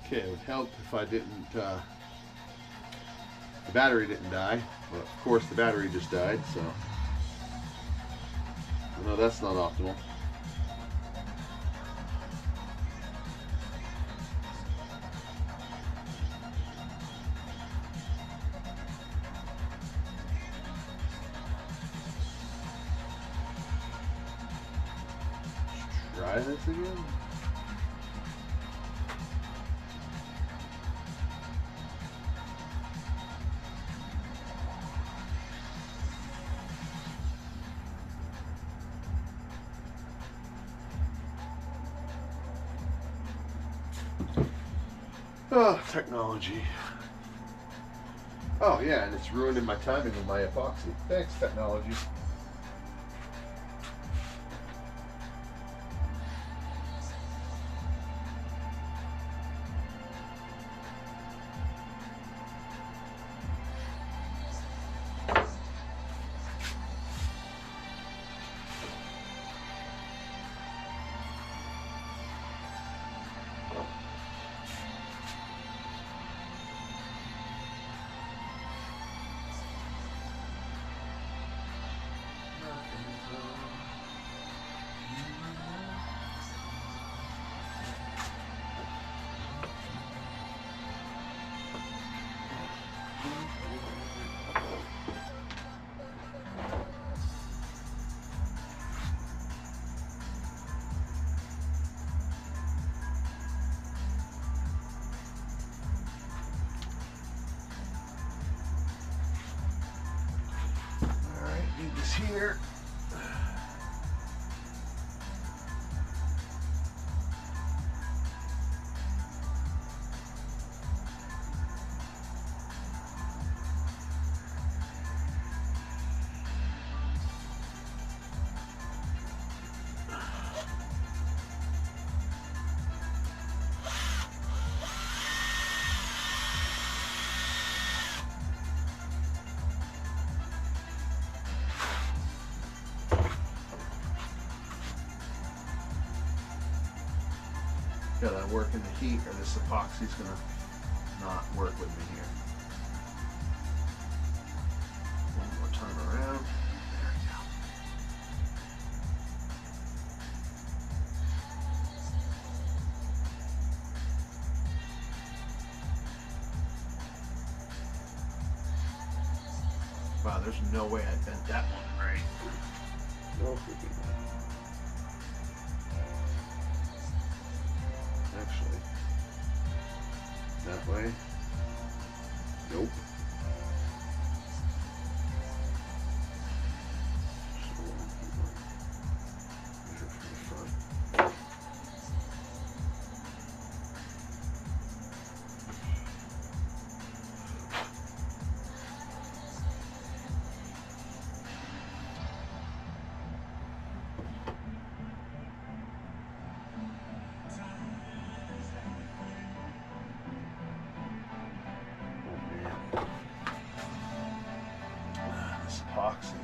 Okay, it would help if I didn't, the battery didn't die, but of course the battery just died, so no, that's not optimal. Try this again. Oh, technology. Oh yeah, and it's ruining my timing with my epoxy. Thanks, technology. Need this here. Gotta work in the heat or this epoxy's gonna not work with me here. One more time around. There we go. Wow, there's no way I bent that one right. No freaking way. Actually, that way. Nope. Measure from the front. This epoxy.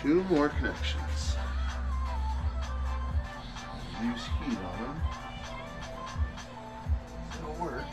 Two more connections. Use heat on them. It'll work.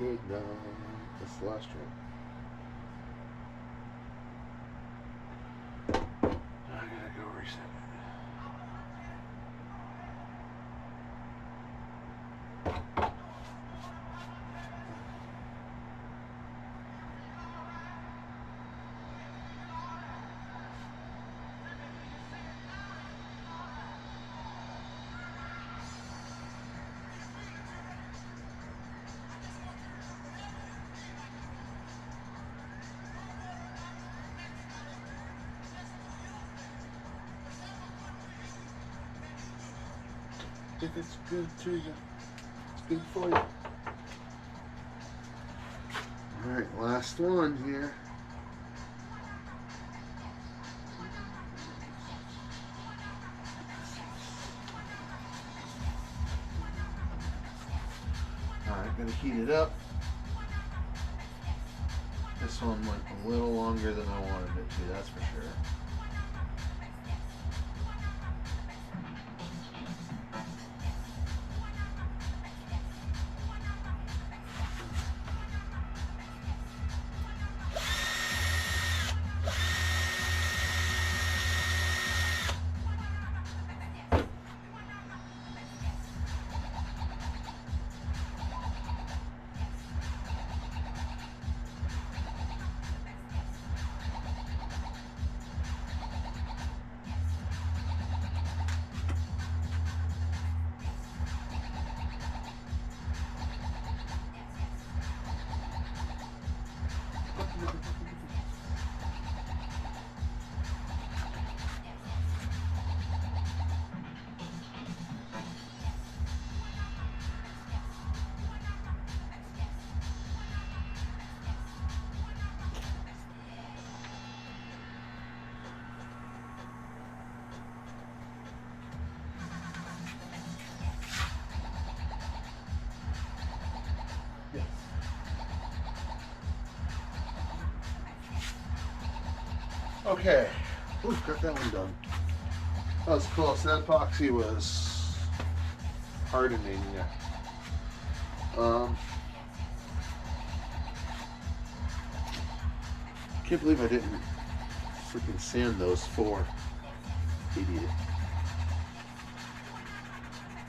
Good now. That's the last one. I gotta go reset it. If it's good to you, it's good for you. Alright, last one here. Alright, gonna heat it up. This one went a little longer than I wanted it to, that's for sure. Okay, Ooh, got that one done. that was close. That epoxy was Hardening, yeah. Can't believe I didn't freaking sand those 4. Idiot.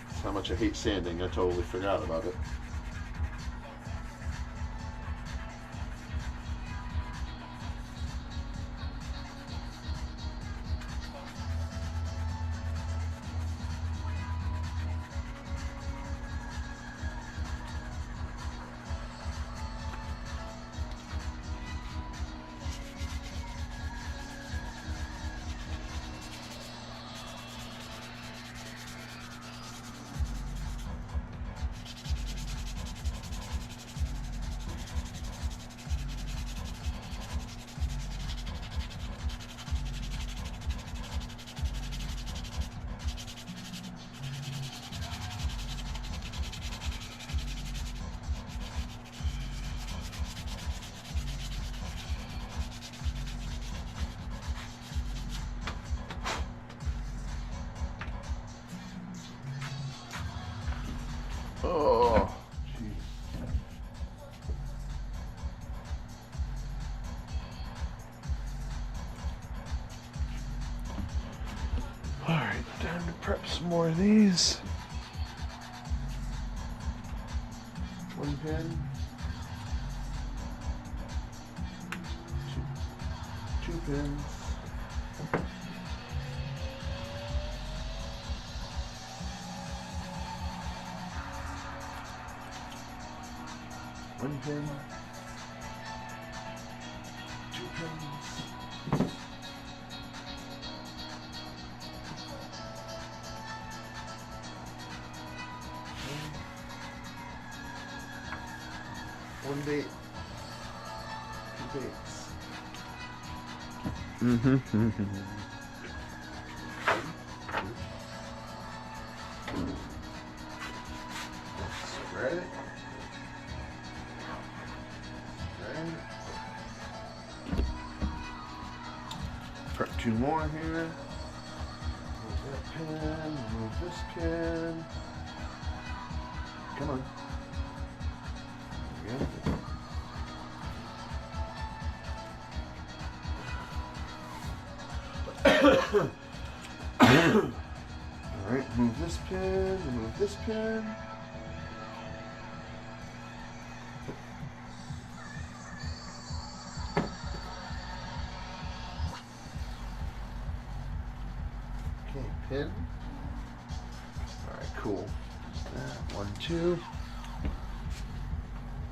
That's how much I hate sanding. I totally forgot about it. oh. All right, time to prep some more of these. 1 pin. 2 pins. One pin, 2 pins, one bait, 2 baits. Spread it. Prep 2 more here. Move that pin, move this pin. Come on. There we go. Alright, move this pin, remove this pin. Okay, pin. Alright, cool. That, 1, 2.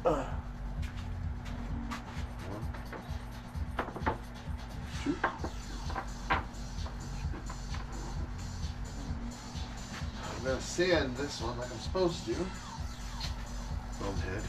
1, 2. I'm gonna sand this one like I'm supposed to. Foam head.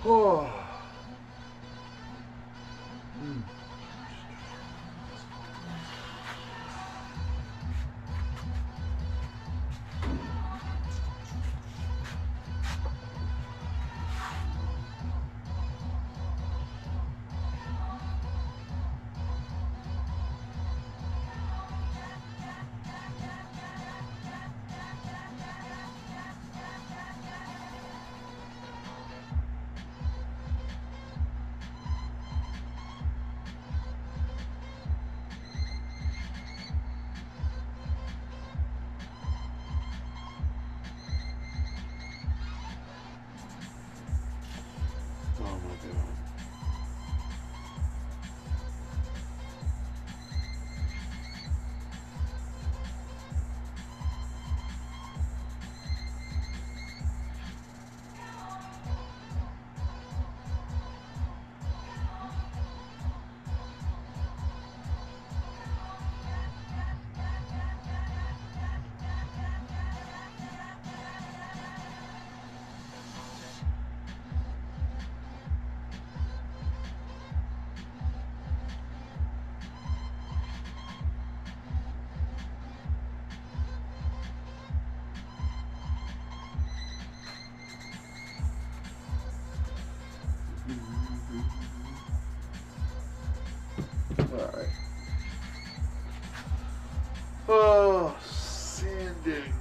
Oh. Oh my God. Alright. Oh, sanding.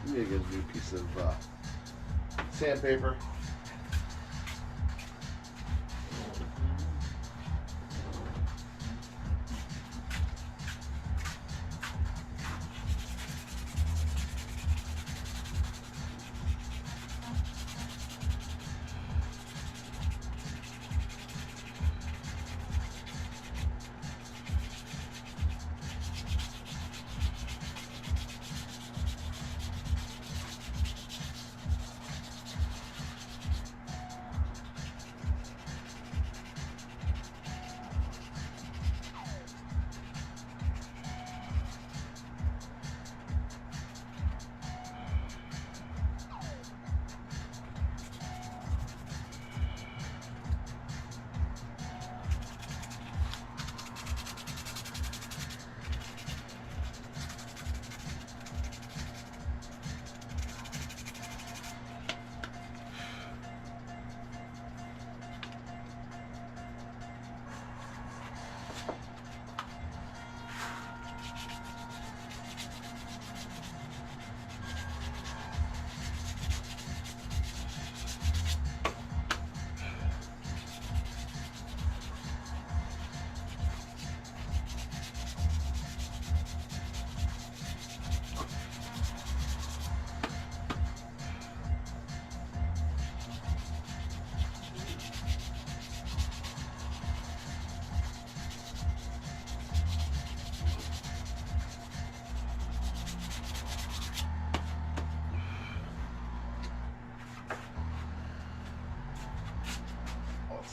I'm gonna get a new piece of sandpaper.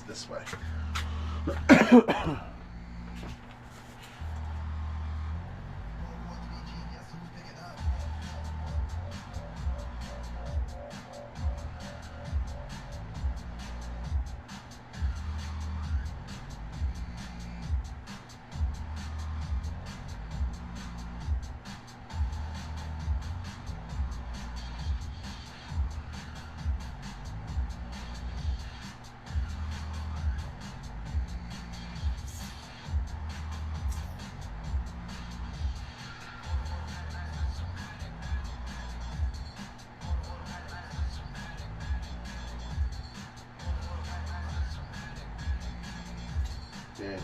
This way. Yeah.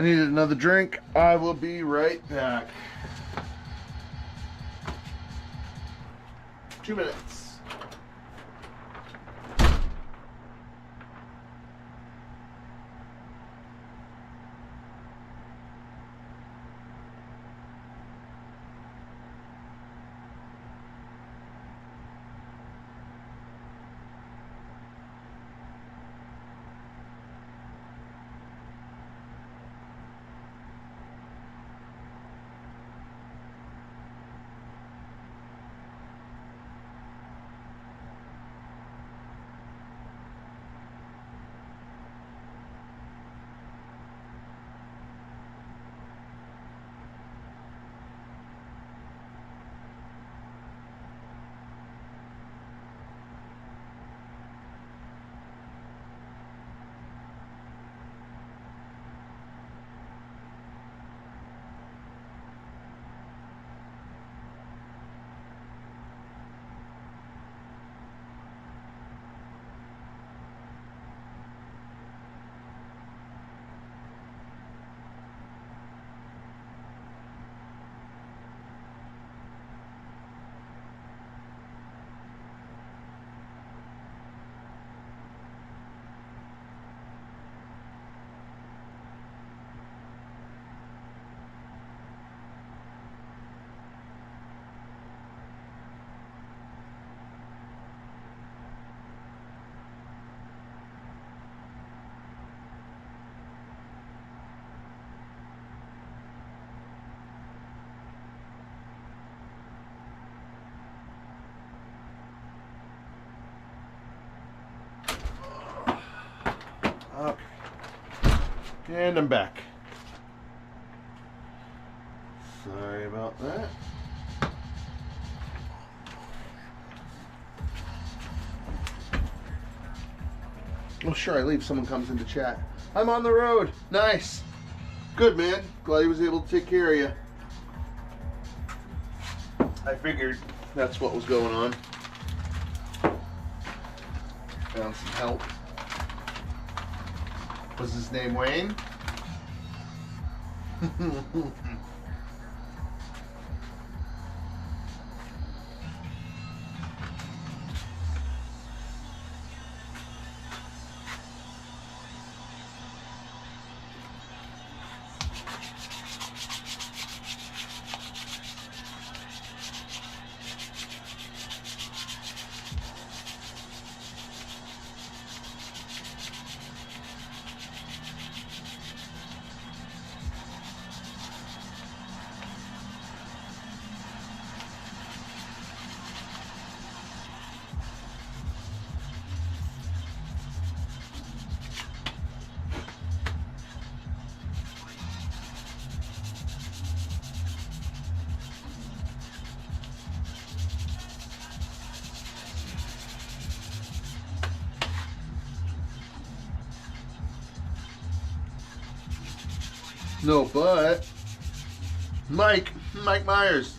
needed another drink. I will be right back. 2 minutes. Okay. And I'm back. Sorry about that. Oh, sure, I leave. Someone comes in to chat. I'm on the road. Nice. Good, man. Glad he was able to take care of you. I figured that's what was going on. Found some help. Was his name Wayne? No, but Mike Myers.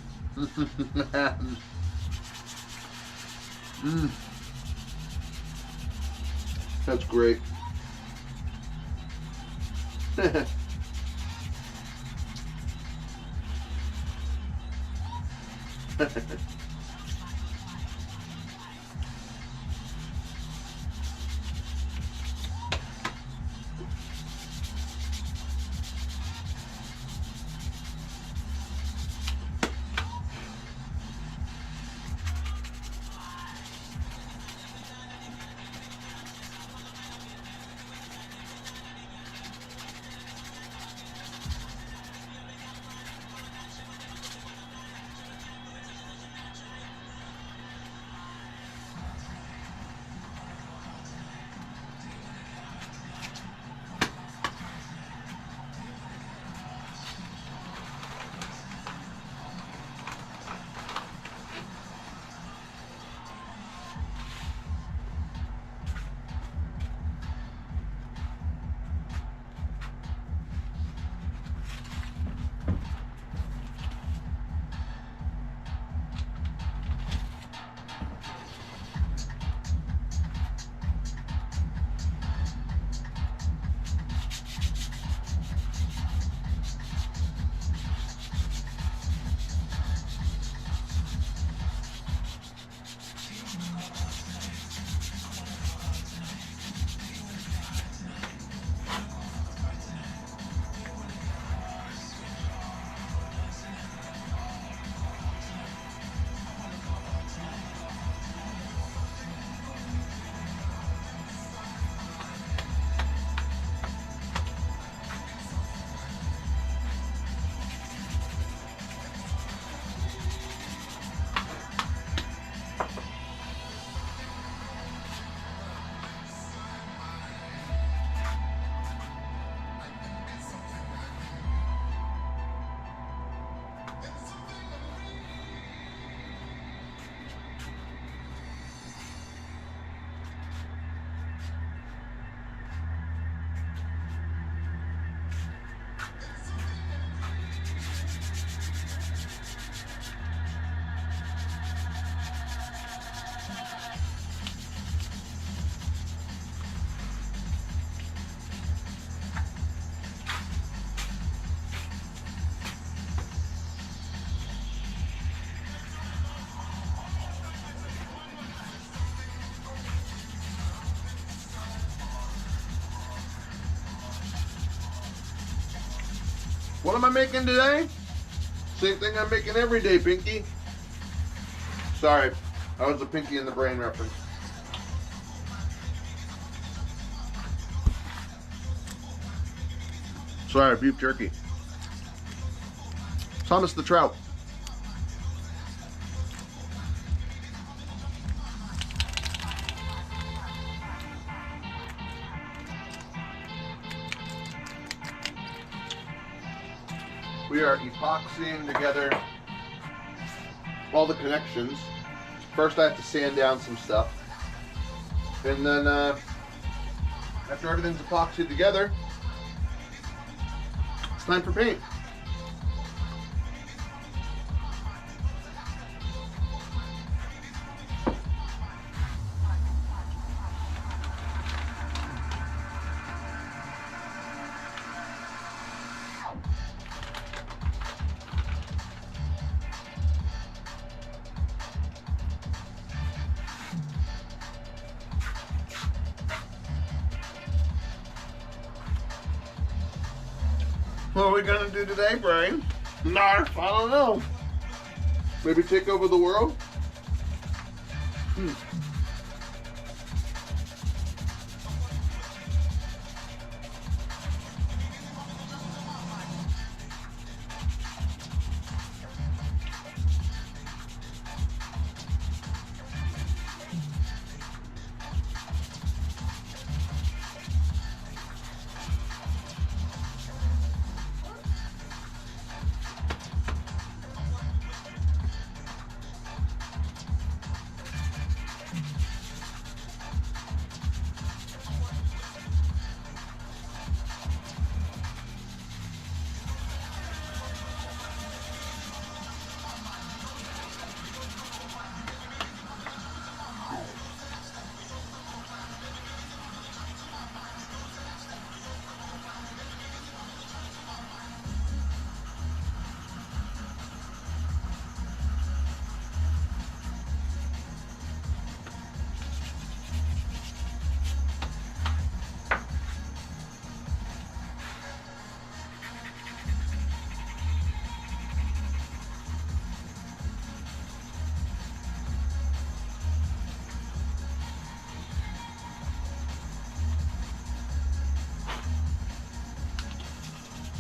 That's great. What am I making today? Same thing I'm making every day, Pinky. Sorry, that was the Pinky in the Brain reference. Sorry, beef jerky. Thomas the Trout. We are epoxying together all the connections. First I have to sand down some stuff. And then after everything's epoxied together, it's time for paint. What are we gonna do today, Brian? Narf, I don't know. Maybe take over the world?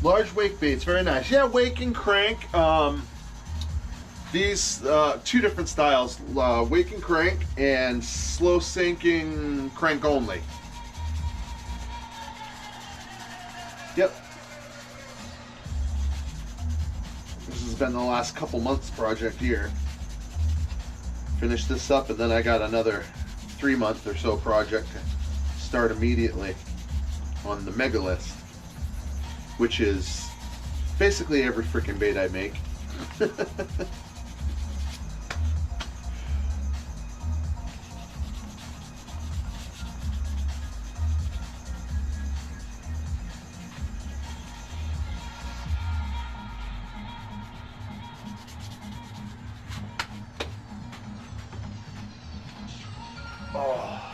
Large wake baits, very nice. Yeah, wake and crank. These two different styles, wake and crank and slow sinking crank only. Yep. This has been the last couple months project here. Finish this up and then I got another 3-month or so project to start immediately on the mega list, which is basically every freaking bait I make. Oh.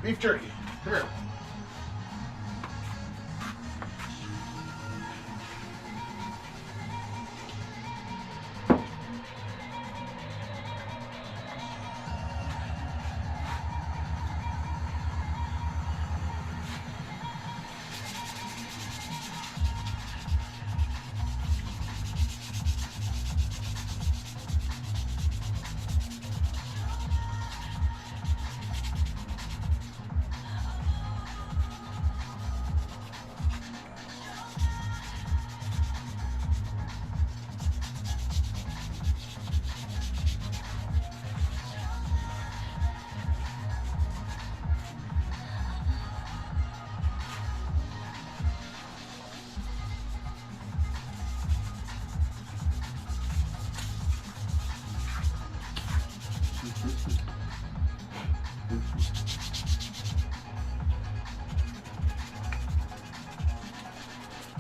Beef jerky. Come here.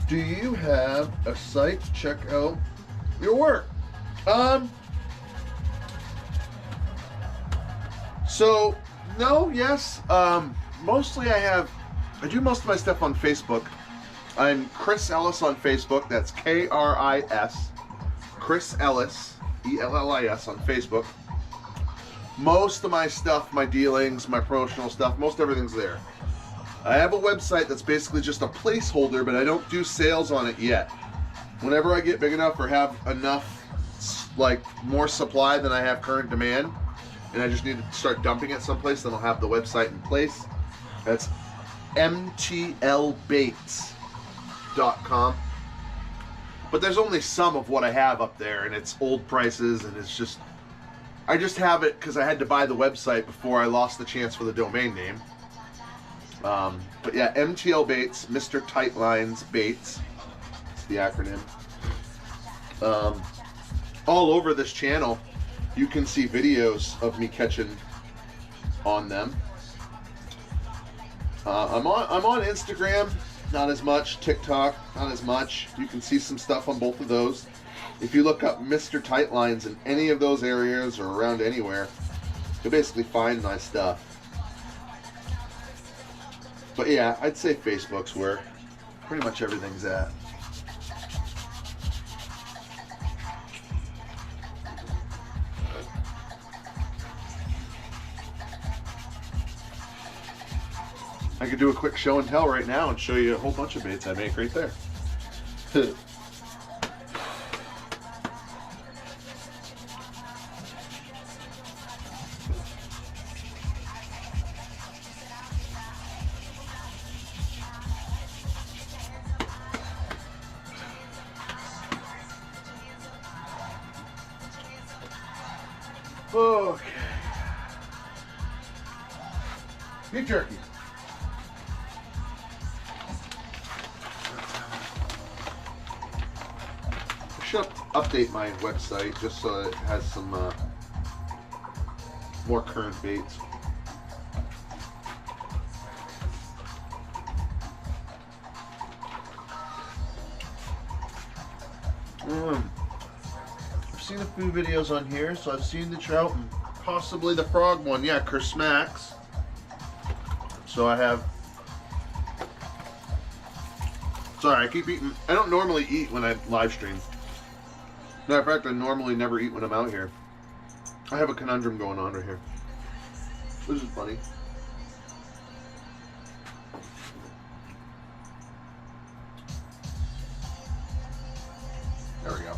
Do you have a site to check out your work? So no, yes. Mostly I do most of my stuff on Facebook. I'm Chris Ellis on Facebook. That's K-R-I-S. Chris Ellis, E-L-L-I-S on Facebook. Most of my stuff, my dealings, my promotional stuff, most everything's there. I have a website that's basically just a placeholder, but I don't do sales on it yet. Whenever I get big enough or have enough, like, more supply than I have current demand, and I just need to start dumping it someplace, then I'll have the website in place. That's mtlbaits.com. But there's only some of what I have up there, and it's old prices, and it's just, I just have it because I had to buy the website before I lost the chance for the domain name. But yeah, MTL Baits, Mr. Tightlines Baits, it's the acronym. All over this channel, you can see videos of me catching on them. I'm on Instagram, not as much. TikTok, not as much. You can see some stuff on both of those. If you look up Mr. Tightlines in any of those areas or around anywhere, you'll basically find my stuff. But yeah, I'd say Facebook's where pretty much everything's at. I could do a quick show and tell right now and show you a whole bunch of baits I make right there. Okay. Beef jerky. I should update my website just so it has some more current baits. I've seen a few videos on here, so I've seen the trout and possibly the frog one. Yeah, Kersmax. So I have. Sorry, I keep eating. I don't normally eat when I live stream. Matter of fact, I normally never eat when I'm out here. I have a conundrum going on right here. This is funny. There we go.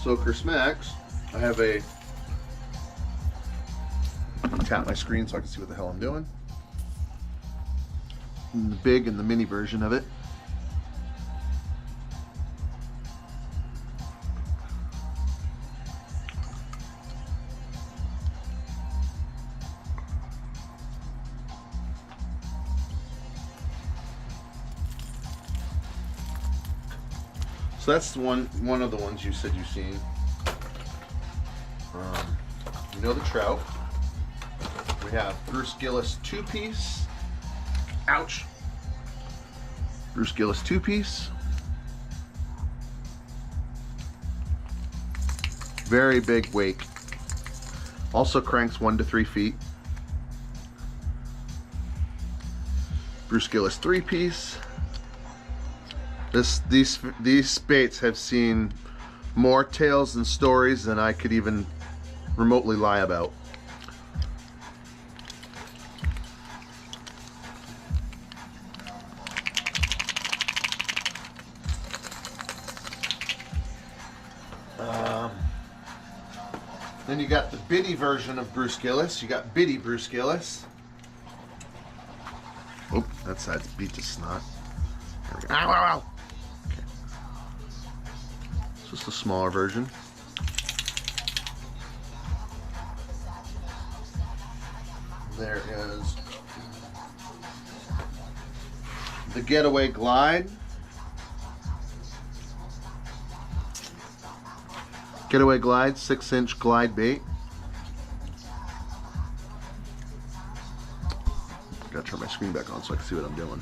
So Kersmax, I have a. Tap my screen so I can see what the hell I'm doing. And the big and the mini version of it. So that's one of the ones you said you've seen. You know the trout. We have Bruce Gillis 2-piece. Ouch. Bruce Gillis 2-piece. Very big wake. Also cranks 1 to 3 feet. Bruce Gillis 3-piece. These baits have seen more tales and stories than I could even remotely lie about. Then you got the bitty version of Bruce Gillis. You got bitty Bruce Gillis. Oh, that side's beat to snot. There we go. Ow, ow, ow. Okay. It's just a smaller version. There is the Getaway Glide. Getaway Glide, 6-inch glide bait. Gotta turn my screen back on so I can see what I'm doing.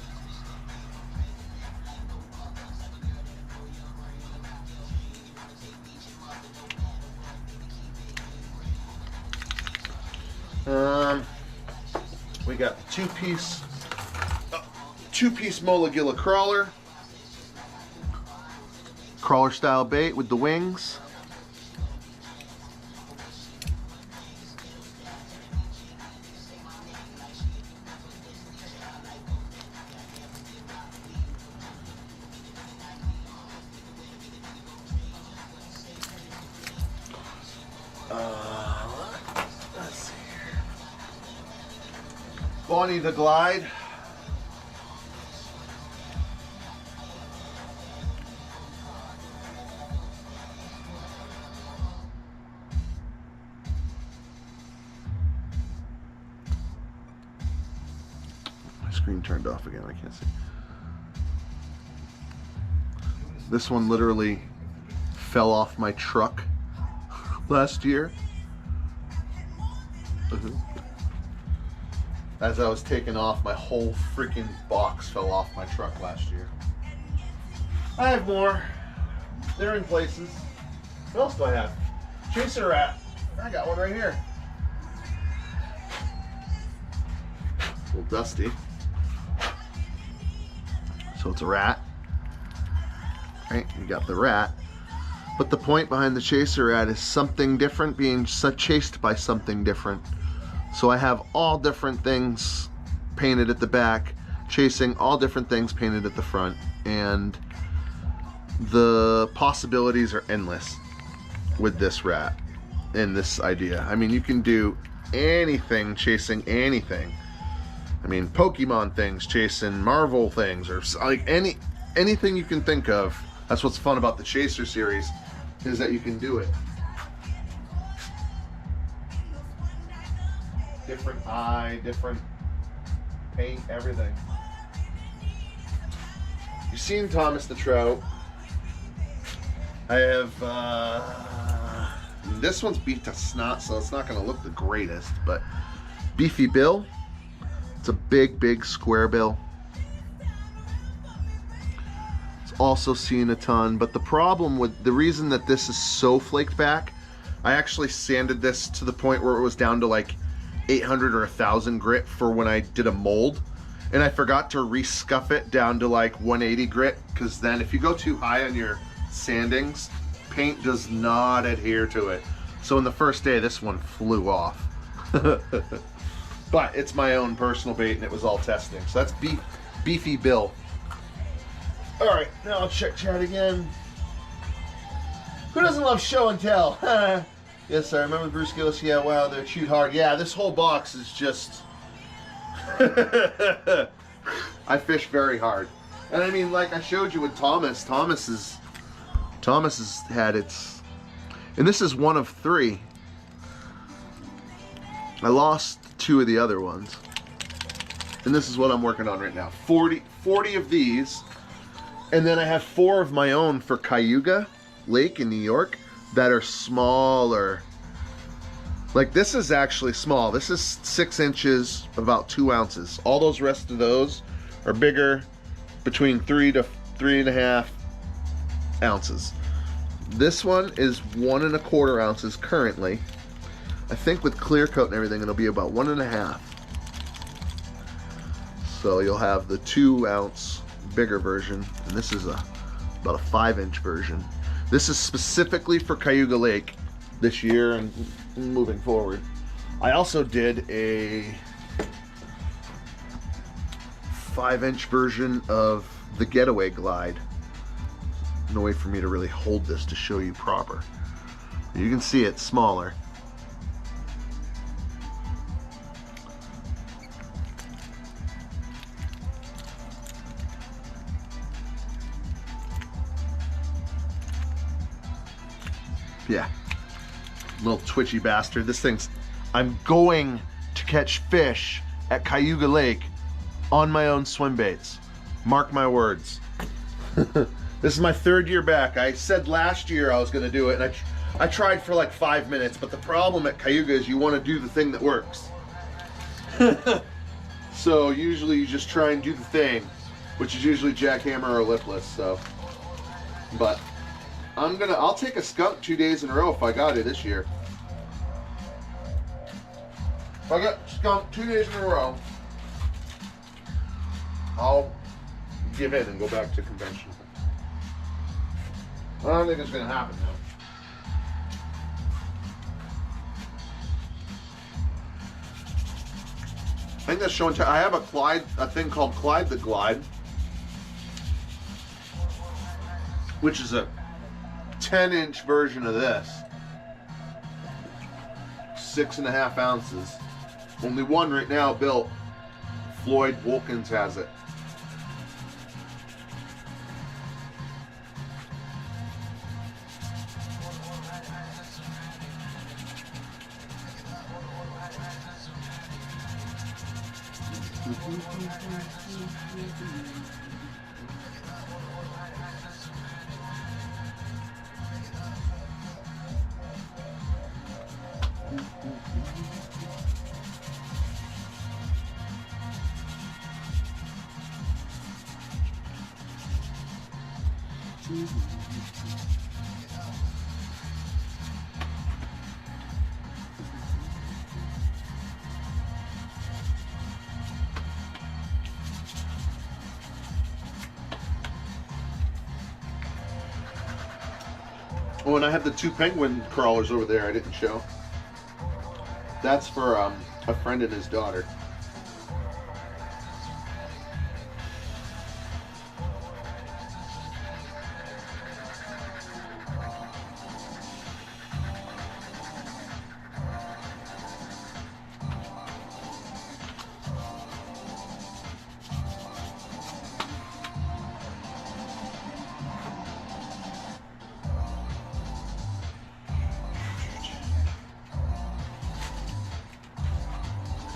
We got two-piece Molagilla crawler. Crawler style bait with the wings. Let's see here. Bonnie the Glide. My screen turned off again, I can't see. This one literally fell off my truck last year. As I was taking off, my whole freaking box fell off my truck last year. I have more. They're in places. What else do I have? Chaser rat. I got one right here. It's a little dusty. So it's a rat. Right, you got the rat. But the point behind the chaser rat is something different being chased by something different. So I have all different things painted at the back, chasing all different things painted at the front, and the possibilities are endless with this rat and this idea. I mean, you can do anything chasing anything. I mean, Pokemon things chasing Marvel things, or like anything you can think of. That's what's fun about the Chaser series, is that you can do it. Different eye, different paint, everything. You've seen Thomas the Trout. I have, this one's beat to snot, so it's not gonna look the greatest, but Beefy Bill. It's a big, big square bill. Also seen a ton, but the problem with the reason that this is so flaked back, I actually sanded this to the point where it was down to like 800 or 1000 grit for when I did a mold, and I forgot to rescuff it down to like 180 grit, because then if you go too high on your sandings, paint does not adhere to it. So in the first day, this one flew off. But it's my own personal bait, and it was all testing. So that's Beefy Bill. All right, now I'll check chat again. Who doesn't love show and tell? Yes, I remember Bruce Gillis. Yeah, wow, they're chewed hard. Yeah, this whole box is just... I fish very hard. And I mean, like I showed you with Thomas, Thomas has had its... And this is one of 3. I lost 2 of the other ones. And this is what I'm working on right now. 40 of these. And then I have 4 of my own for Cayuga Lake in New York that are smaller. Like this is actually small. This is 6 inches, about 2 ounces. All those rest of those are bigger, between 3 to 3.5 ounces. This one is 1 1/4 ounces currently. I think with clear coat and everything, it'll be about 1.5. So you'll have the 2 ounce bigger version, and this is about a 5-inch version. This is specifically for Cayuga Lake this year and moving forward. I also did a 5-inch version of the Getaway Glide. No way for me to really hold this to show you proper. You can see it's smaller. Yeah, little twitchy bastard. This thing's, I'm going to catch fish at Cayuga Lake on my own swim baits. Mark my words. This is my 3rd year back. I said last year I was gonna do it, and I tried for like 5 minutes, but the problem at Cayuga is you wanna do the thing that works. So usually you just try and do the thing, which is usually jackhammer or lipless, so. But I'll take a skunk 2 days in a row if I got it this year. If I got skunk 2 days in a row, I'll give in and go back to conventional. I don't think it's going to happen now. I think that's showing. I have a thing called Clyde the Glide, which is a 10-inch version of this. 6.5 ounces. Only one right now built. Floyd Wilkins has it. Oh, and I have the 2 penguin crawlers over there I didn't show. That's for a friend and his daughter.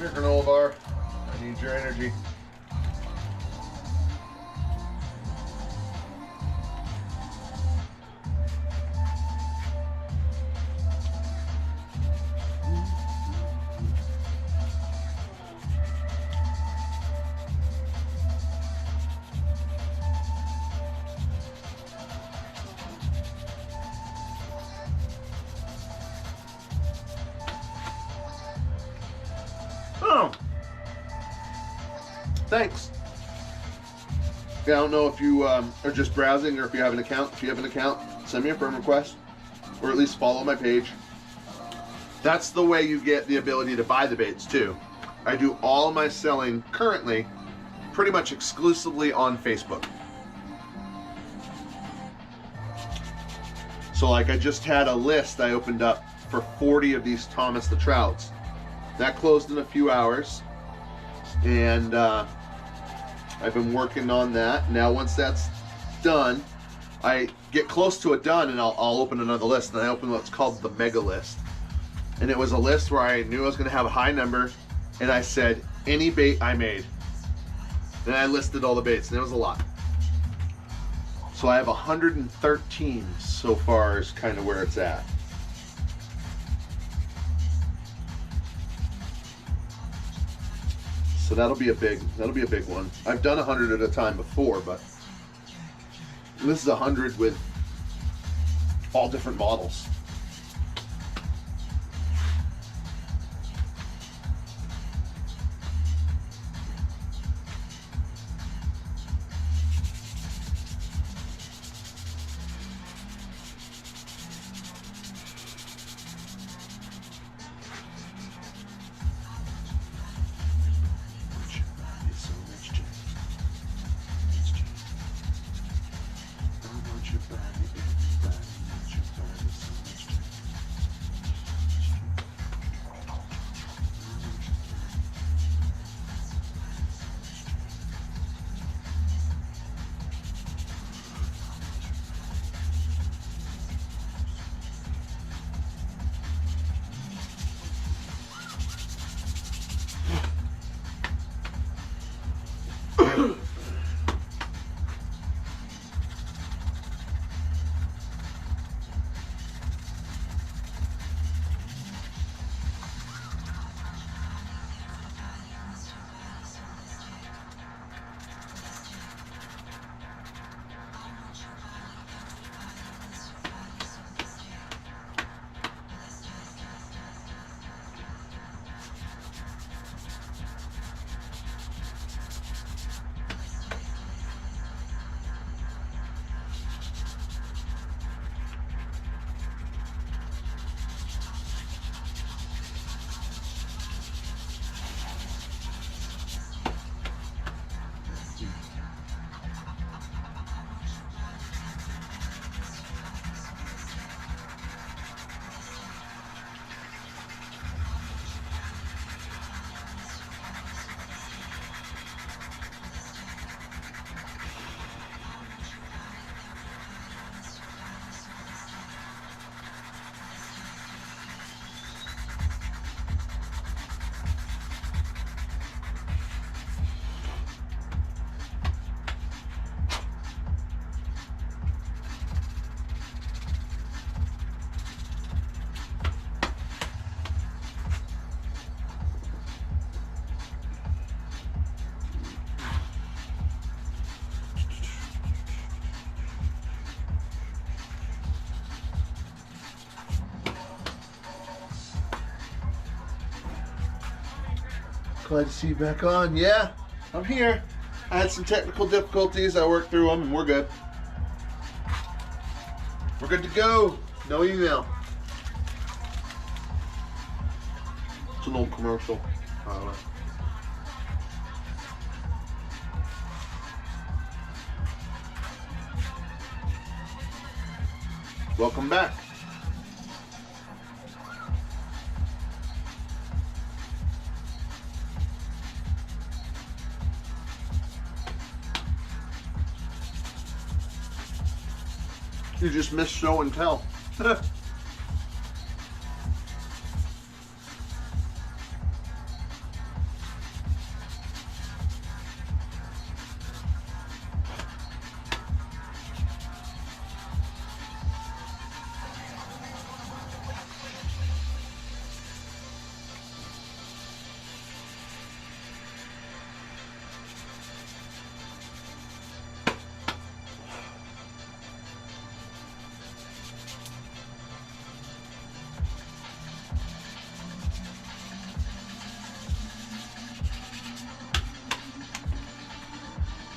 Here, granola bar. I need your energy. Oh, thanks. Yeah, I don't know if you are just browsing or if you have an account. If you have an account, send me a friend request or at least follow my page. That's the way you get the ability to buy the baits too. I do all of my selling currently pretty much exclusively on Facebook. So like I just had a list I opened up for 40 of these Thomas the Trouts. That closed in a few hours, and I've been working on that. Now once that's done, I get close to it done and I'll open another list, and I open what's called the mega list. And it was a list where I knew I was going to have a high number, and I said any bait I made. Then I listed all the baits, and it was a lot. So I have 113 so far is kind of where it's at. So that'll be a big one. I've done 100 at a time before, but this is 100 with all different models. Glad to see you back on. Yeah, I'm here. I had some technical difficulties. I worked through them and we're good. We're good to go. No email. It's an old commercial. I don't know. Welcome back. You just missed show and tell.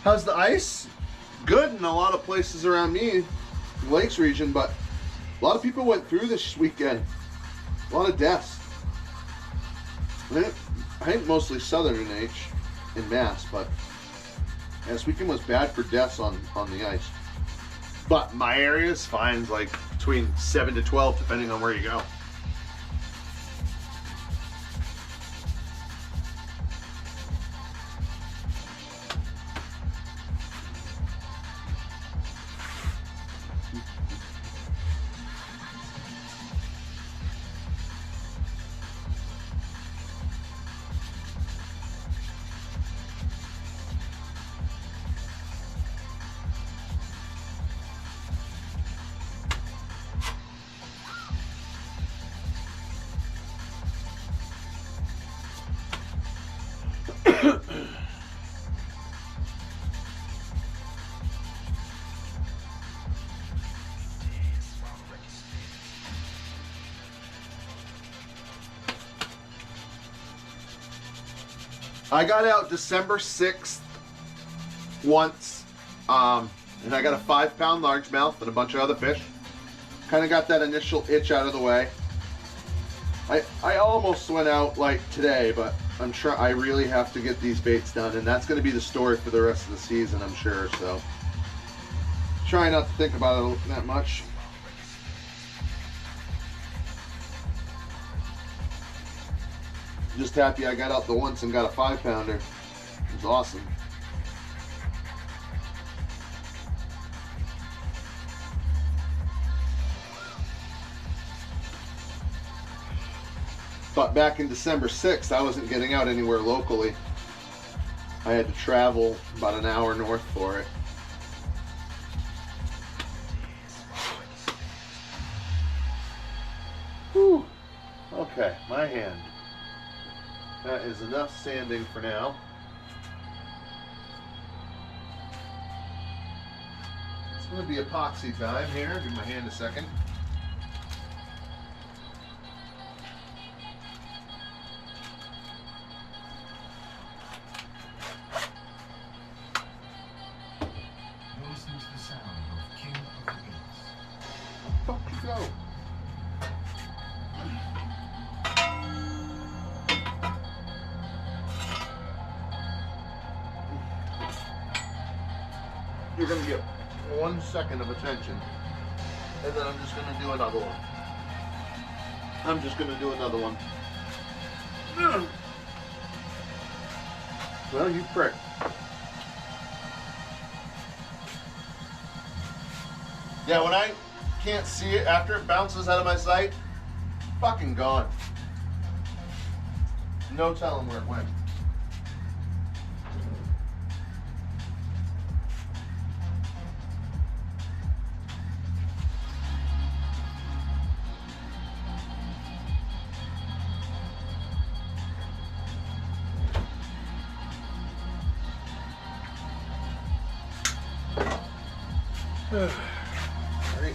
How's the ice? Good in a lot of places around me, the Lakes region, but a lot of people went through this weekend. A lot of deaths. I think mostly southern in Mass, but yeah, this weekend was bad for deaths on the ice. But my area is fine, like between 7 to 12, depending on where you go. I got out December 6th once, and I got a 5-pound largemouth and a bunch of other fish. Kind of got that initial itch out of the way. I almost went out like today, but I really have to get these baits done, and that's going to be the story for the rest of the season, I'm sure. So, try not to think about it that much. Just happy I got out the once and got a 5-pounder. It was awesome. But back in December 6th, I wasn't getting out anywhere locally. I had to travel about an hour north for it. Whew. Okay, my hand. That is enough sanding for now. It's going to be epoxy time here. Give my hand a second. You're listening to the sound of King of the Beats. Where the fuck you go? You're going to get 1 second of attention, and then I'm just going to do another one. I'm just going to do another one. Well, you prick. Yeah, when I can't see it after it bounces out of my sight, fucking gone. No telling where it went. Great.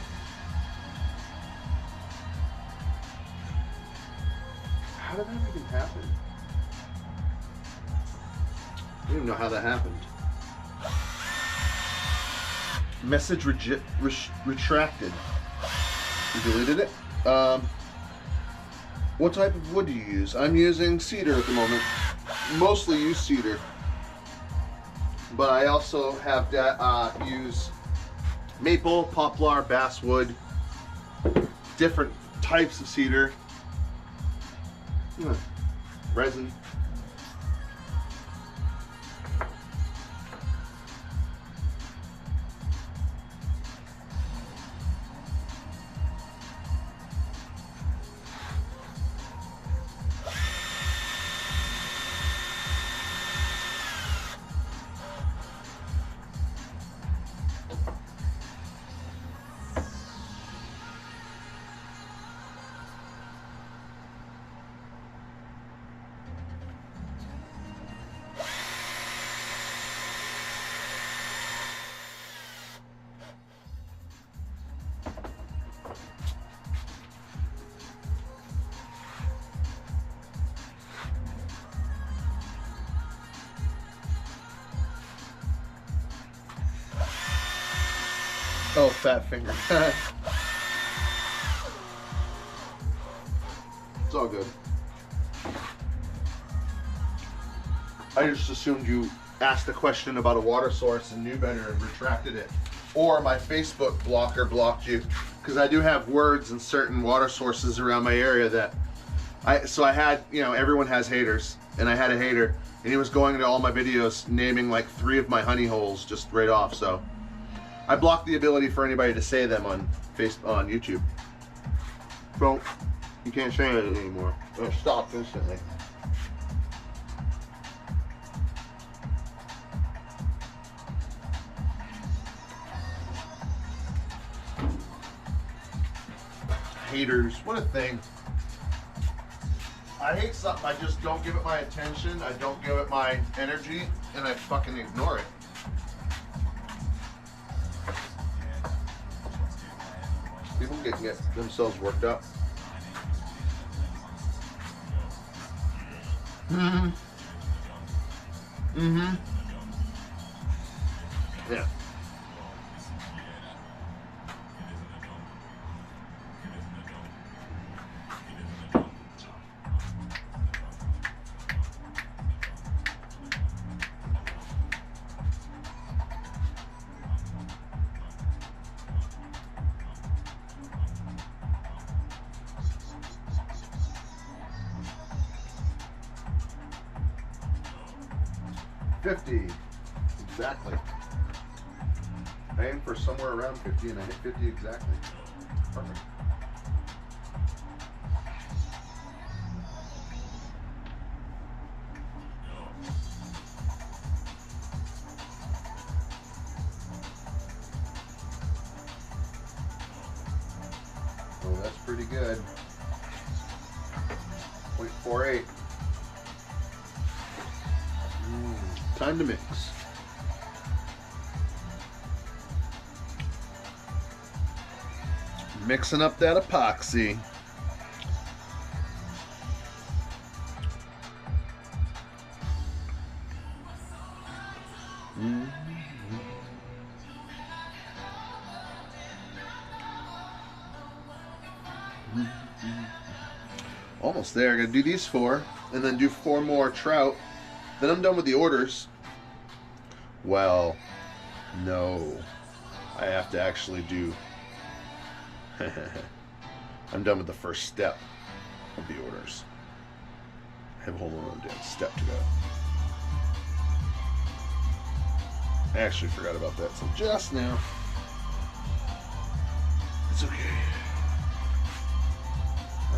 How did that even happen? don't even know how that happened. Message retracted. You deleted it? What type of wood do you use? I'm using cedar at the moment. Mostly use cedar. But I also have use maple, poplar, basswood, different types of cedar, resin. Oh, fat finger. It's all good. I just assumed you asked a question about a water source and knew better and retracted it. Or my Facebook blocker blocked you. Because I do have words in certain water sources around my area that I had, everyone has haters. And I had a hater. And he was going into all my videos naming like 3 of my honey holes just right off, so I blocked the ability for anybody to say them on YouTube. So you can't say it anymore. It stopped instantly. Haters, what a thing. I hate something, I just don't give it my attention, I don't give it my energy, and I fucking ignore it. People can get themselves worked up. Yeah. $50, exactly. I aim for somewhere around 50 and I hit 50 exactly. Perfect. Oh, that's pretty good. 0.48. Time to mix. Mixing up that epoxy. Almost there. I'm gonna do these 4 and then do 4 more trout. Then I'm done with the orders. Well, no. I have to actually do... I'm done with the first step of the orders. I have a whole other damn step to go. I actually forgot about that till just now. It's okay.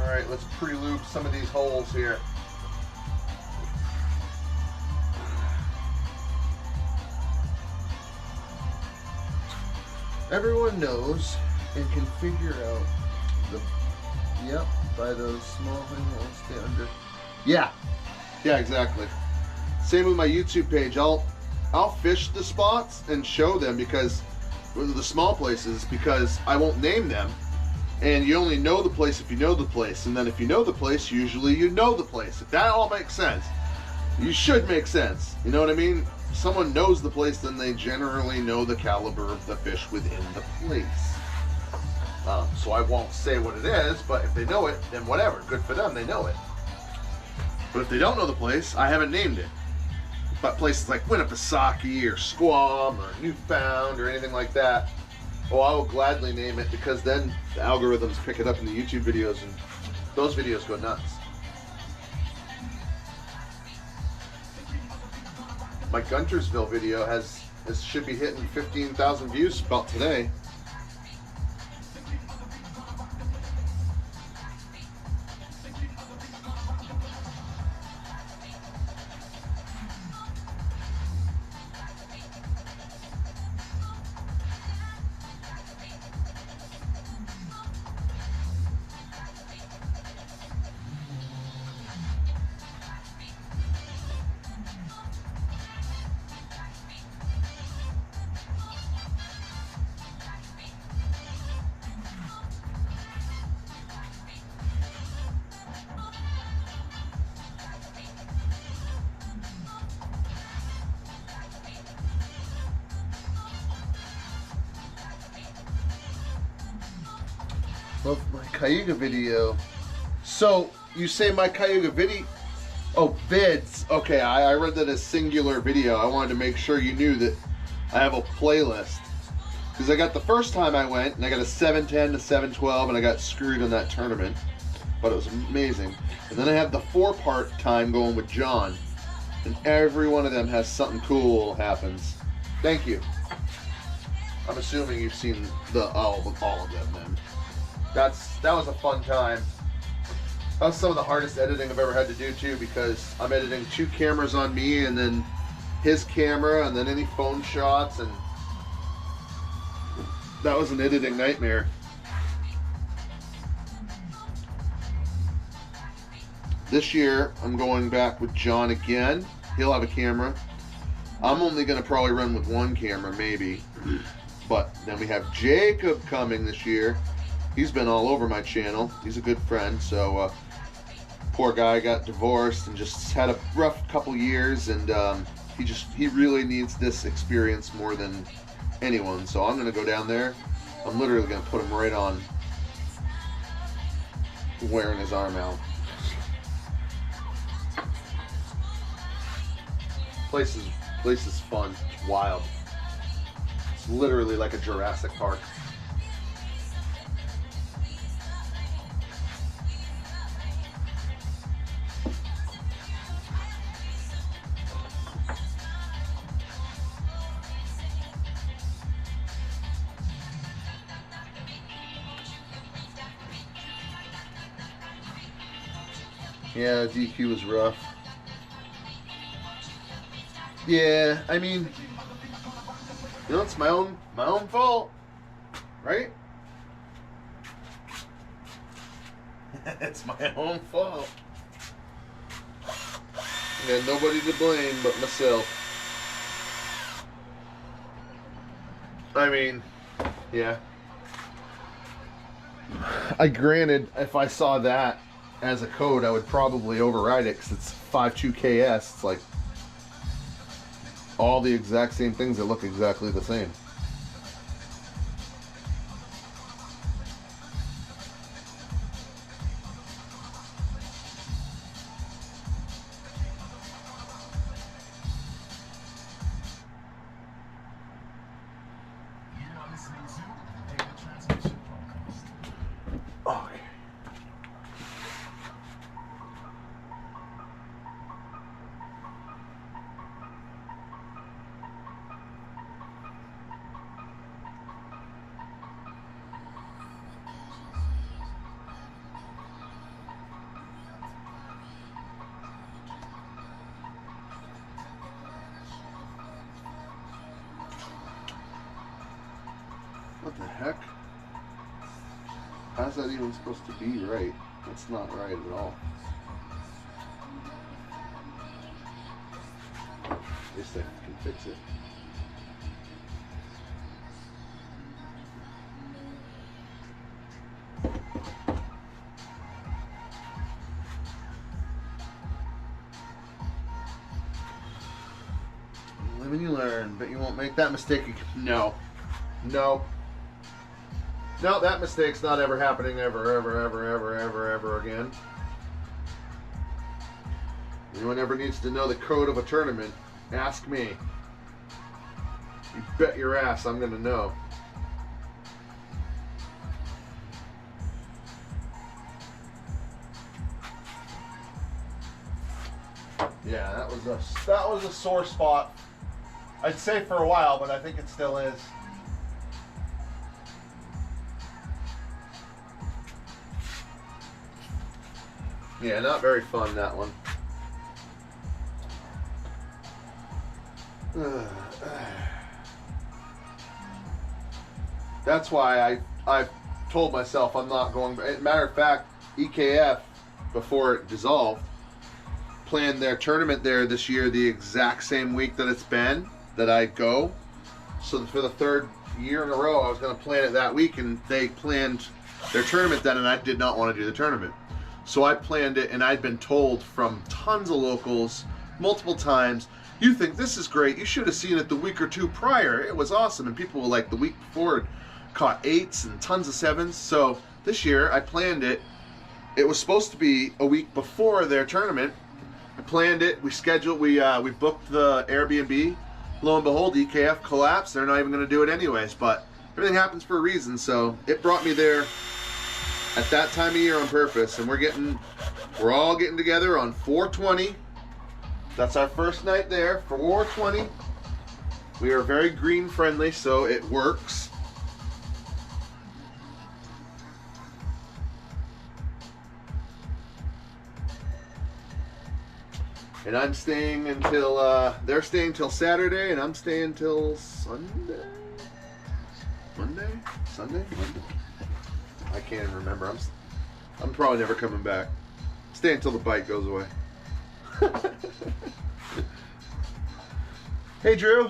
Alright, let's pre-lube some of these holes here. Everyone knows and can figure out by those small holes stay under. Yeah, exactly. Same with my YouTube page. I'll fish the spots and show them because the small places because I won't name them, and you only know the place if you know the place, and then if you know the place, usually you know the place. If that all makes sense. You should make sense. You know what I mean? If someone knows the place, then they generally know the caliber of the fish within the place. So I won't say what it is, but if they know it, then whatever. Good for them, they know it. But if they don't know the place, I haven't named it. But places like Winnipesaukee or Squam or Newfound or anything like that, oh, I will gladly name it, because then the algorithms pick it up in the YouTube videos and those videos go nuts. My Guntersville video should be hitting 15,000 views about today. Love my Cayuga video. So, you say my Cayuga video? Oh, vids. Okay, I read that as singular video. I wanted to make sure you knew that I have a playlist. Because I got the first time I went, and I got a 710 to 712, and I got screwed in that tournament. But it was amazing. And then I have the 4-part time going with John. And every one of them has something cool happens. Thank you. I'm assuming you've seen all of them then. That was a fun time. That was some of the hardest editing I've ever had to do too, because I'm editing 2 cameras on me and then his camera and then any phone shots, and that was an editing nightmare. This year I'm going back with John again. He'll have a camera. I'm only going to probably run with 1 camera maybe. But then we have Jacob coming this year. He's been all over my channel. He's a good friend. So poor guy got divorced and just had a rough couple years, and he really needs this experience more than anyone. So I'm gonna go down there. I'm literally gonna put him right on wearing his arm out. Place is fun. It's wild. It's literally like a Jurassic Park. Yeah, DQ was rough. Yeah, I mean, you know, it's my own fault, right? It's my own fault. I got nobody to blame but myself. I mean, yeah. Granted, if I saw that as a code, I would probably override it, because it's 52KS. It's like all the exact same things that look exactly the same. You are listening to Data Transmission Podcast. Okay. What the heck? How's that even supposed to be right? That's not right at all. At least I can fix it. you learn, but you won't make that mistake again. No. No. No, that mistake's not ever happening ever again. Anyone ever needs to know the code of a tournament, ask me. You bet your ass I'm gonna know. Yeah, that was a sore spot. I'd say for a while, but I think it still is. Yeah, not very fun, that one. That's why I told myself I'm not going. Matter of fact, EKF, before it dissolved, planned their tournament there this year the exact same week that it's been that I go. So for the third year in a row, I was going to plan it that week, and they planned their tournament then, and I did not want to do the tournament. So I planned it, and I'd been told from tons of locals multiple times, you think this is great, you should have seen it the week or two prior, it was awesome. And people were like, the week before caught 8s and tons of 7s. So this year I planned it. It was supposed to be a week before their tournament. I planned it, we scheduled, we booked the Airbnb. Lo and behold, EKF collapsed. They're not even going to do it anyways, but everything happens for a reason. So it brought me there at that time of year on purpose, and we're all getting together on 4/20. That's our first night there for 4/20. We are very green friendly, so it works. And I'm staying until they're staying till Saturday, and I'm staying till Sunday. Sunday. I can't even remember. I'm probably never coming back. Stay until the bite goes away. Hey, Drew.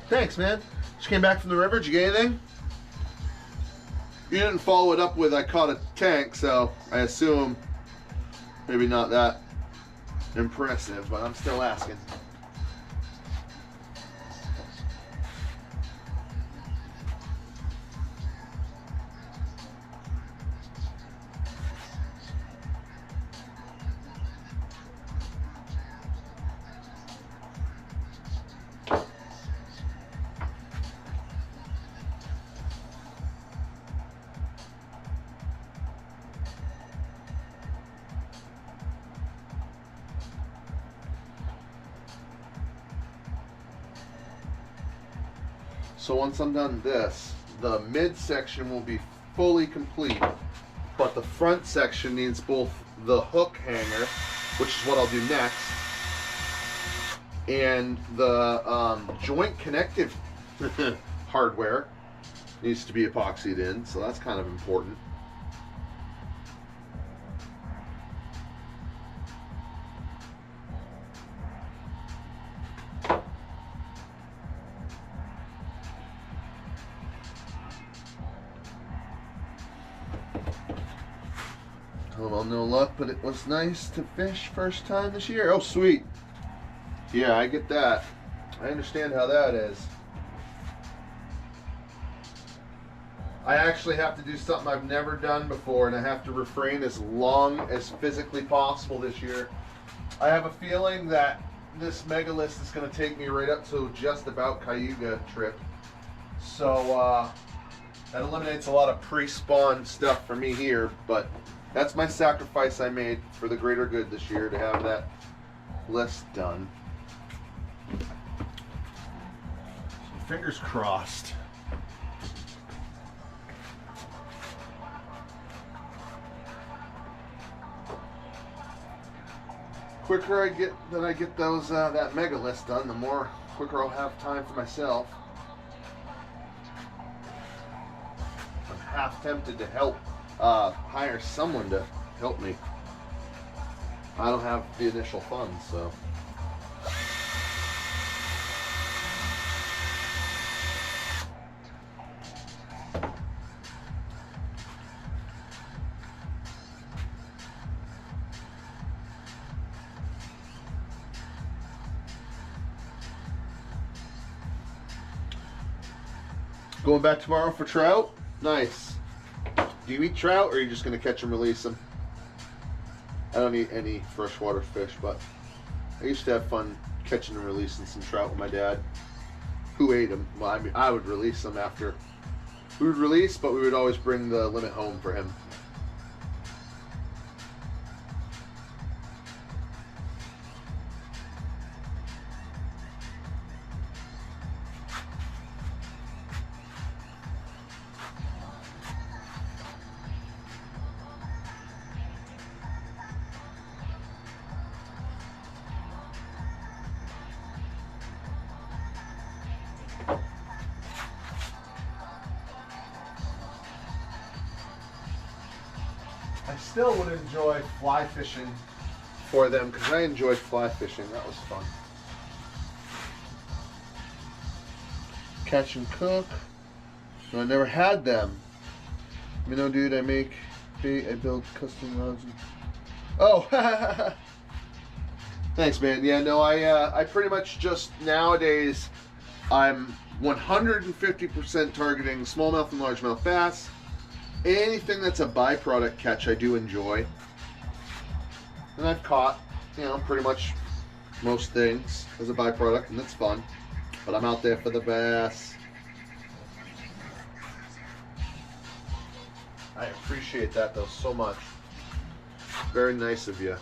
Thanks, man. Just came back from the river. Did you get anything? You didn't follow it up with I caught a tank, so I assume maybe not that impressive, but I'm still asking. So once I'm done this, the midsection will be fully complete, but the front section needs both the hook hanger, which is what I'll do next, and the joint connective hardware needs to be epoxied in, so that's kind of important. Well, no luck, but it was nice to fish first time this year. Oh, sweet. Yeah, I get that. I understand how that is. I actually have to do something I've never done before, and I have to refrain as long as physically possible this year. I have a feeling that this megalith is going to take me right up to just about Cayuga trip. So that eliminates a lot of pre-spawn stuff for me here, but that's my sacrifice I made for the greater good this year, to have that list done. Fingers crossed. Quicker I get those that mega list done, the more quicker I'll have time for myself. I'm half tempted to help hire someone to help me. I don't have the initial funds, so. Going back tomorrow for trout? Nice. Do you eat trout, or are you just going to catch and release them? I don't eat any freshwater fish, but I used to have fun catching and releasing some trout with my dad, who ate them. Well, I mean, I would release them after. We would release, but we would always bring the limit home for him. I still would enjoy fly fishing for them because I enjoyed fly fishing. That was fun. Catch and cook. No, I never had them. You know, dude, I make bait, I build custom rods. Oh, thanks, man. Yeah, no, I pretty much just nowadays I'm 150% targeting smallmouth and largemouth bass. Anything that's a byproduct catch, I do enjoy. And I've caught, you know, pretty much most things as a byproduct, and that's fun. But I'm out there for the bass. I appreciate that, though, so much. Very nice of you.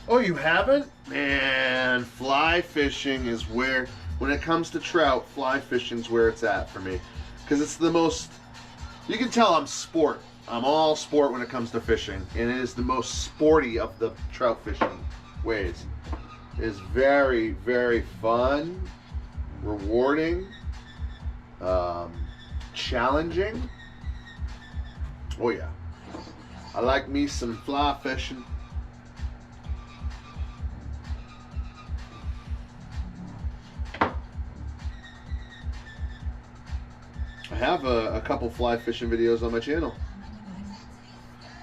Oh, you haven't? Man, fly fishing is where, when it comes to trout, fly fishing's where it's at for me. Because it's the most, you can tell I'm sport. I'm all sport when it comes to fishing. And it is the most sporty of the trout fishing ways. It is very, very fun, rewarding, challenging. Oh yeah. I like me some fly fishing. I have a couple fly fishing videos on my channel.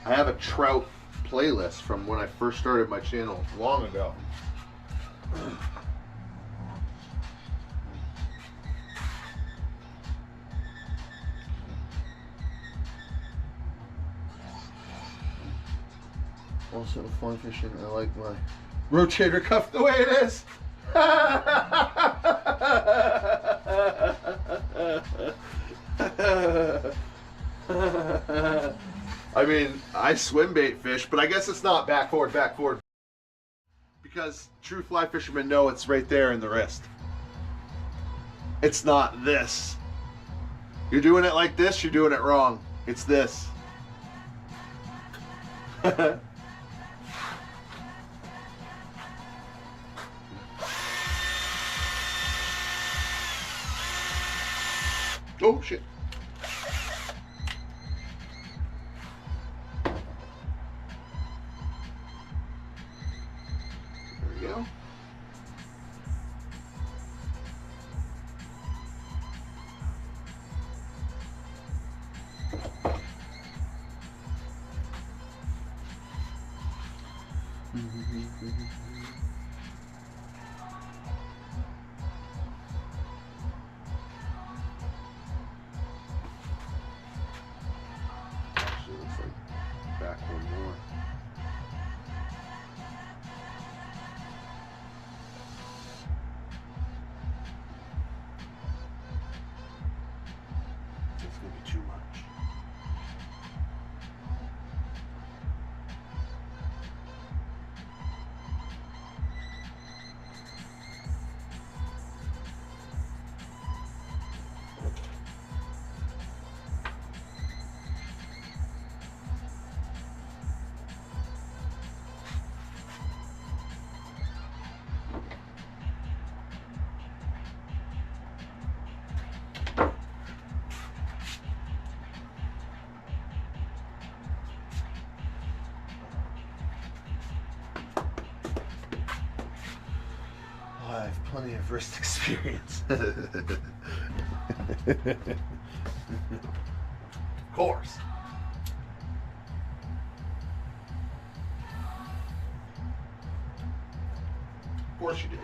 I have a trout playlist from when I first started my channel long ago. Also fly fishing, I like my rotator cuff the way it is. I mean, I swim bait fish, but I guess it's not back forward. Because true fly fishermen know it's right there in the wrist. It's not this. You're doing it like this, you're doing it wrong. It's this. Oh shit. There we go. Actually, looks like back one more. It's gonna be too much. I have plenty of wrist experience. Of course. course you do.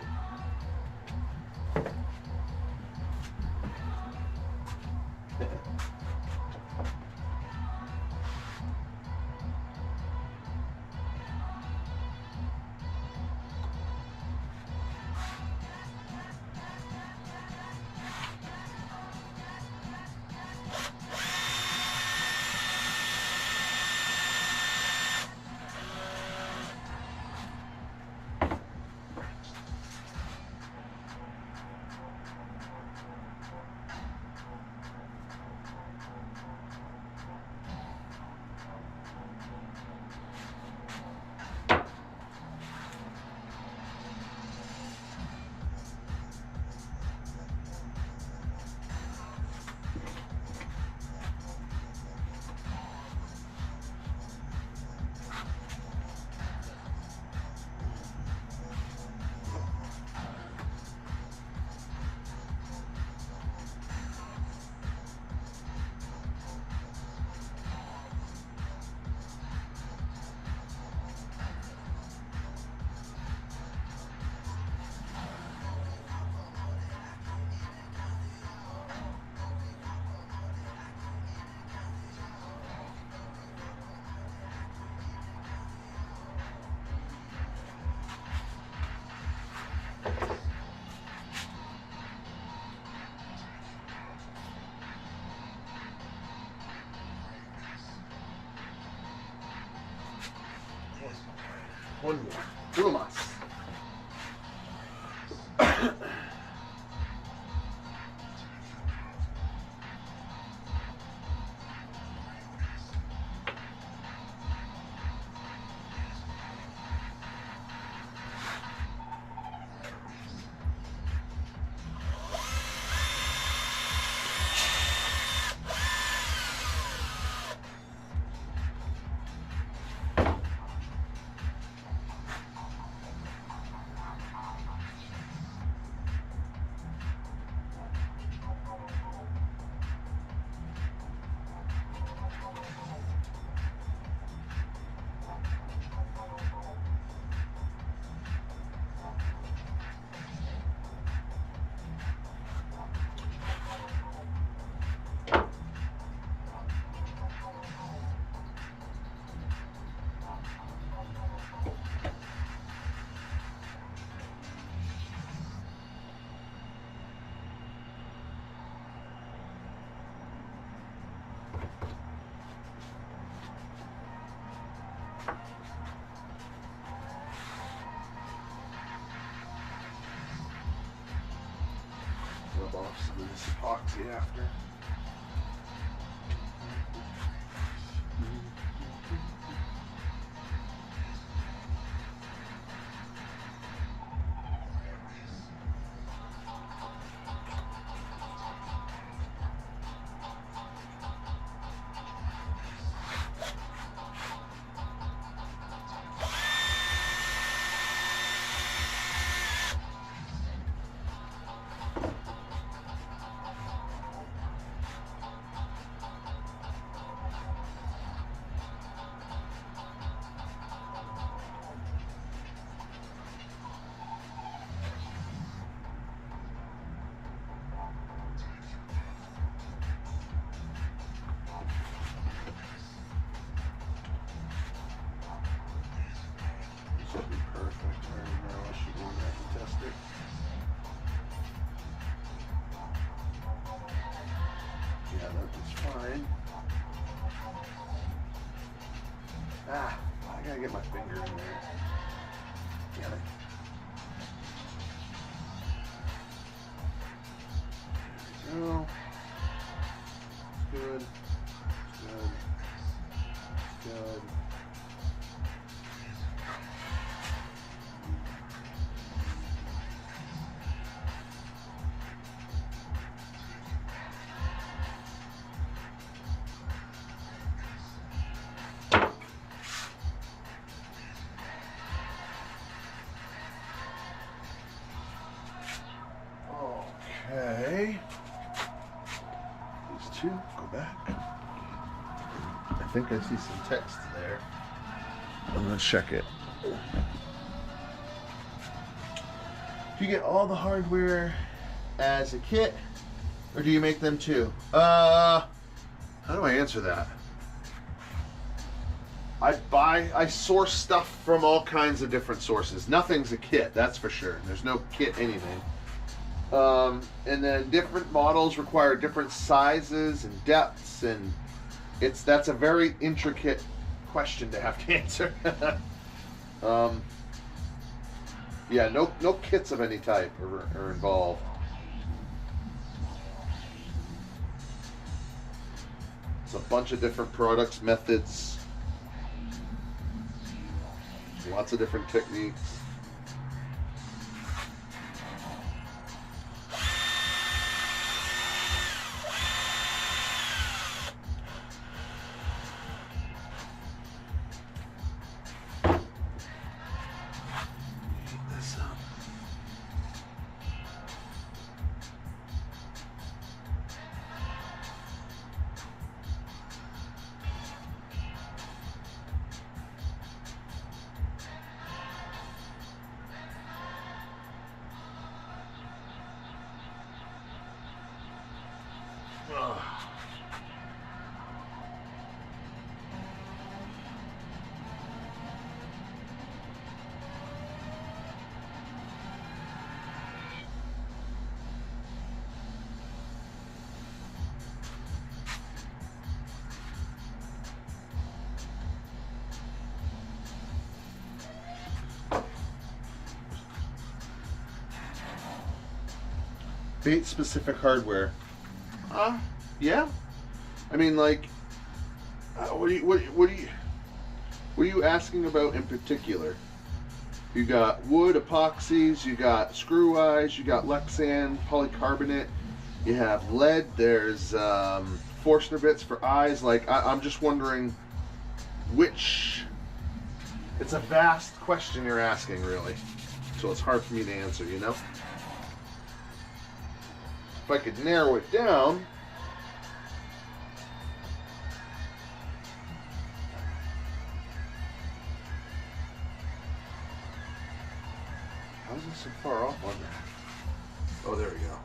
One more. Uno más. Rub off some of this epoxy after. This would be perfect. I already know I should go back and test it. Yeah, that was fine. Ah, I gotta get my finger in there. Damn it. There we go. Good. Good. Good. Okay. These two, go back. I think I see some text there. I'm gonna check it. Do you get all the hardware as a kit, or do you make them too? How do I answer that? I source stuff from all kinds of different sources. Nothing's a kit, that's for sure. There's no kit anything. And then different models require different sizes and depths, and that's a very intricate question to have to answer. Yeah, no kits of any type are involved. It's a bunch of different products, methods, lots of different techniques. Bait specific hardware. Yeah. I mean, like, what are you asking about in particular? You got wood epoxies, you got screw eyes, you got Lexan, polycarbonate, you have lead, there's Forstner bits for eyes. Like, I'm just wondering which. It's a vast question you're asking, really. So it's hard for me to answer, you know? If I could narrow it down, how is this so far off on that? Oh, there we go.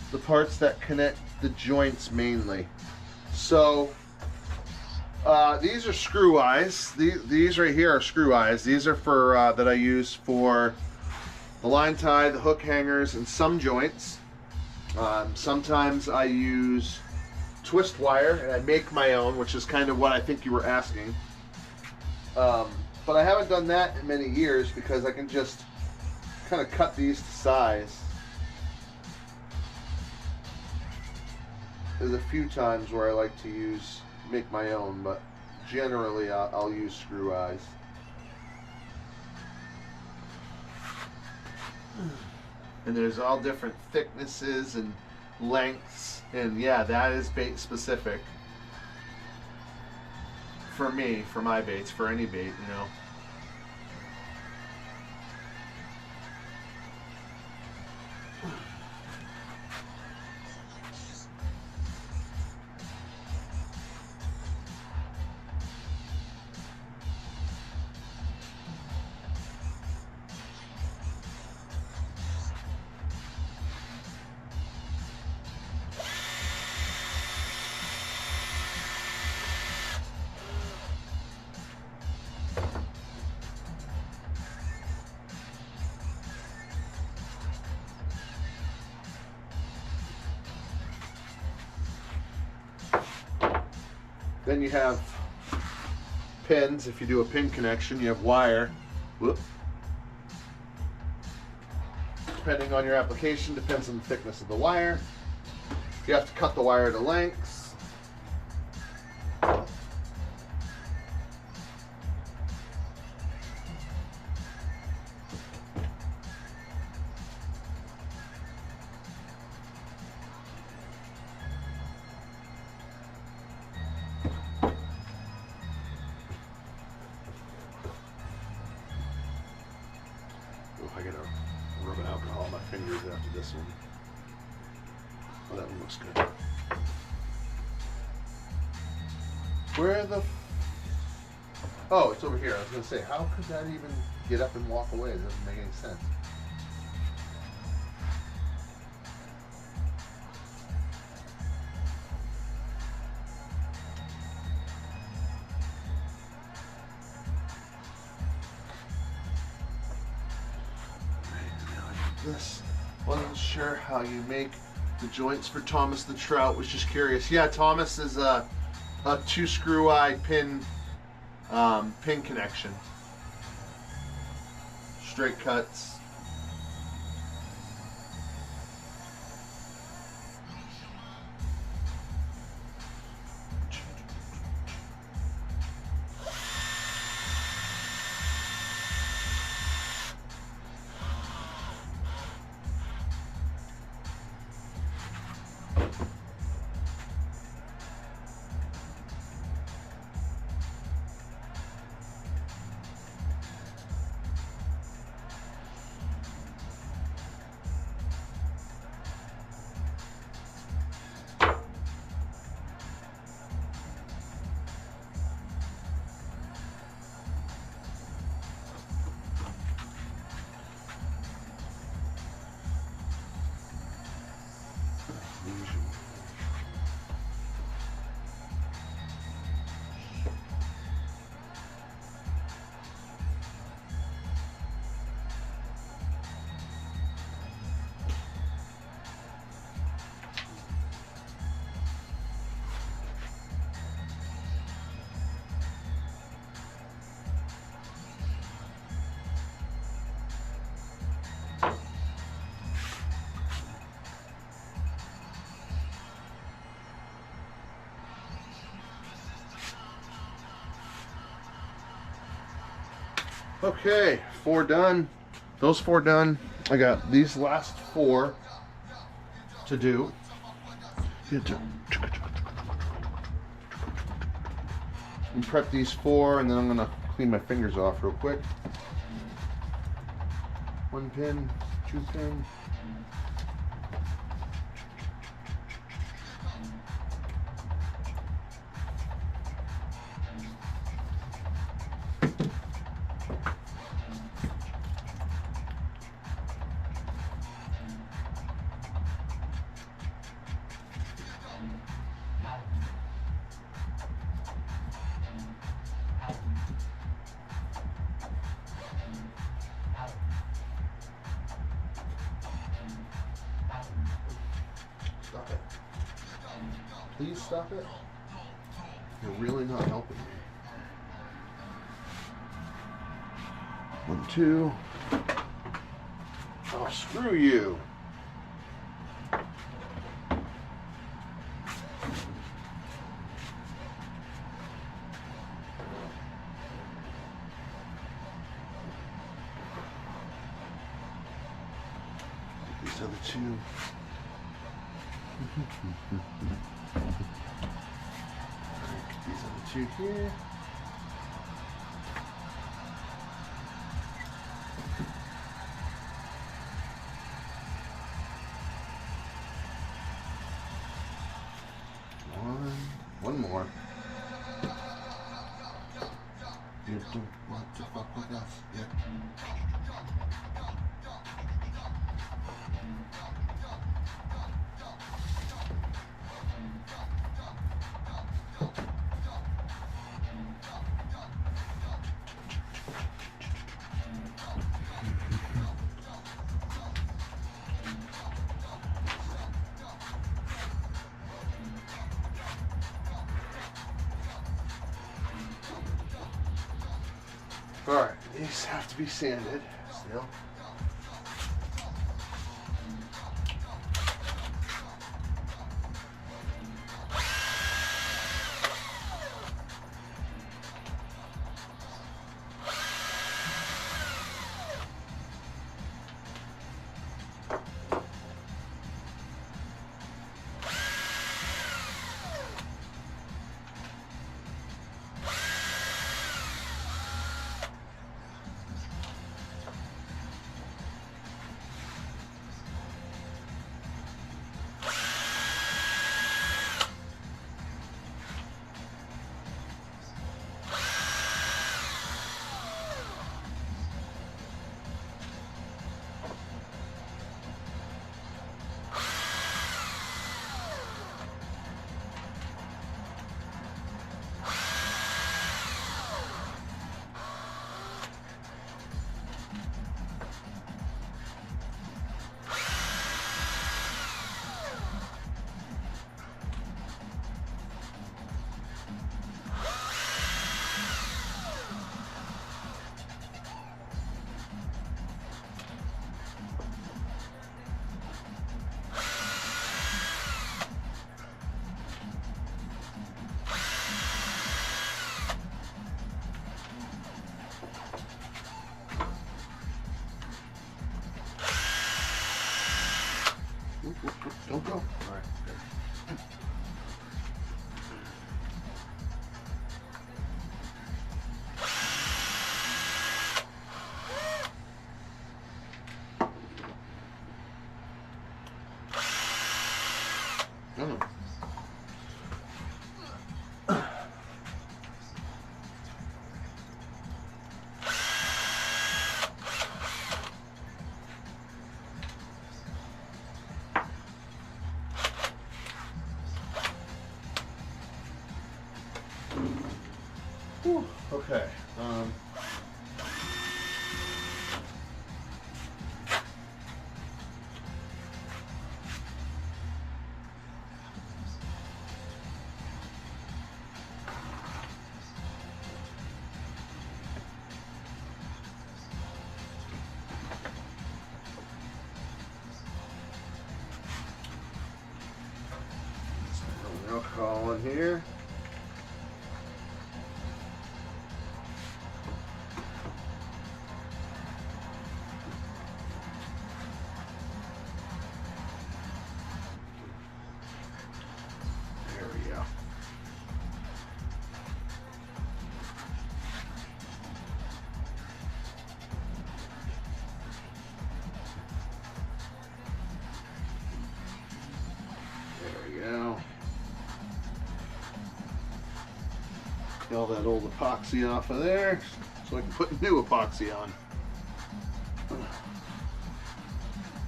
The parts that connect the joints mainly. So these are screw eyes. These right here are screw eyes. These are for that I use for the line tie, the hook hangers, and some joints. Sometimes I use twist wire, and I make my own, which is kind of what I think you were asking. But I haven't done that in many years because I can just kind of cut these to size. There's a few times where I like to make my own, but generally I'll use screw eyes. And there's all different thicknesses and lengths, and yeah, that is bait specific. For me, for my baits, for any bait, you know. Then you have pins. If you do a pin connection, you have wire. Whoop. Depending on your application, depends on the thickness of the wire. You have to cut the wire to lengths. after this one. Oh, that one looks good. Where the... Oh, it's over here. I was going to say, how could that even get up and walk away? It doesn't make any sense. This wasn't sure how you make the joints for Thomas the Trout. Was just curious. Yeah, Thomas is a 2-screw-eye pin connection. Straight cuts. Okay, 4 done. Those 4 done. I got these last 4 to do. And prep these 4, and then I'm gonna clean my fingers off real quick. 1 pin, 2 pin. Stop it. Please stop it. You're really not helping me. 1, 2. Oh, screw you. These other 2. These other 2 here. One more. You don't want to fuck with us. Yep. Alright, these have to be sanded still. Whew, okay. Alcohol in here. There we go. There we go. Get all that old epoxy off of there so I can put new epoxy on.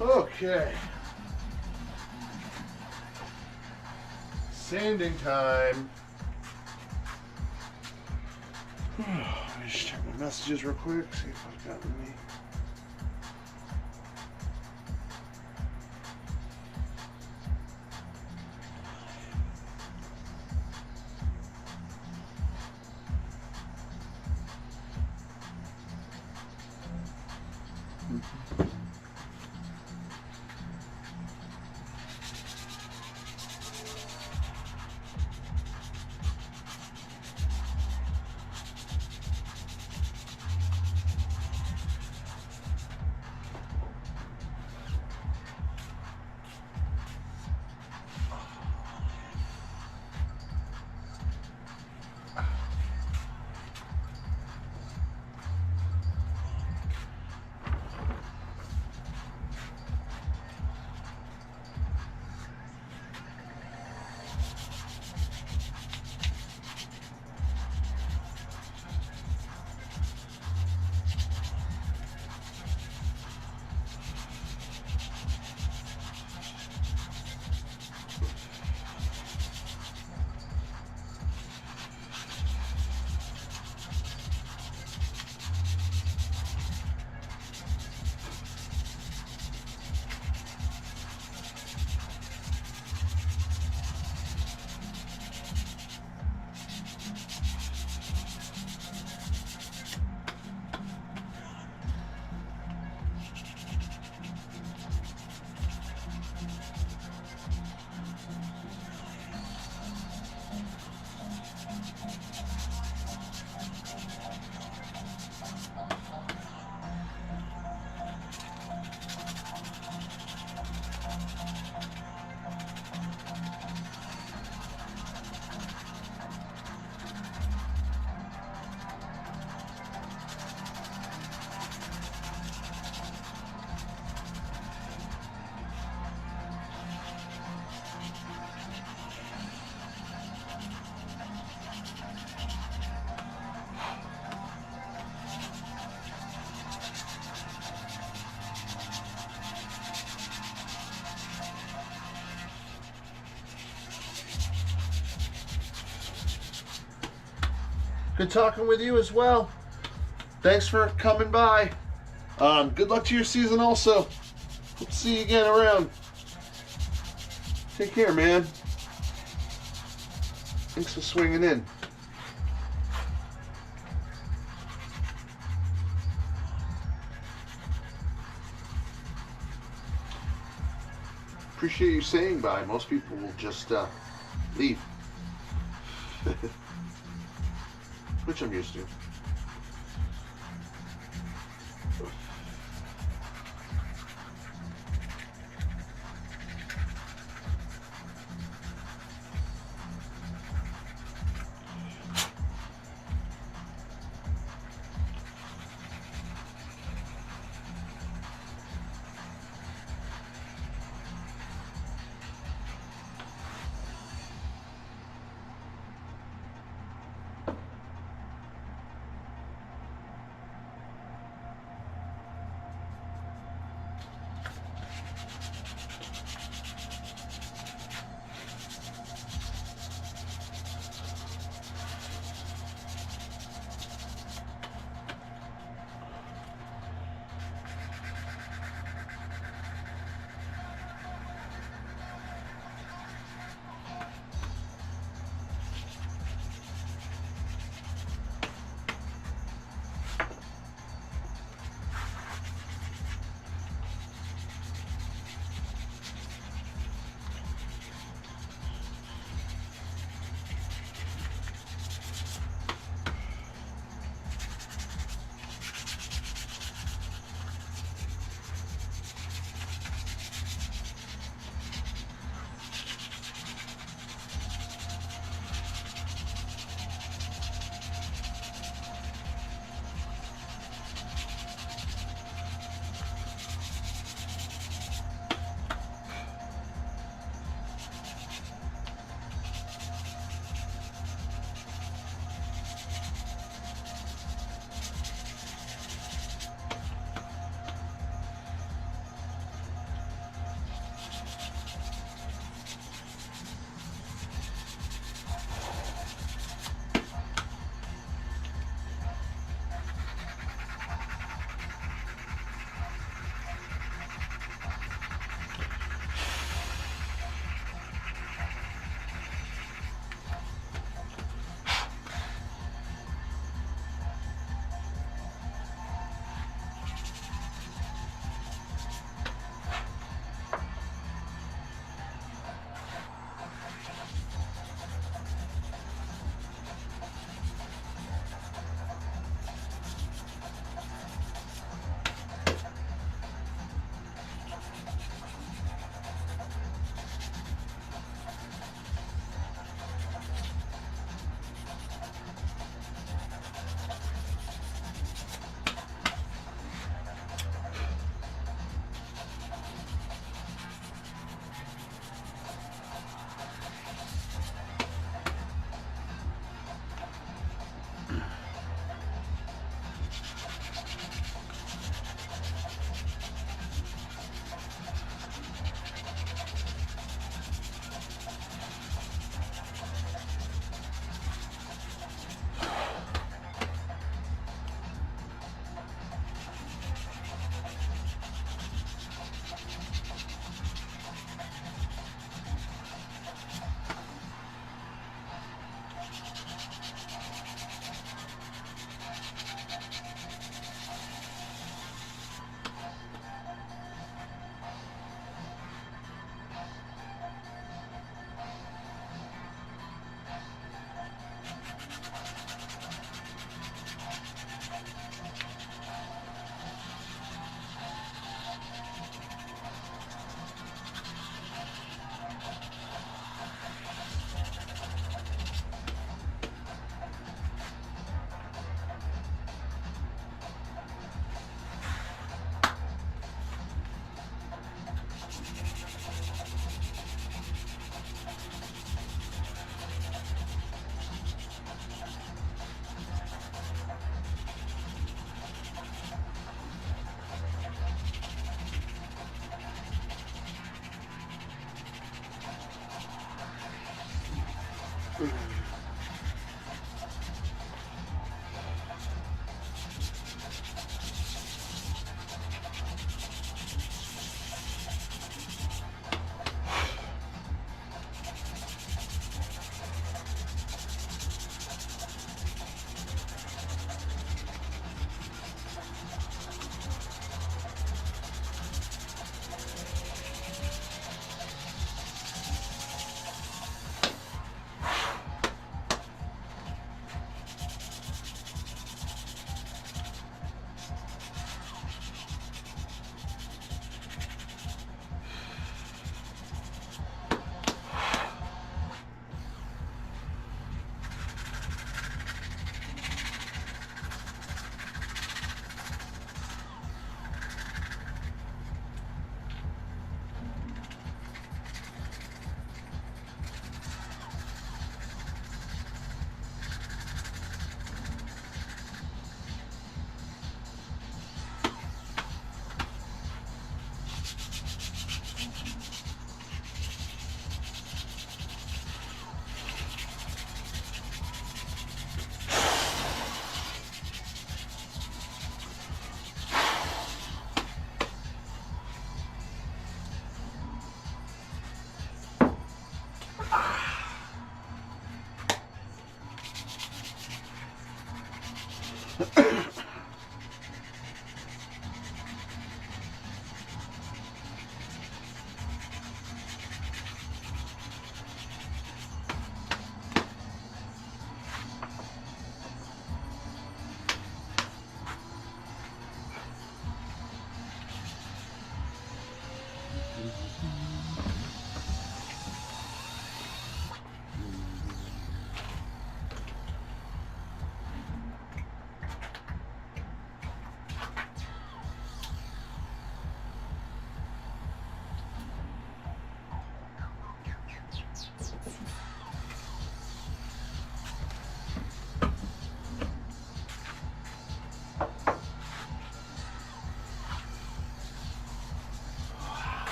Okay. Sanding time. Let me just check my messages real quick, see if I've gotten any. Good talking with you as well. Thanks for coming by. Good luck to your season also. Hope to see you again around. Take care, man. Thanks for swinging in. Appreciate you saying bye. Most people will just leave. Which I'm used to.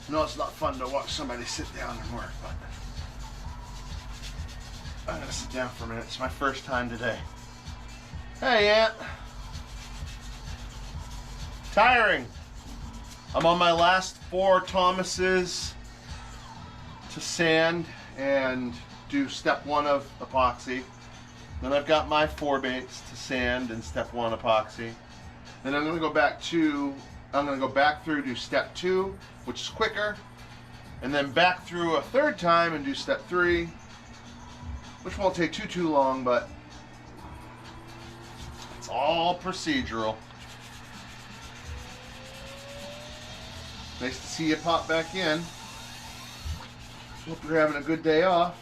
No, it's not fun to watch somebody sit down and work, but I'm gonna sit down for a minute. It's my first time today. Hey, Aunt. Tiring. I'm on my last 4 Thomases to sand and do step 1 of epoxy. Then I've got my Swimbaits to sand and step 1 epoxy. Then I'm gonna go back through, do step 2, which is quicker, and then back through a 3rd time and do step 3, which won't take too long, but it's all procedural. Nice to see you pop back in. Hope you're having a good day off.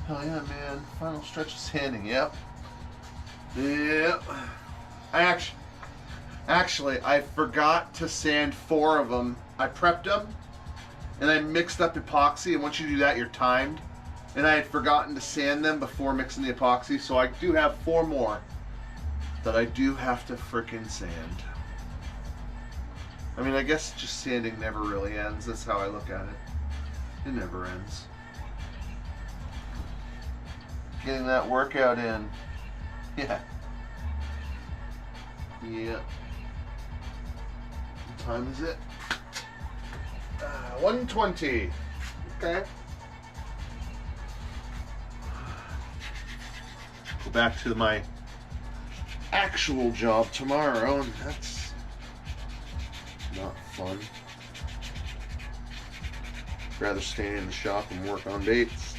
Hell yeah, man. Final stretch of sanding, yep. Yep. Actually, I forgot to sand 4 of them. I prepped them, and I mixed up epoxy, and once you do that, you're timed. And I had forgotten to sand them before mixing the epoxy, so I do have 4 more that I do have to frickin' sand. I mean, I guess just sanding never really ends. That's how I look at it. It never ends. Getting that workout in. Yeah. Yeah. What time is it? 1:20. Okay. Go back to my actual job tomorrow, and that's not fun. I'd rather stay in the shop and work on baits.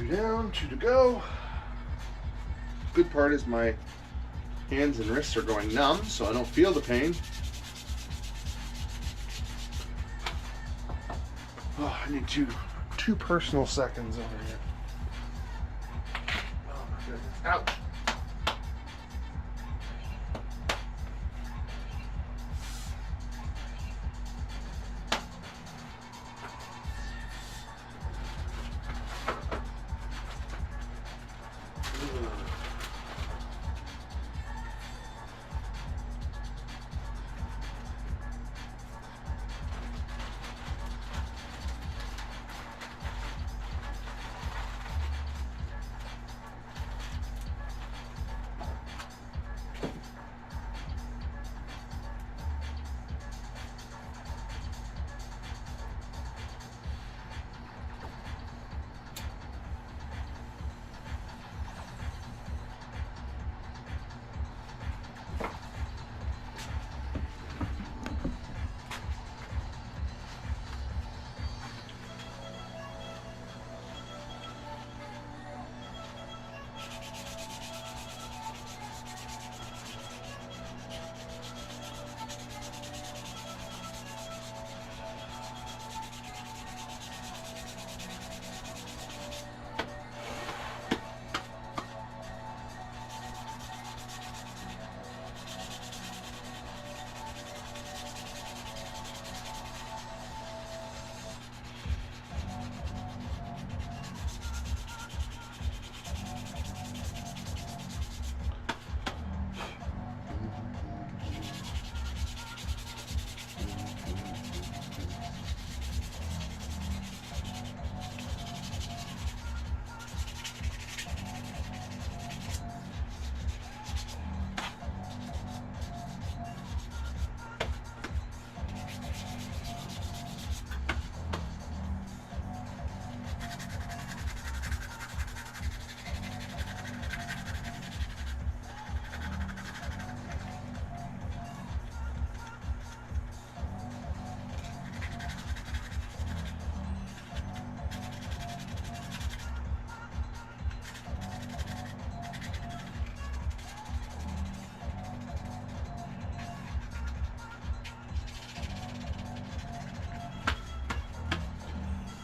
Two down, 2 to go. Good part is my hands and wrists are going numb, so I don't feel the pain. Oh, I need two personal seconds over here. Oh my goodness. Ouch.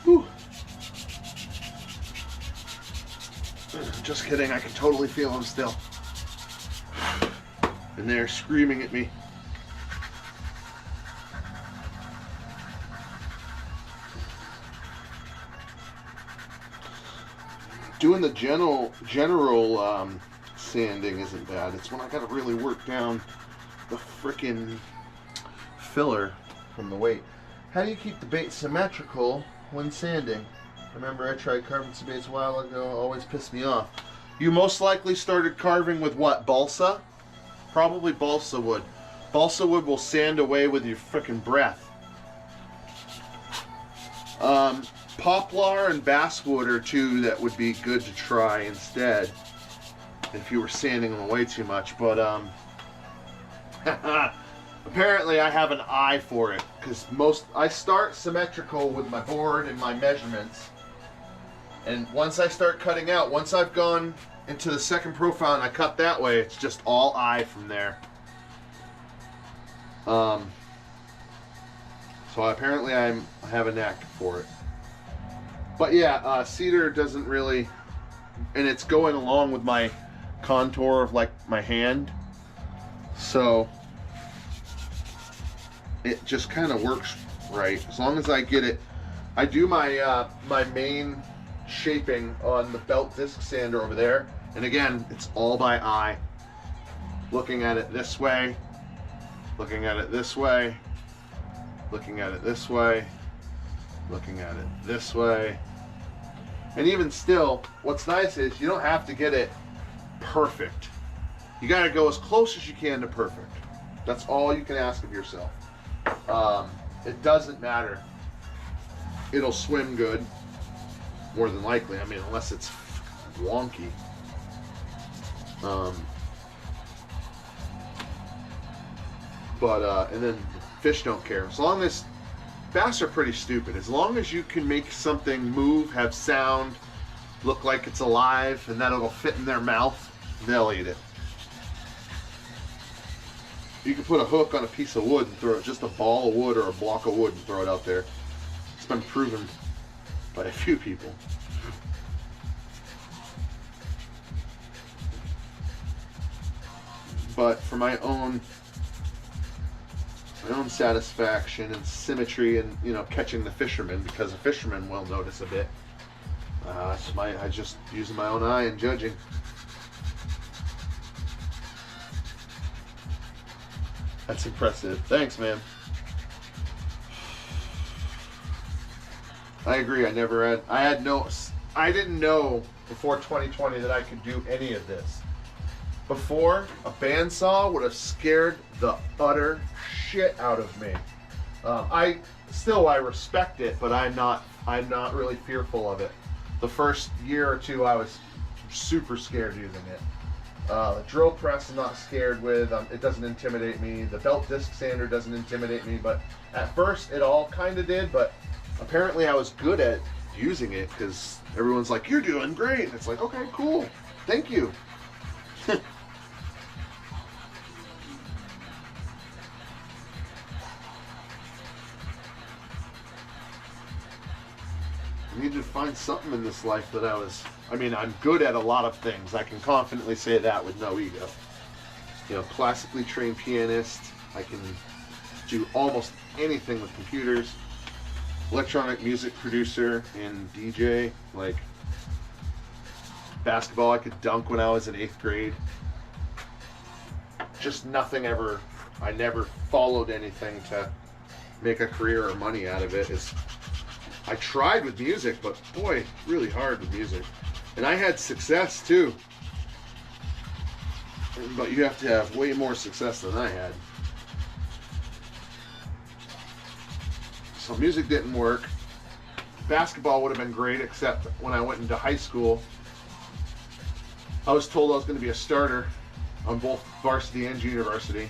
Whew. Just kidding, I can totally feel them still. And they're screaming at me. Doing the general sanding isn't bad. It's when I gotta really work down the frickin' filler from the weight. How do you keep the bait symmetrical when sanding? Remember, I tried carving some baits a while ago. Always pissed me off. You most likely started carving with what? Balsa? Probably balsa wood. Balsa wood will sand away with your frickin' breath. Poplar and basswood are two that would be good to try instead if you were sanding them away too much. But apparently I have an eye for it, because I start symmetrical with my board and my measurements, and once I start cutting out, once I've gone into the second profile and I cut that way, it's just all eye from there. So apparently I have a knack for it. But yeah, cedar doesn't really, and it's going along with my contour of like my hand, so it just kind of works right as long as I get it. I do my my main shaping on the belt disc sander over there, and again, it's all by eye, looking at it this way, looking at it this way, looking at it this way, looking at it this way. And even still, what's nice is you don't have to get it perfect. You gotta go as close as you can to perfect. That's all you can ask of yourself. It doesn't matter. It'll swim good, more than likely. I mean, unless it's wonky. And then fish don't care. As long as, bass are pretty stupid. As long as you can make something move, have sound, look like it's alive, and that it'll fit in their mouth, they'll eat it. You can put a hook on a piece of wood and throw it, just a ball of wood or a block of wood, and throw it out there. It's been proven by a few people. But for my own satisfaction and symmetry, and you know, catching the fishermen, because a fisherman will notice a bit. I just using my own eye and judging. That's impressive. Thanks, man. I agree. I didn't know before 2020 that I could do any of this. Before, a bandsaw would have scared the utter shit out of me. I respect it, but I'm not really fearful of it. The first year or two, I was super scared using it. The drill press I'm not scared with. It doesn't intimidate me. The belt disc sander doesn't intimidate me. But at first, it all kind of did. But apparently, I was good at using it because everyone's like, "You're doing great." And it's like, okay, cool, thank you. I needed to find something in this life that I'm good at a lot of things. I can confidently say that with no ego. You know, classically trained pianist. I can do almost anything with computers. Electronic music producer and DJ. Like basketball, I could dunk when I was in 8th grade. Just nothing ever. I never followed anything to make a career or money out of it. I tried with music, but boy, really hard with music. And I had success too. But you have to have way more success than I had. So music didn't work. Basketball would have been great, except when I went into high school, I was told I was going to be a starter on both varsity and junior varsity.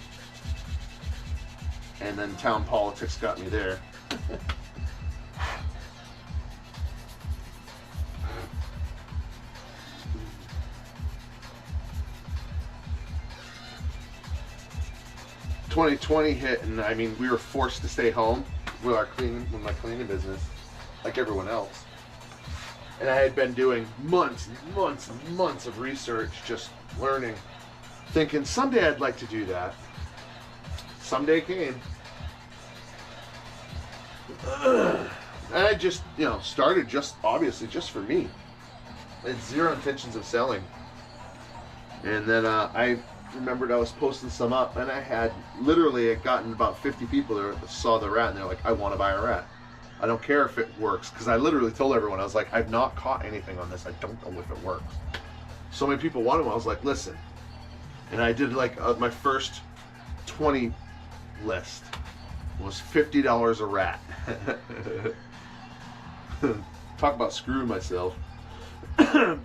And then town politics got me there. ...2020 hit, and I mean, we were forced to stay home with my cleaning business, like everyone else. And I had been doing months and months and months of research, just learning, thinking someday I'd like to do that. Someday came. And I just, started obviously just for me. I had zero intentions of selling. And then I remembered I was posting some up, and I had gotten about 50 people that saw the rat, and they're like, I want to buy a rat. I don't care if it works, because I literally told everyone, I was like, I've not caught anything on this. I don't know if it works. So many people wanted one. I was like, listen. And I did my first 20 list was $50 a rat. Talk about screwing myself.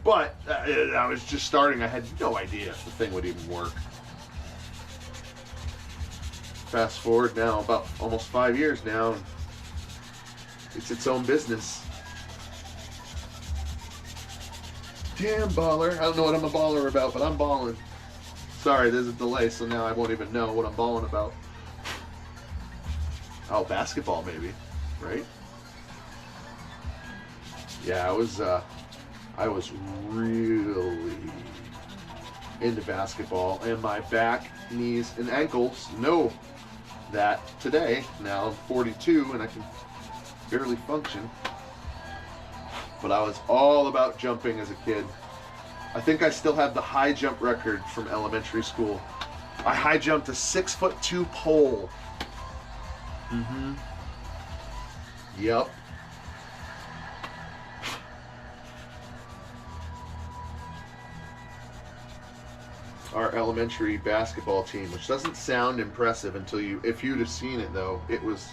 But I was just starting. I had no idea if the thing would even work. Fast forward now about almost 5 years now, and it's its own business. Damn baller. I don't know what I'm a baller about, but I'm balling. Sorry, there's a delay, so now I won't even know what I'm balling about. Oh, basketball maybe, right? Yeah, I was really into basketball, and my back, knees, and ankles know that today. Now I'm 42 and I can barely function. But I was all about jumping as a kid. I think I still have the high jump record from elementary school. I high jumped a 6'2" pole. Yep. Our elementary basketball team, which doesn't sound impressive if you'd have seen it though, it was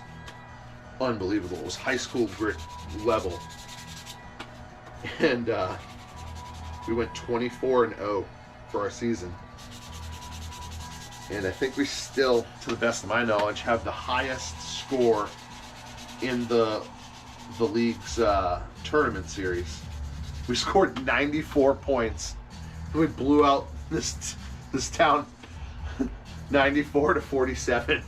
unbelievable. It was high school grit level. And we went 24-0 for our season. And I think we still, to the best of my knowledge, have the highest score in the league's tournament series. We scored 94 points. We blew out this town 94-47.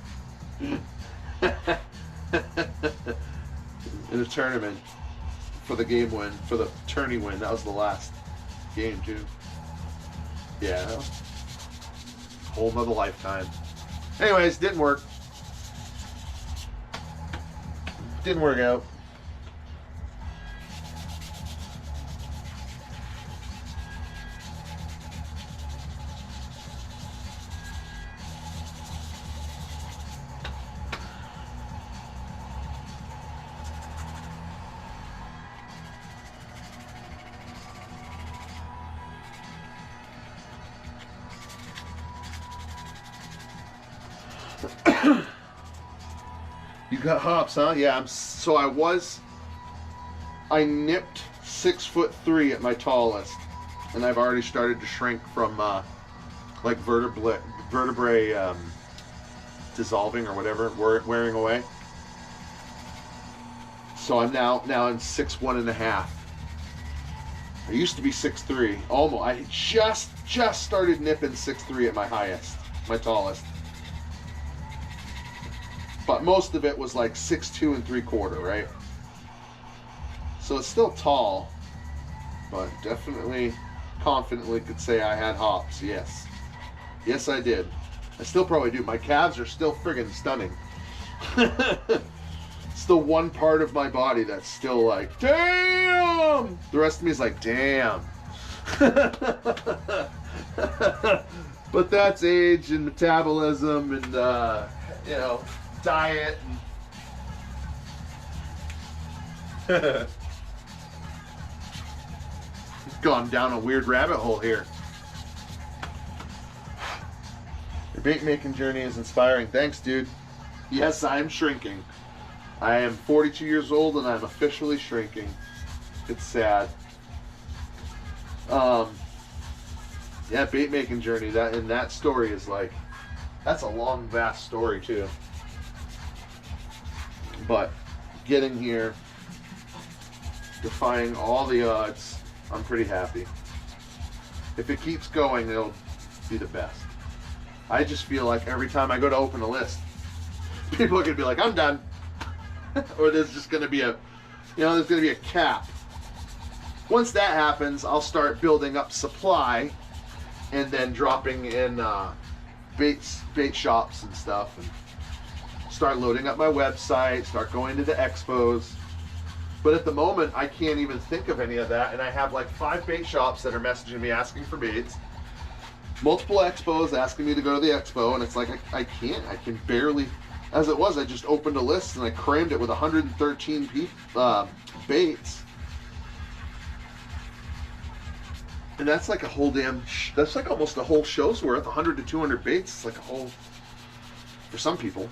in a tournament for the game win, for the tourney win. That was the last game too. Yeah, whole nother lifetime. Anyways, didn't work. Didn't work out. You got hops, huh? Yeah, I nipped 6'3" at my tallest, and I've already started to shrink from like vertebrae dissolving or whatever, wearing away. So I'm now in 6'1.5". I used to be 6'3", almost. I just started nipping 6'3" at my highest, my tallest. But most of it was like 6'2 3/4", right? So it's still tall, but definitely, confidently could say I had hops. Yes, yes I did. I still probably do. My calves are still friggin' stunning. It's the one part of my body that's still like, damn. The rest of me is like, damn. But that's age and metabolism and you know, diet and gone down a weird rabbit hole here. Your bait making journey is inspiring. Thanks, dude. Yes, I'm shrinking. I am 42 years old and I'm officially shrinking. It's sad. Yeah, bait making journey. That story is like, that's a long, vast story too. But getting here, defying all the odds, I'm pretty happy. If it keeps going, it'll be the best. I just feel like every time I go to open a list, people are gonna be like, I'm done. Or there's just gonna be there's gonna be a cap. Once that happens, I'll start building up supply and then dropping in bait shops and stuff, and start loading up my website, start going to the expos. But at the moment, I can't even think of any of that, and I have like 5 bait shops that are messaging me asking for baits, multiple expos asking me to go to the expo, and it's like I can barely. As it was, I just opened a list and I crammed it with 113 baits. And that's like a whole that's like almost a whole show's worth, 100 to 200 baits. It's like a whole, for some people.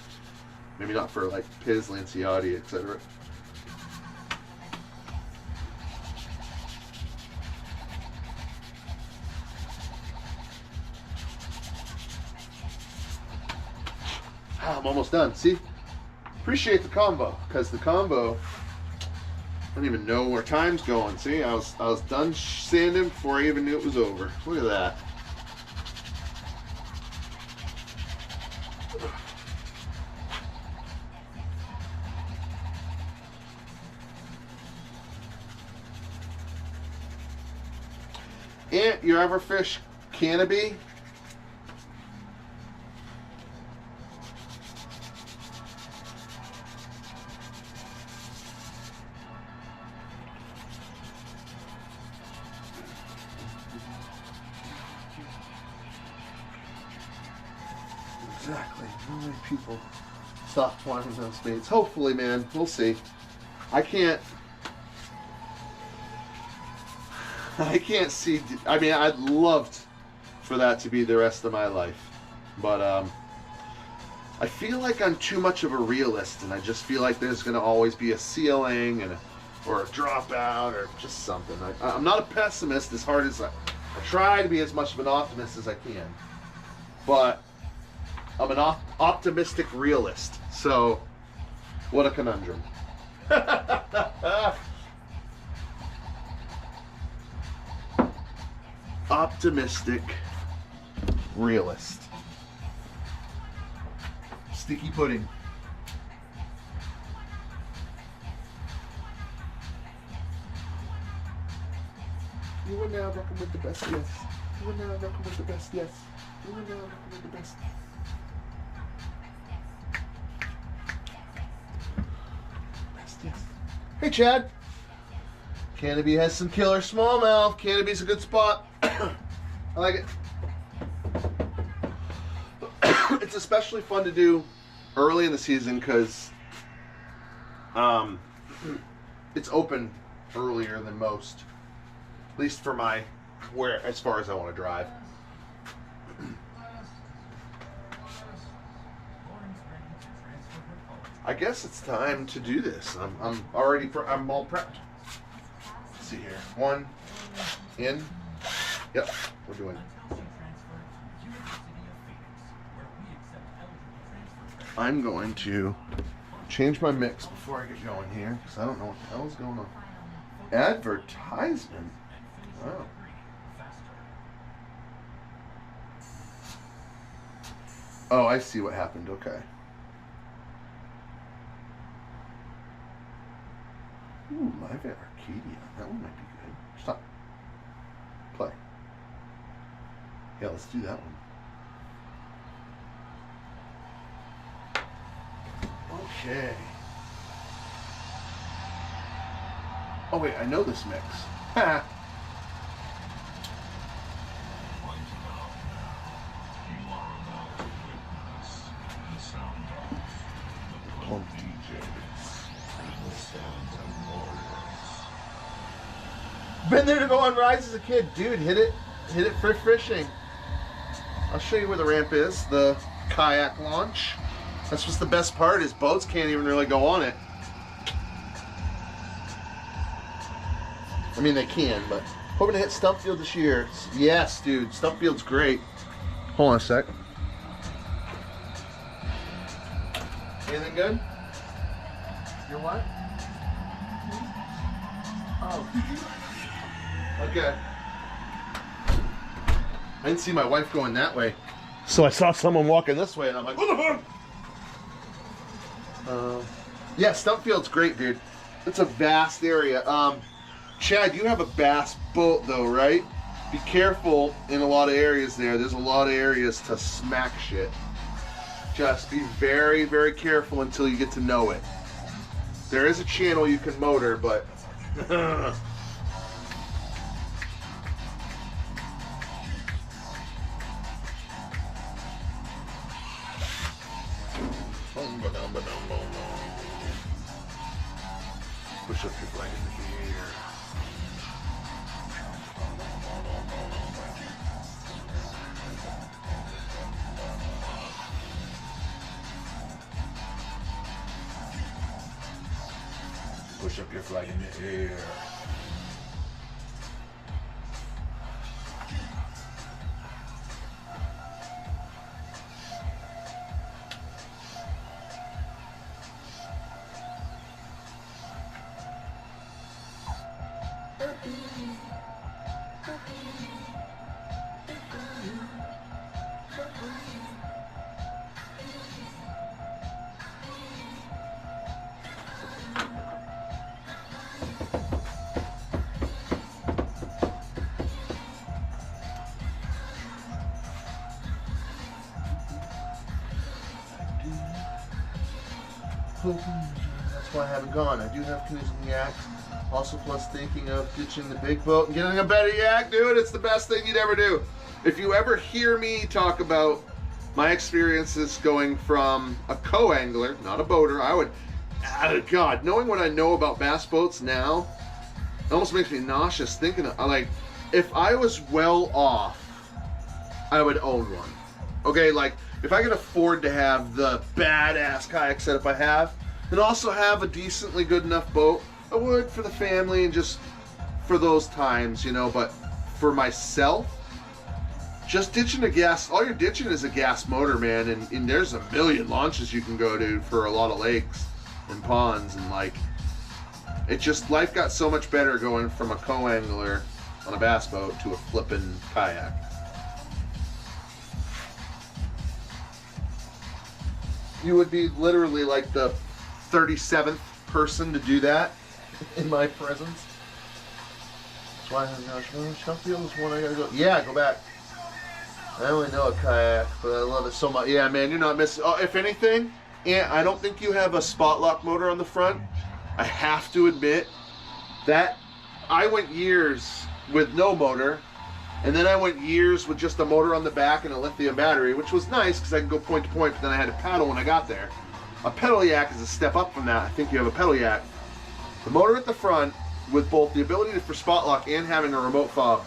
Maybe not for like Piz, Lanciotti, etc. I'm almost done. See? Appreciate the combo, because the combo, I don't even know where time's going. See, I was done sanding before I even knew it was over. Look at that. Ant, you ever fish canopy? Exactly. How many people stop wanting those baits? Hopefully, man. We'll see. I can't see. I mean, I'd love for that to be the rest of my life, but I feel like I'm too much of a realist, and I just feel like there's going to always be a ceiling or a dropout or just something. I'm not a pessimist as hard as I try to be as much of an optimist as I can, but I'm an optimistic realist. So, what a conundrum. Optimistic realist. Sticky pudding. You are now rocking with the best, yes. You are now rocking with the best, yes. You are now rocking with the best. Best, yes. Hey, Chad. Canopy has some killer smallmouth. Canopy's a good spot. I like it. It's especially fun to do early in the season because it's open earlier than most. At least for my as far as I want to drive. I guess it's time to do this. I'm all prepped. Let's see here. One in. Yep, we're doing it. I'm going to change my mix before I get going here because I don't know what the hell is going on. Advertisement? Wow. Oh, I see what happened. Okay. Ooh, Live at Arcadia. That one might be good. Stop. Play. Yeah, let's do that one. Okay. Oh wait, I know this mix. Ha! Been there to go on rides as a kid, dude. Hit it for fishing. I'll show you where the ramp is. The kayak launch. That's what's the best part is boats can't even really go on it. I mean, they can, but hoping to hit Stumpfield this year. Yes, dude. Stumpfield's great. Hold on a sec. Anything good? Your what? Oh. Okay. I didn't see my wife going that way. So I saw someone walking this way, and I'm like, what the fuck? Yeah, Stumpfield's great, dude. It's a vast area. Chad, you have a bass boat, though, right? Be careful in a lot of areas there. There's a lot of areas to smack shit. Just be very, very careful until you get to know it. There is a channel you can motor, but... Push up your flag in the air. Push up your flag in the air. That's why I haven't gone. I do have canoes and yaks. Also, plus thinking of ditching the big boat and getting a better yak, dude. It's the best thing you'd ever do. If you ever hear me talk about my experiences going from a co-angler, not a boater, I would, God, knowing what I know about bass boats now, it almost makes me nauseous thinking of, like, if I was well off, I would own one. Okay, like, if I could afford to have the badass kayak setup I have, and also have a decently good enough boat, I would for the family and just for those times, you know. But for myself, just ditching a gas, all you're ditching is a gas motor, man, and there's a million launches you can go to for a lot of lakes and ponds, and like, it just, life got so much better going from a co-angler on a bass boat to a flippin' kayak. You would be literally like the 37th person to do that in my presence. That's why Sheffield is one I gotta go. Yeah, go back. I only know a kayak, but I love it so much. Yeah, man, you're not missing. Oh, if anything, and I don't think you have a spot lock motor on the front. I have to admit that I went years with no motor, and then I went years with just a motor on the back and a lithium battery, which was nice because I could go point to point, but then I had to paddle when I got there. A pedal yak is a step up from that. I think you have a pedal yak. The motor at the front, with both the ability for spot lock and having a remote fob,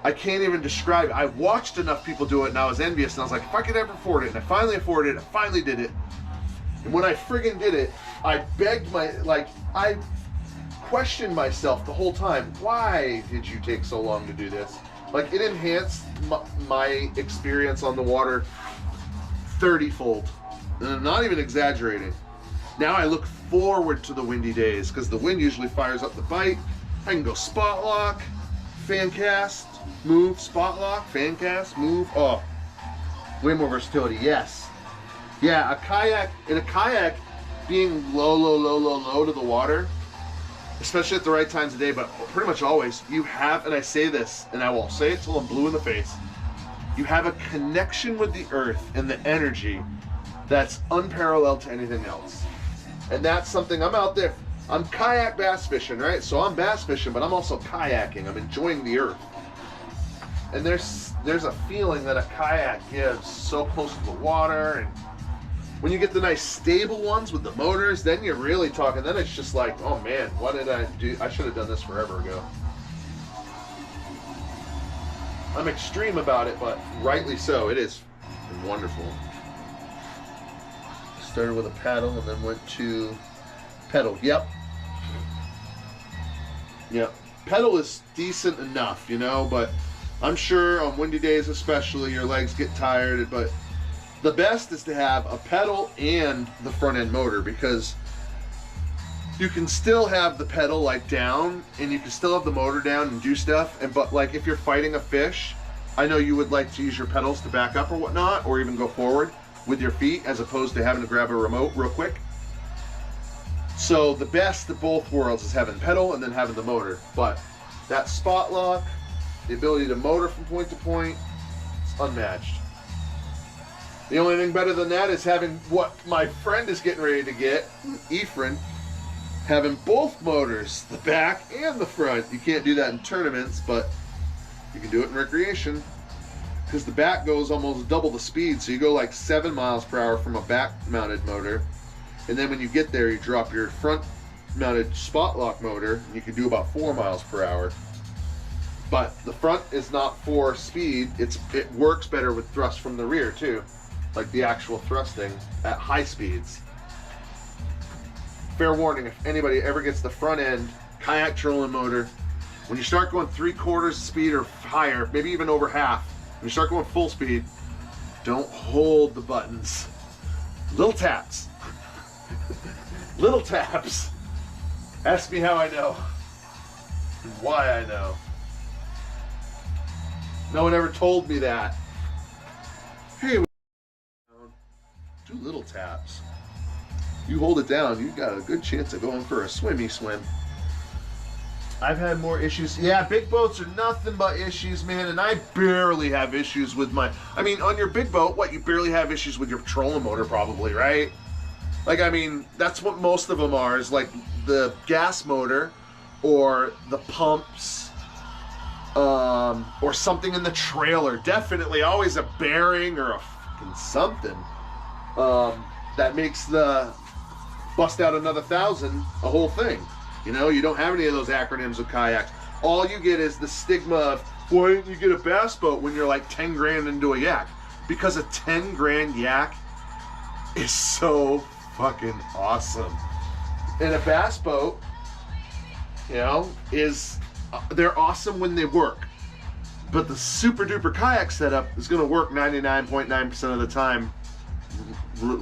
I can't even describe it. I watched enough people do it and I was envious, and I was like, if I could ever afford it, and I finally afforded it, I finally did it. And when I friggin' did it, I I questioned myself the whole time. Why did you take so long to do this? Like, it enhanced my experience on the water 30-fold. And I'm not even exaggerating. Now I look forward to the windy days because the wind usually fires up the bite. I can go spot lock, fan cast, move, spot lock, fan cast, move. Oh, way more versatility. Yes. Yeah, a kayak being low to the water, especially at the right times of day, but pretty much always, you have, and I say this, and I will say it till I'm blue in the face, you have a connection with the earth and the energy that's unparalleled to anything else. And that's something, I'm out there, I'm kayak bass fishing, right? So I'm bass fishing, but I'm also kayaking. I'm enjoying the earth. And there's a feeling that a kayak gives so close to the water, and when you get the nice stable ones with the motors, then you're really talking, then it's just like, oh man, what did I do? I should have done this forever ago. I'm extreme about it, but rightly so. It is wonderful. Started with a paddle and then went to pedal. Yep. Pedal is decent enough, you know, but I'm sure on windy days especially your legs get tired, but the best is to have a pedal and the front end motor, because you can still have the pedal like down and you can still have the motor down and do stuff, and but like if you're fighting a fish, I know you would like to use your pedals to back up or whatnot, or even go forward with your feet as opposed to having to grab a remote real quick. So the best of both worlds is having pedal and then having the motor. But that spot lock, the ability to motor from point to point, it's unmatched. The only thing better than that is having what my friend is getting ready to get, Ephraim, having both motors, the back and the front. You can't do that in tournaments, but you can do it in recreation. Because the back goes almost double the speed, so you go like 7 miles per hour from a back-mounted motor, and then when you get there, you drop your front-mounted spot lock motor, and you can do about 4 miles per hour. But the front is not for speed; it works better with thrust from the rear too, like the actual thrusting at high speeds. Fair warning: if anybody ever gets the front end kayak trolling motor, when you start going 3/4 speed or higher, maybe even over half. When you start going full speed, don't hold the buttons. Little taps. Little taps. Ask me how I know. And why I know. No one ever told me that. Hey, do little taps. You hold it down, you got a good chance of going for a swimmy swim. I've had more issues. Yeah, big boats are nothing but issues, man, and I barely have issues with my... I mean, on your big boat, what, you barely have issues with your trolling motor probably, right? Like, I mean, that's what most of them are, is like the gas motor or the pumps or something in the trailer. Definitely always a bearing or a fucking something that makes the bust out another 1,000 a whole thing. You know, you don't have any of those acronyms with kayaks. All you get is the stigma of, why didn't you get a bass boat when you're like 10 grand into a yak? Because a 10 grand yak is so fucking awesome. And a bass boat, you know, they're awesome when they work. But the super duper kayak setup is going to work 99.9% of the time,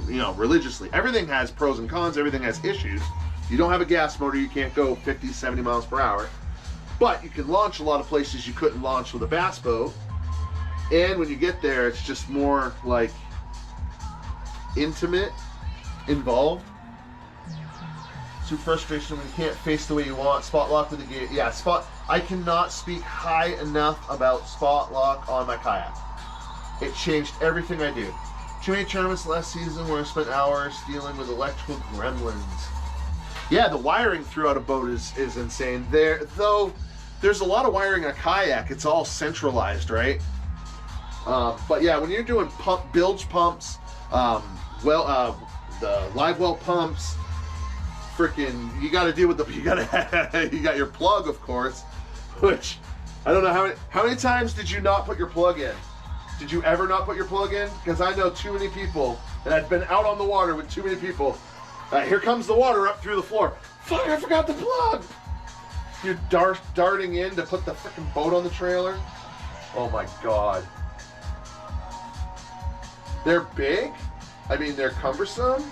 you know, religiously. Everything has pros and cons, everything has issues. You don't have a gas motor, you can't go 50, 70 miles per hour. But you can launch a lot of places you couldn't launch with a bass boat. And when you get there, it's just more like intimate, involved. Super frustration when you can't face the way you want. Spot lock with the gear. Yeah, spot. I cannot speak high enough about spot lock on my kayak. It changed everything I do. Too many tournaments last season where I spent hours dealing with electrical gremlins. Yeah, the wiring throughout a boat is insane. There's a lot of wiring on a kayak. It's all centralized, right? But yeah, when you're doing bilge pumps, the live well pumps, freaking, you got to deal with you got your plug, of course, which I don't know how many times did you not put your plug in? Did you ever not put your plug in? Because I know too many people, and I've been out on the water with too many people. Here comes the water up through the floor. Fuck, I forgot the plug. You're darting in to put the freaking boat on the trailer. Oh my God. They're big. I mean, they're cumbersome.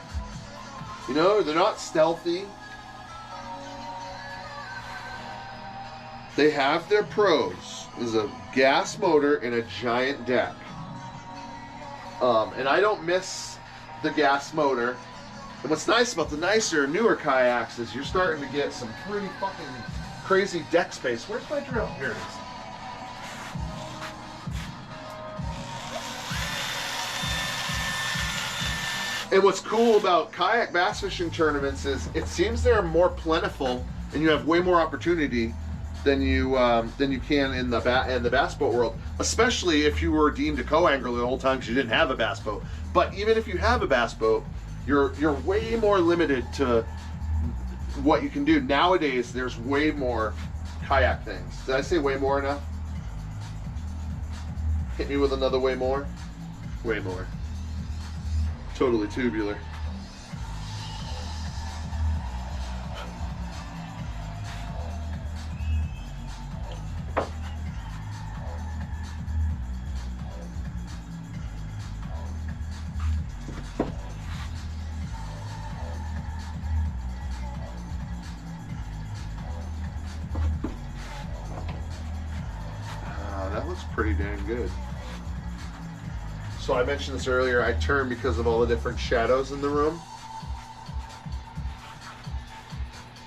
You know, they're not stealthy. They have their pros. There's a gas motor and a giant deck. And I don't miss the gas motor. And what's nice about the nicer, newer kayaks is you're starting to get some pretty fucking crazy deck space. Where's my drill? Here it is. And what's cool about kayak bass fishing tournaments is it seems they're more plentiful and you have way more opportunity than you can in the bass boat world, especially if you were deemed a co-angler the whole time because you didn't have a bass boat. But even if you have a bass boat, you're way more limited to what you can do. Nowadays, there's way more kayak things. Did I say way more enough? Hit me with another way more. Way more. Totally tubular. That looks pretty dang good. So I mentioned this earlier, I turn because of all the different shadows in the room.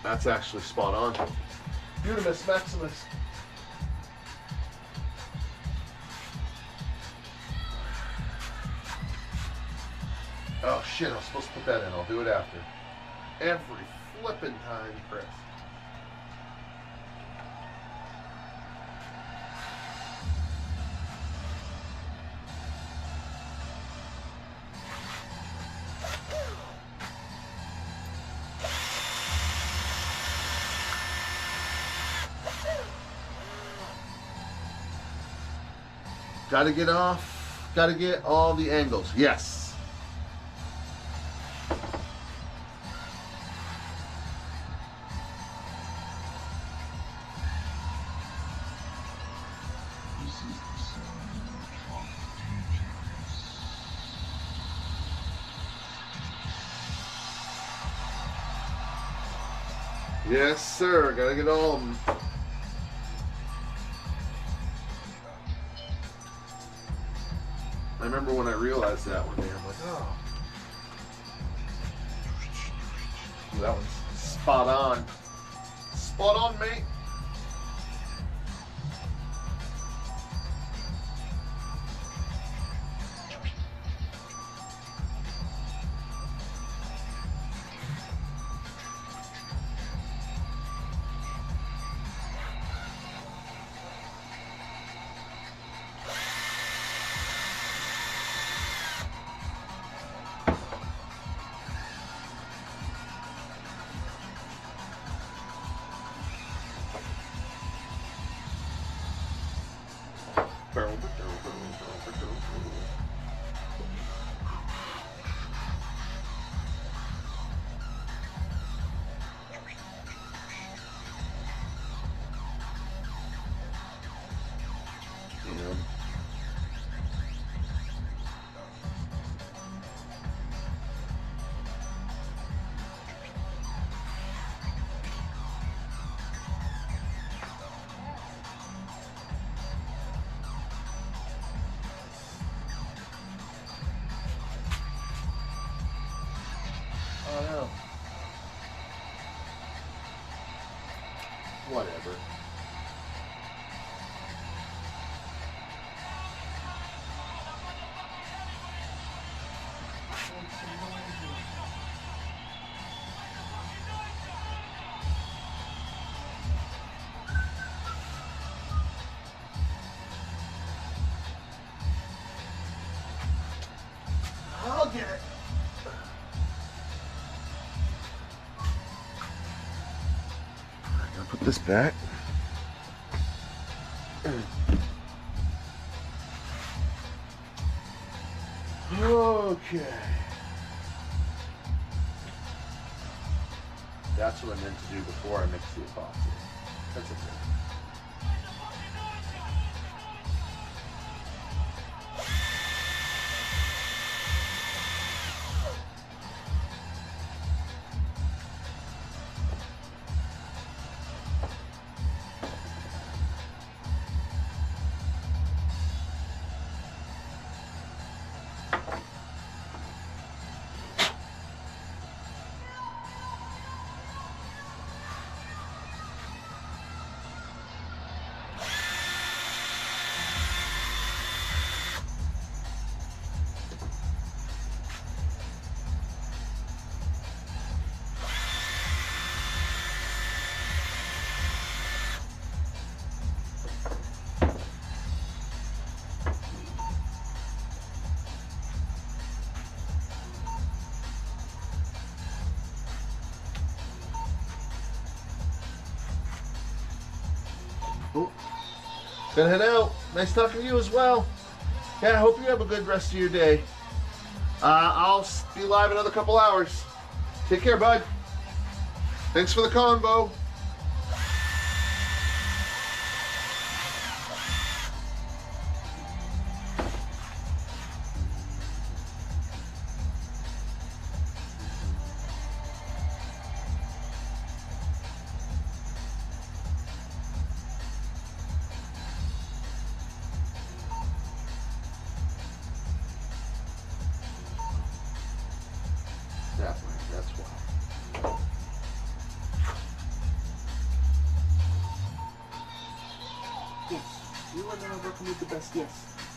That's actually spot on. Unimus Maximus. Oh shit, I was supposed to put that in. I'll do it after. Every flippin' time, Chris. Gotta get off, gotta get all the angles. Yes. Yes, sir. Gotta get all of them. I remember when I realized that one day, I'm like, oh. Ooh, that one's spot on. Spot on, mate. Whatever. I'll get it. I'm gonna put this back. Okay. That's what I meant to do before I mix the epoxy. That's okay. Oh, gonna head out. Nice talking to you as well. Yeah, I hope you have a good rest of your day. I'll be live another couple hours. Take care, bud. Thanks for the combo. That's why. Yes, you are now working with the best, yes.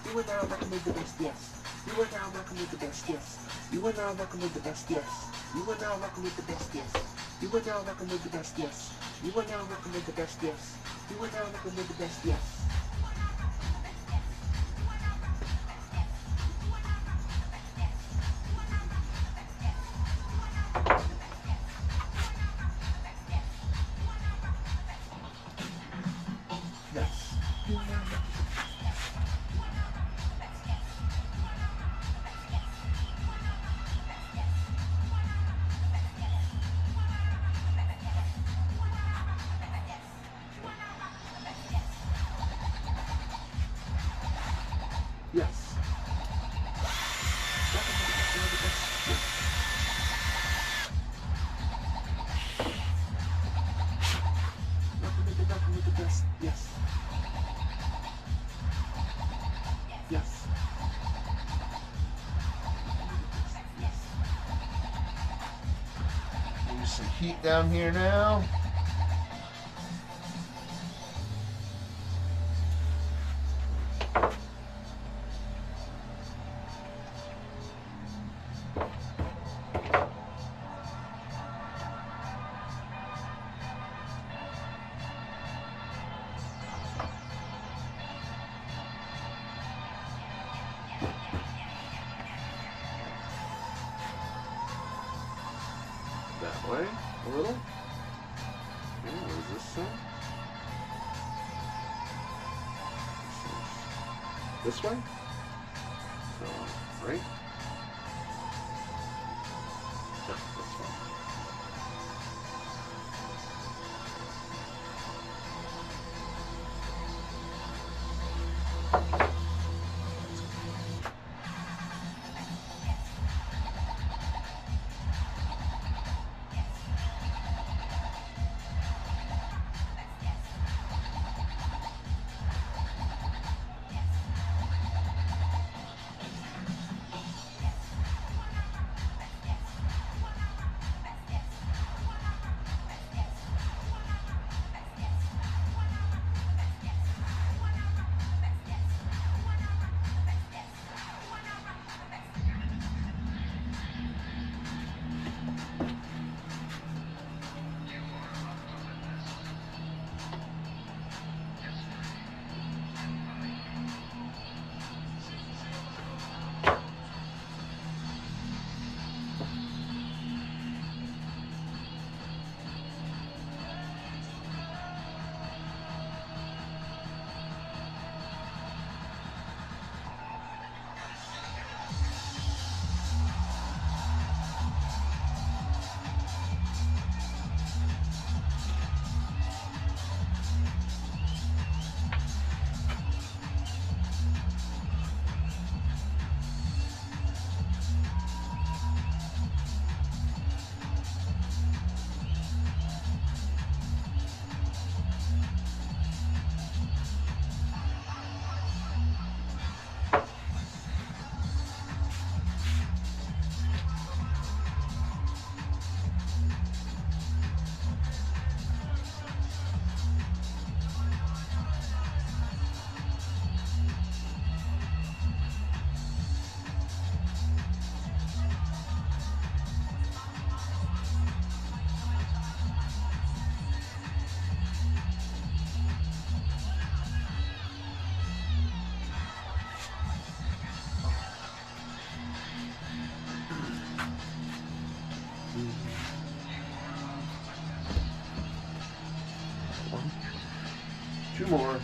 You are now working with the best, yes. You are now working with the best, yes. You are now working with the best, yes. You are now working with the best, yes. You are now working with the best, yes. You are now working with the best, yes. You are now working with the best, yes. Yes. You are now working. Yes. Working with the best, yes. Yes. Use some heat down here now. That way, a little. Okay, what does this say? This way? So, right? Yeah, that's fine. 2 more.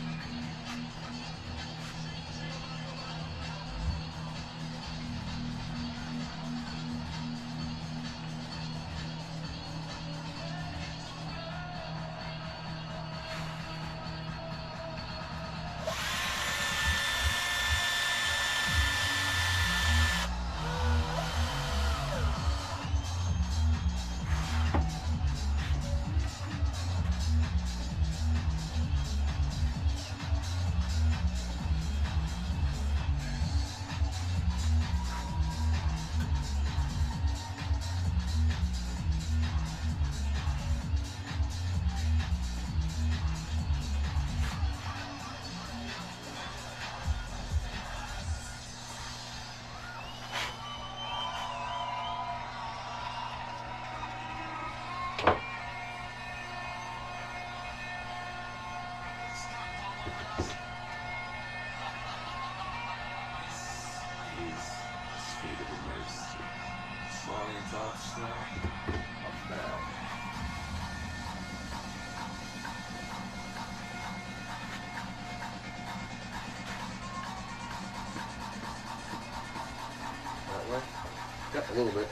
That way? Yep, a little bit.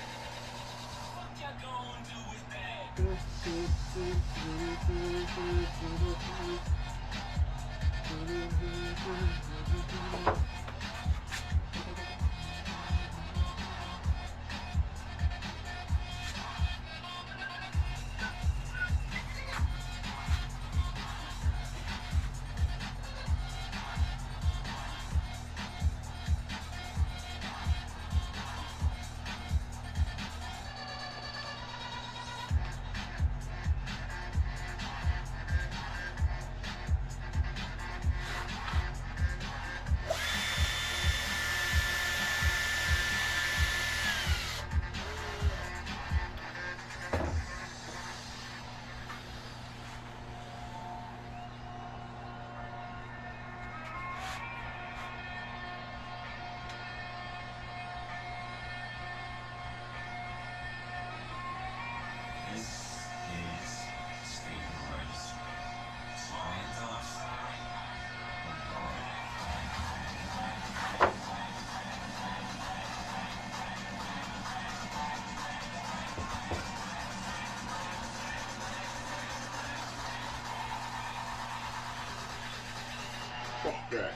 Okay.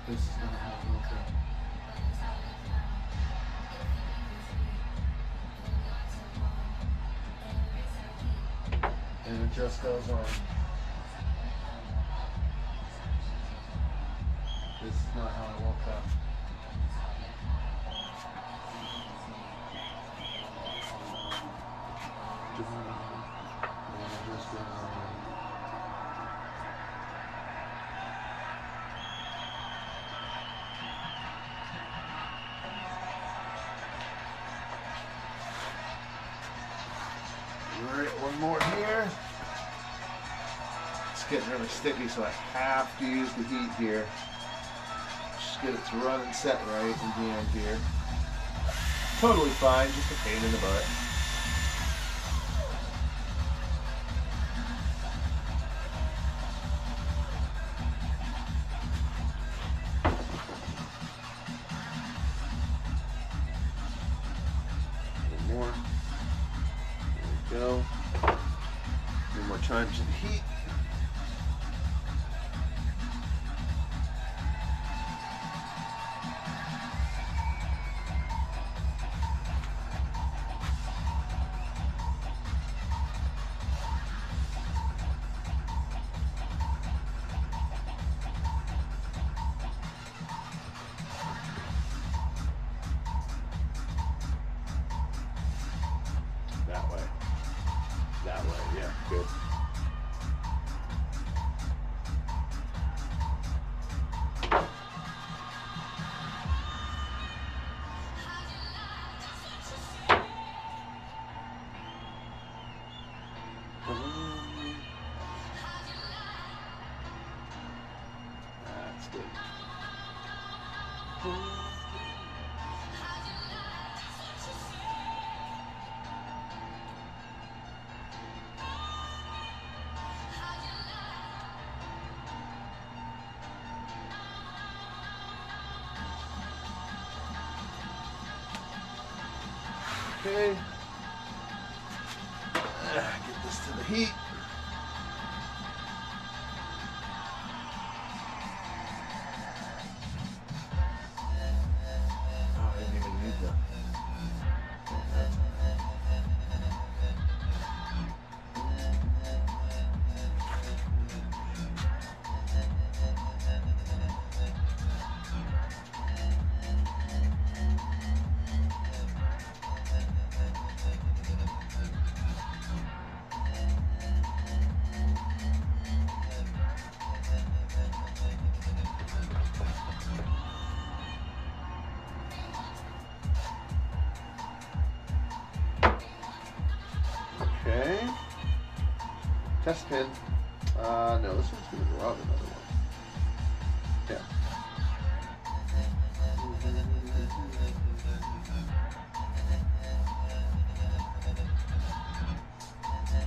This is not how it woke up. And it just goes on. This is not how I woke up. Alright, one more here. It's getting really sticky, so I have to use the heat here. Just get it to run and set right in the end here. Totally fine, just a pain in the butt. One more. There we go. One more time to the heat. That way. That way, yeah, good. That's good. Okay. Get this to the heat. Oh, I didn't even need that. Okay. Test pin. No, this one's gonna go out another one. Yeah.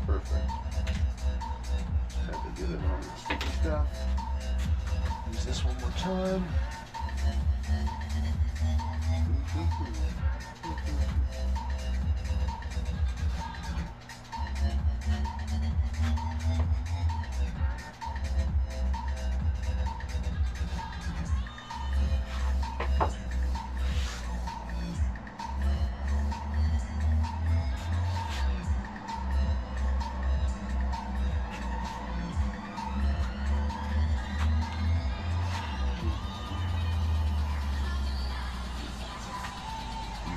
Perfect. Had to get it on the sticky stuff. Use this one more time.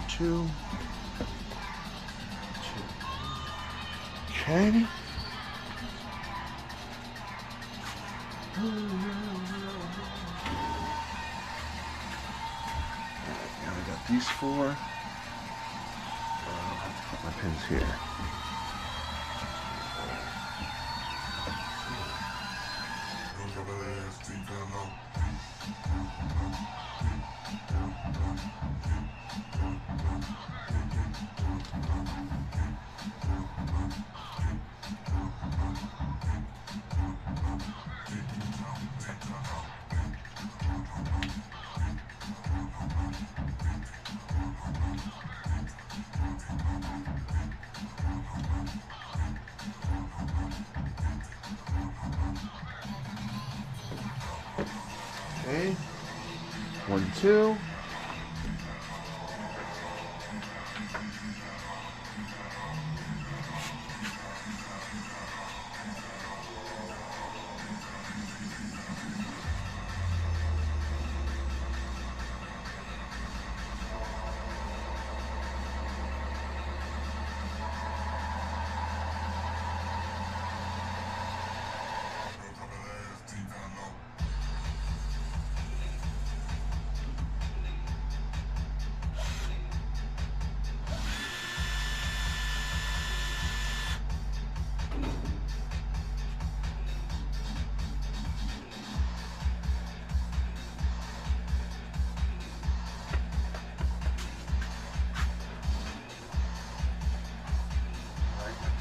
Two. Okay. Now we got these four. I'll have to put my pins here. Okay. 1, 2.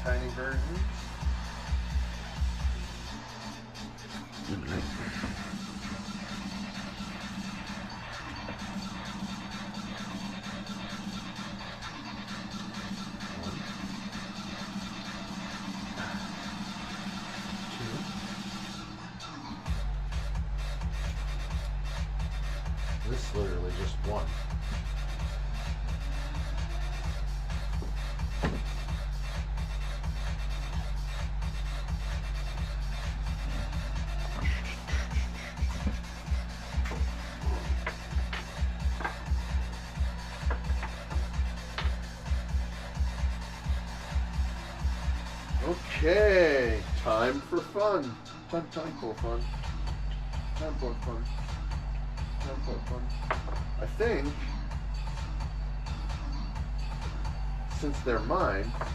Tiny versions. This is literally just one. Okay, time for fun. Time for fun. Time for fun. Time for fun. I think, since they're mine, I'll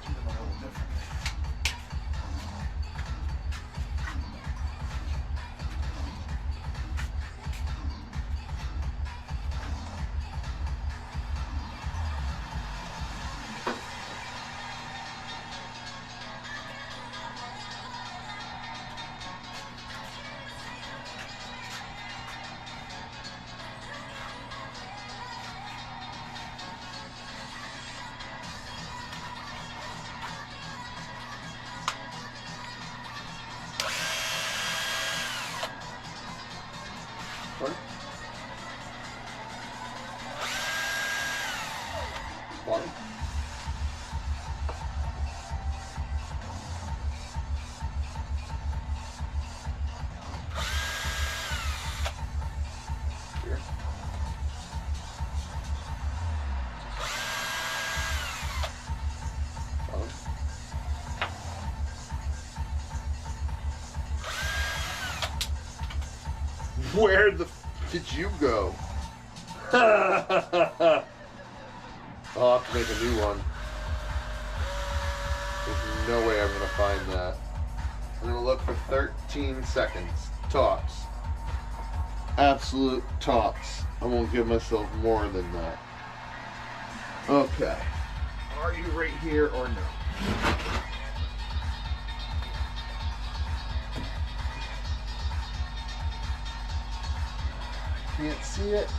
do them a little differently. Fun. Fun. Here. Fun. Where the f did you go? I'll have to make a new one. There's no way I'm gonna find that. I'm gonna look for 13 seconds. Tops. Absolute tops. I won't give myself more than that. Okay. Are you right here or no? Can't see it.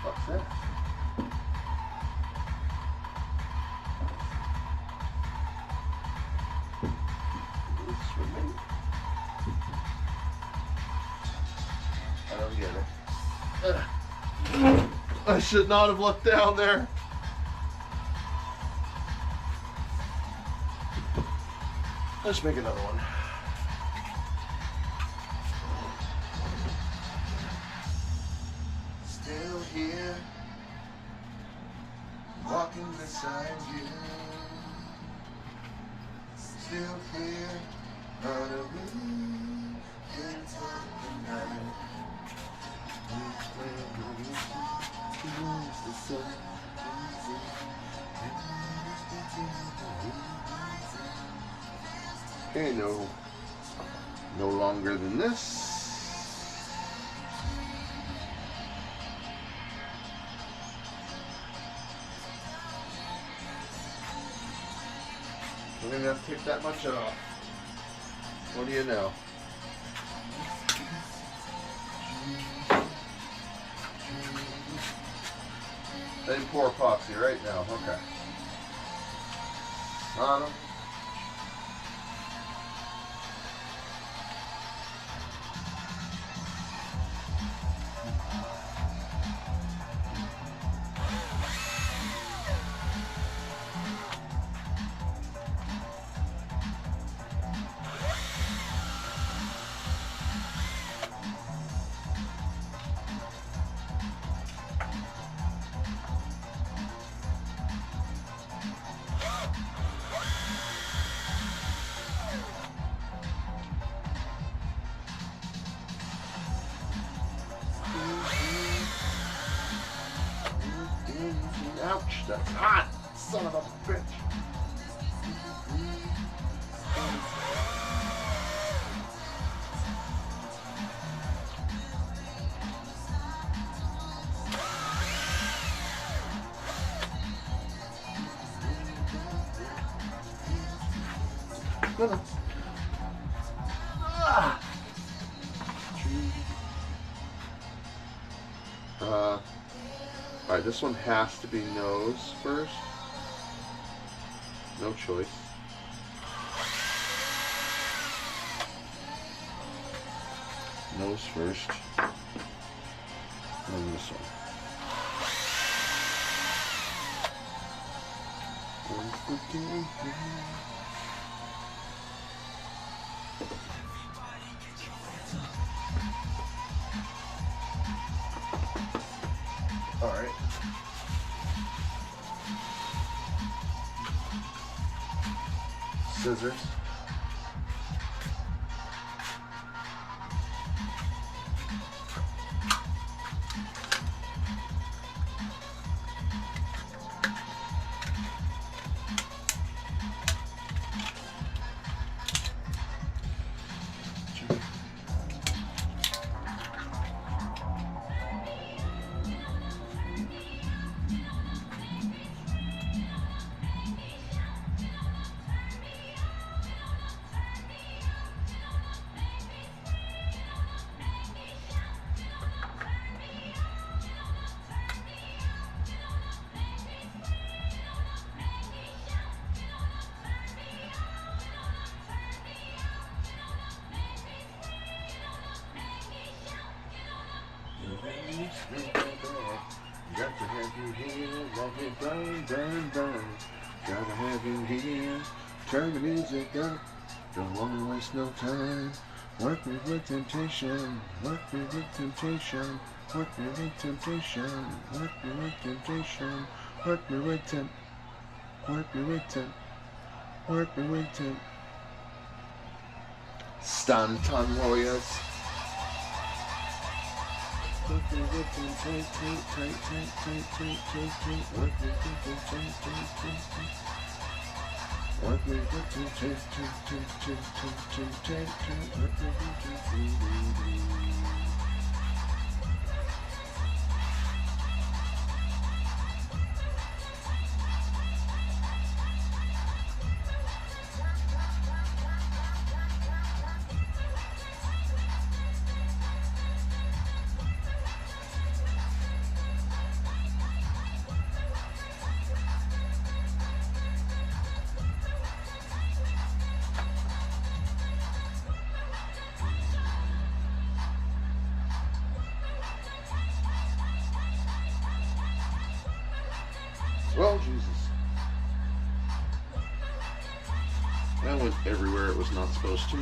What's that? Swimming. I don't get it. I should not have looked down there. Let's make another one. Still here, walking beside you. Still here, on a weekend the night. Okay, no longer than this. We're gonna have to take that much off. What do you know? I didn't pour epoxy right now. Okay. on them. Ouch, that's hot, son of a bitch. No, no. Ah. Alright, this one has to be nose first. No choice. Nose first. And this one. Alright. Scissors. Got to have you here, let it burn, burn, burn. Gotta have you here, turn the music up. Don't wanna waste no time. Work me with temptation, work me with temptation, work me with temptation, work me with temptation, work me with temp, work me with temp, work me with temp. Stanton Warriors. Work me with temptation, tight, tight, tight, tight, tight, tight. Work me with temptation, tight, tight, tight. Work me with temptation, tight, tight, tight, tight, tight, tight. Work me with temptation. Well, Jesus. That went everywhere it was not supposed to.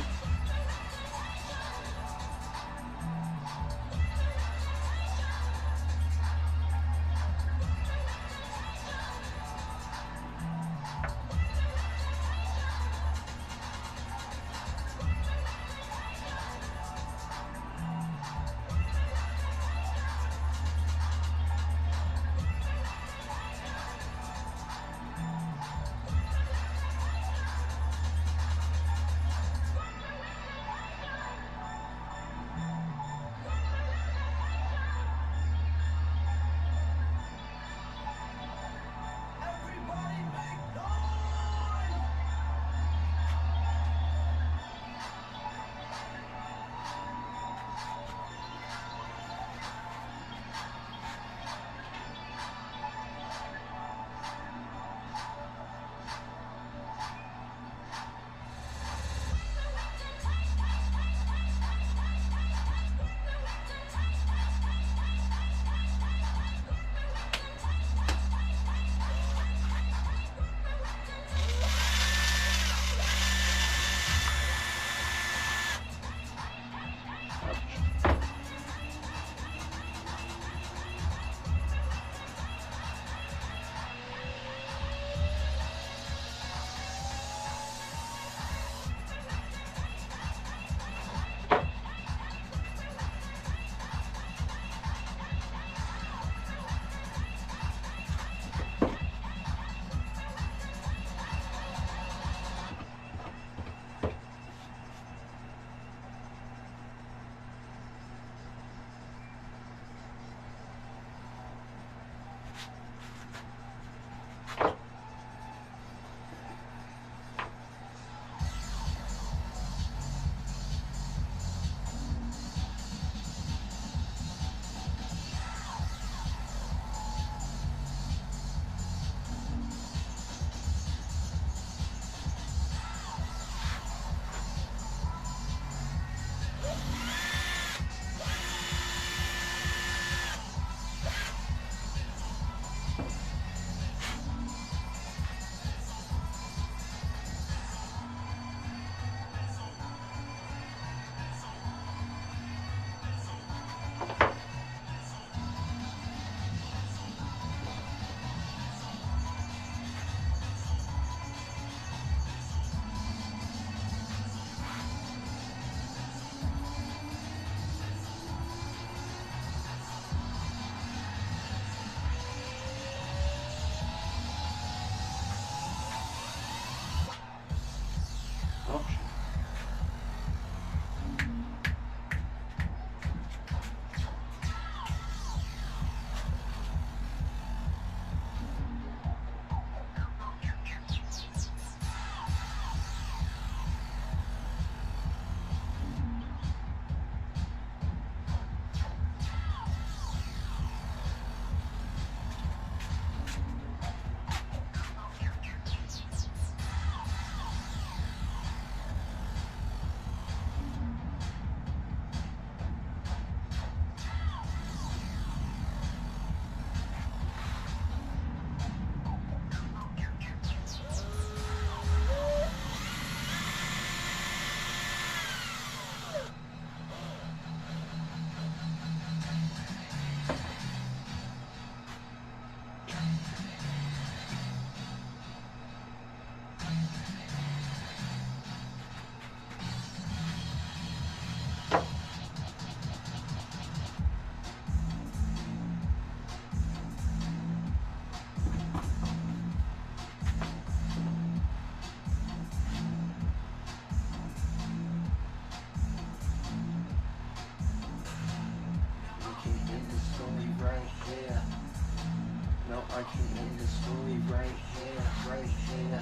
story right here, right here.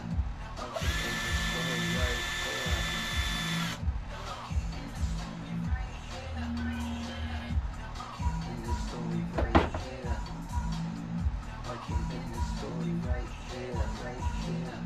I can end the story right here. End the story right here. I can end the story right here, right here.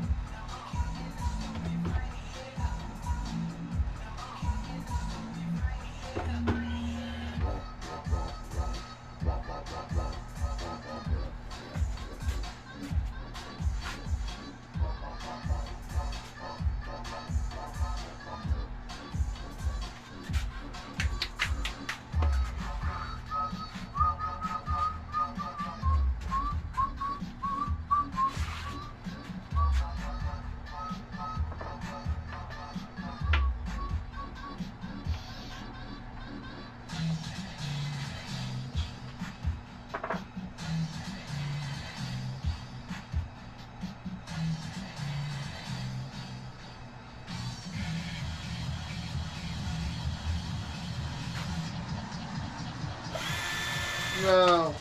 No.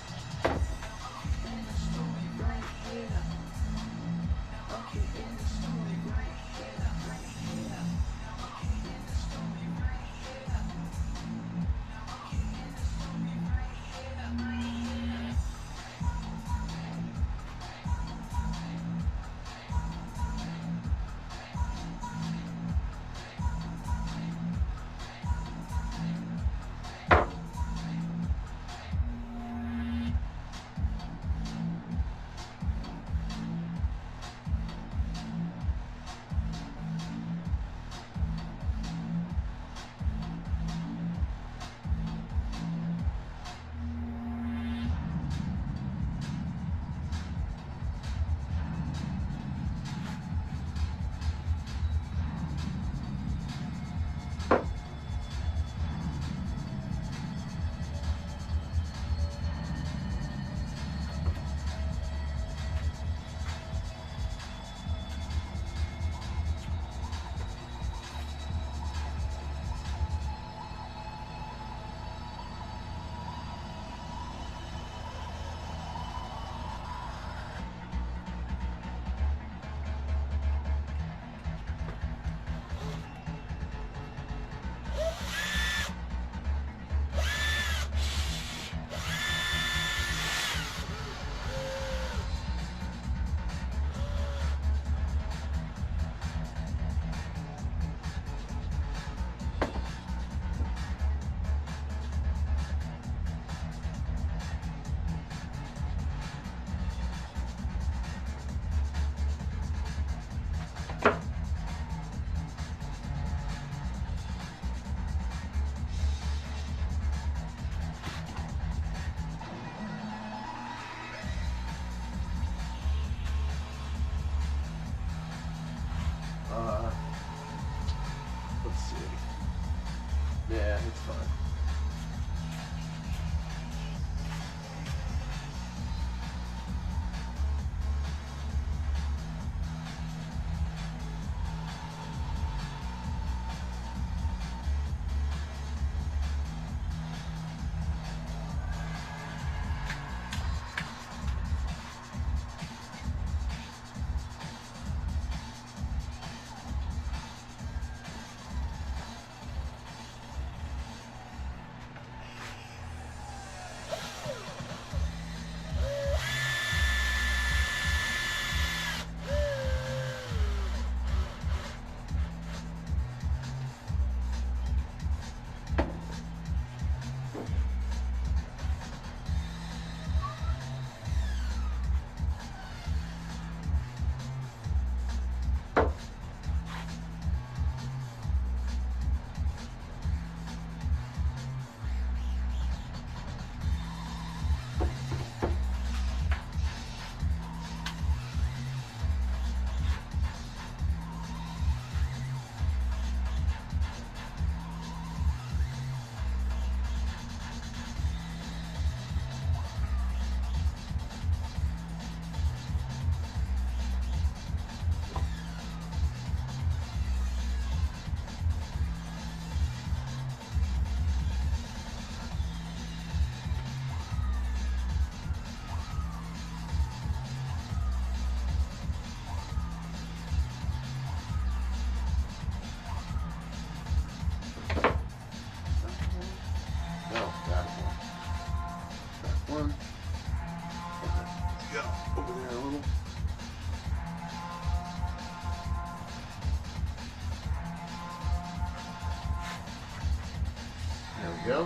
go.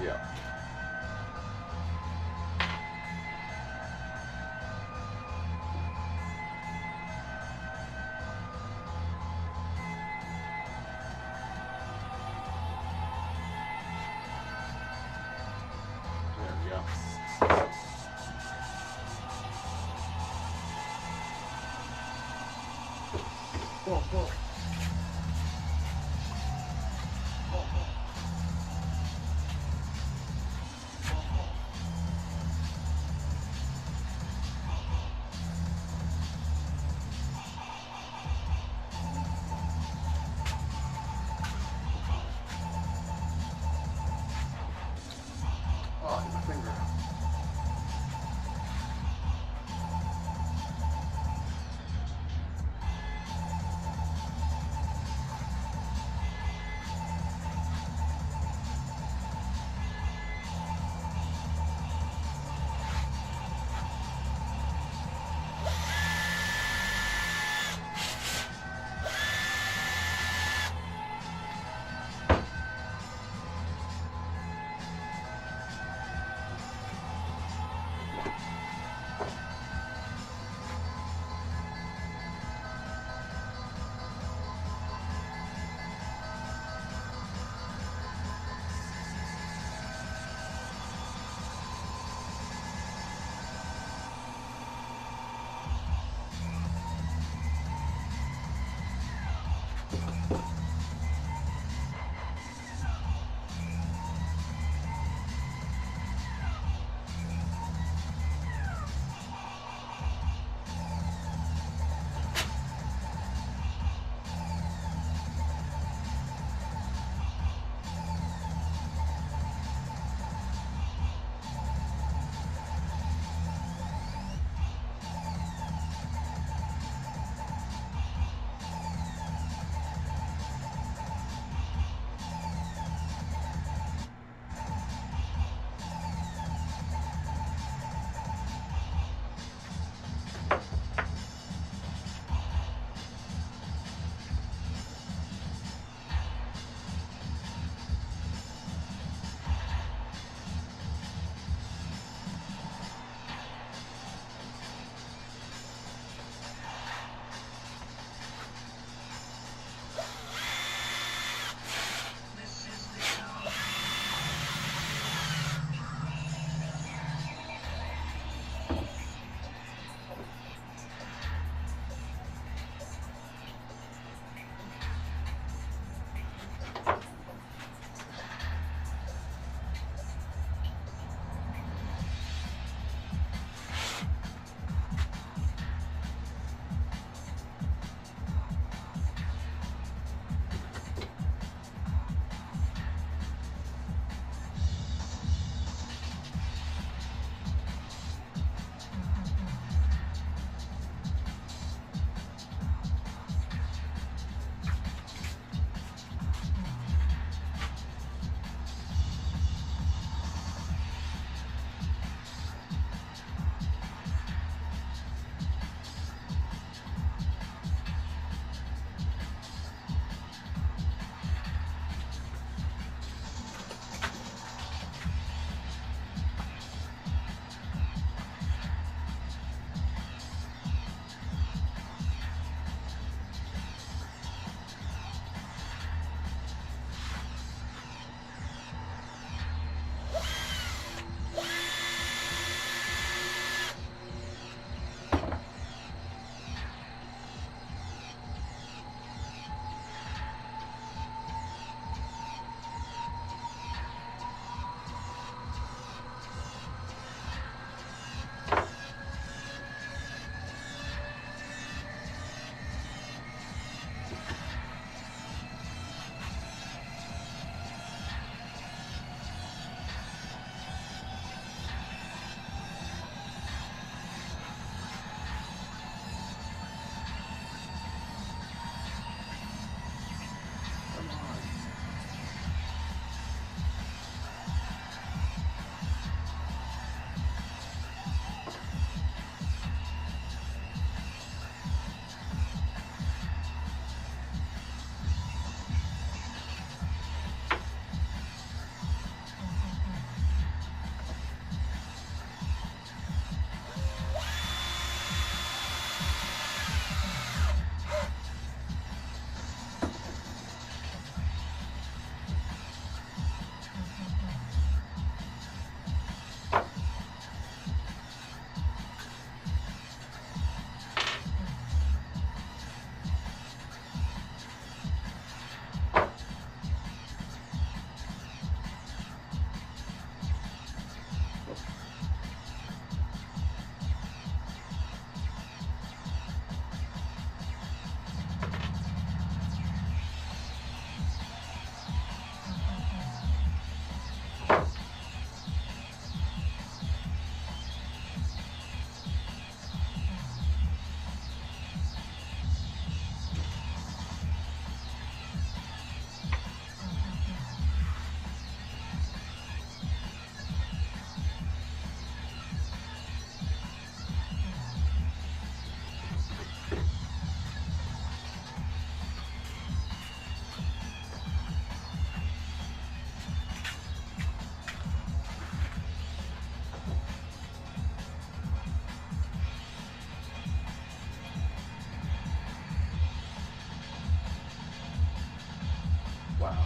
Yeah. There we go. Oh, my finger. Wow.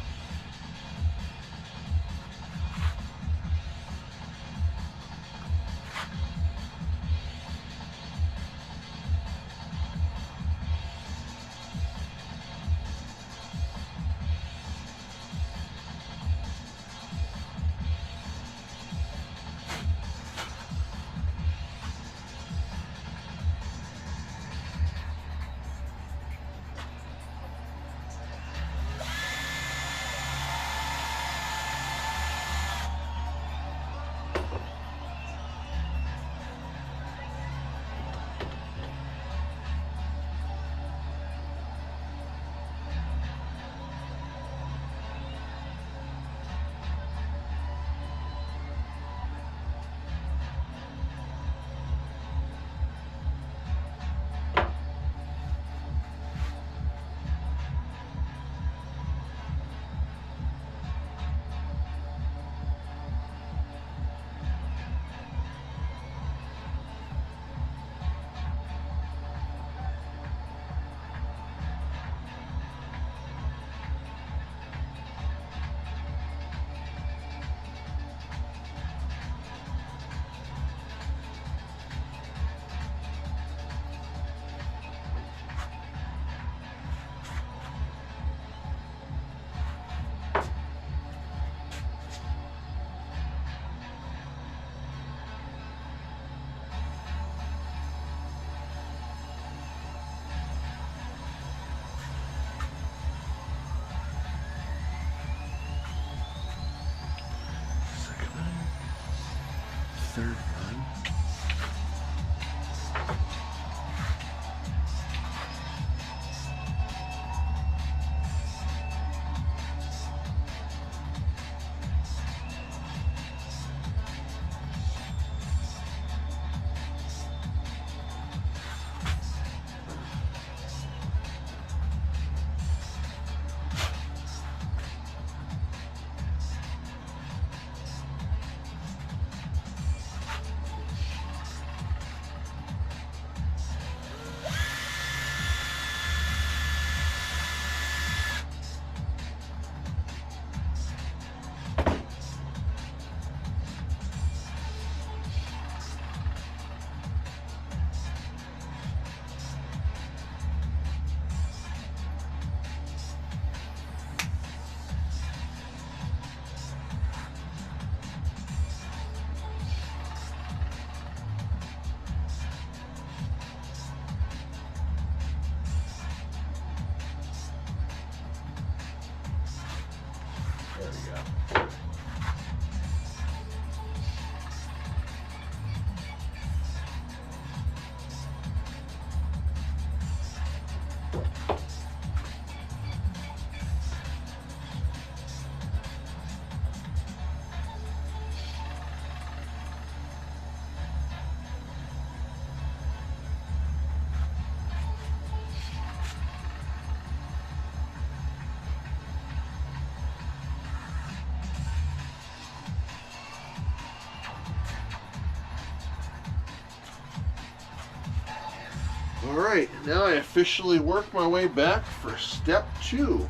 Second line. Third line. There we go. All right, now I officially work my way back for step 2.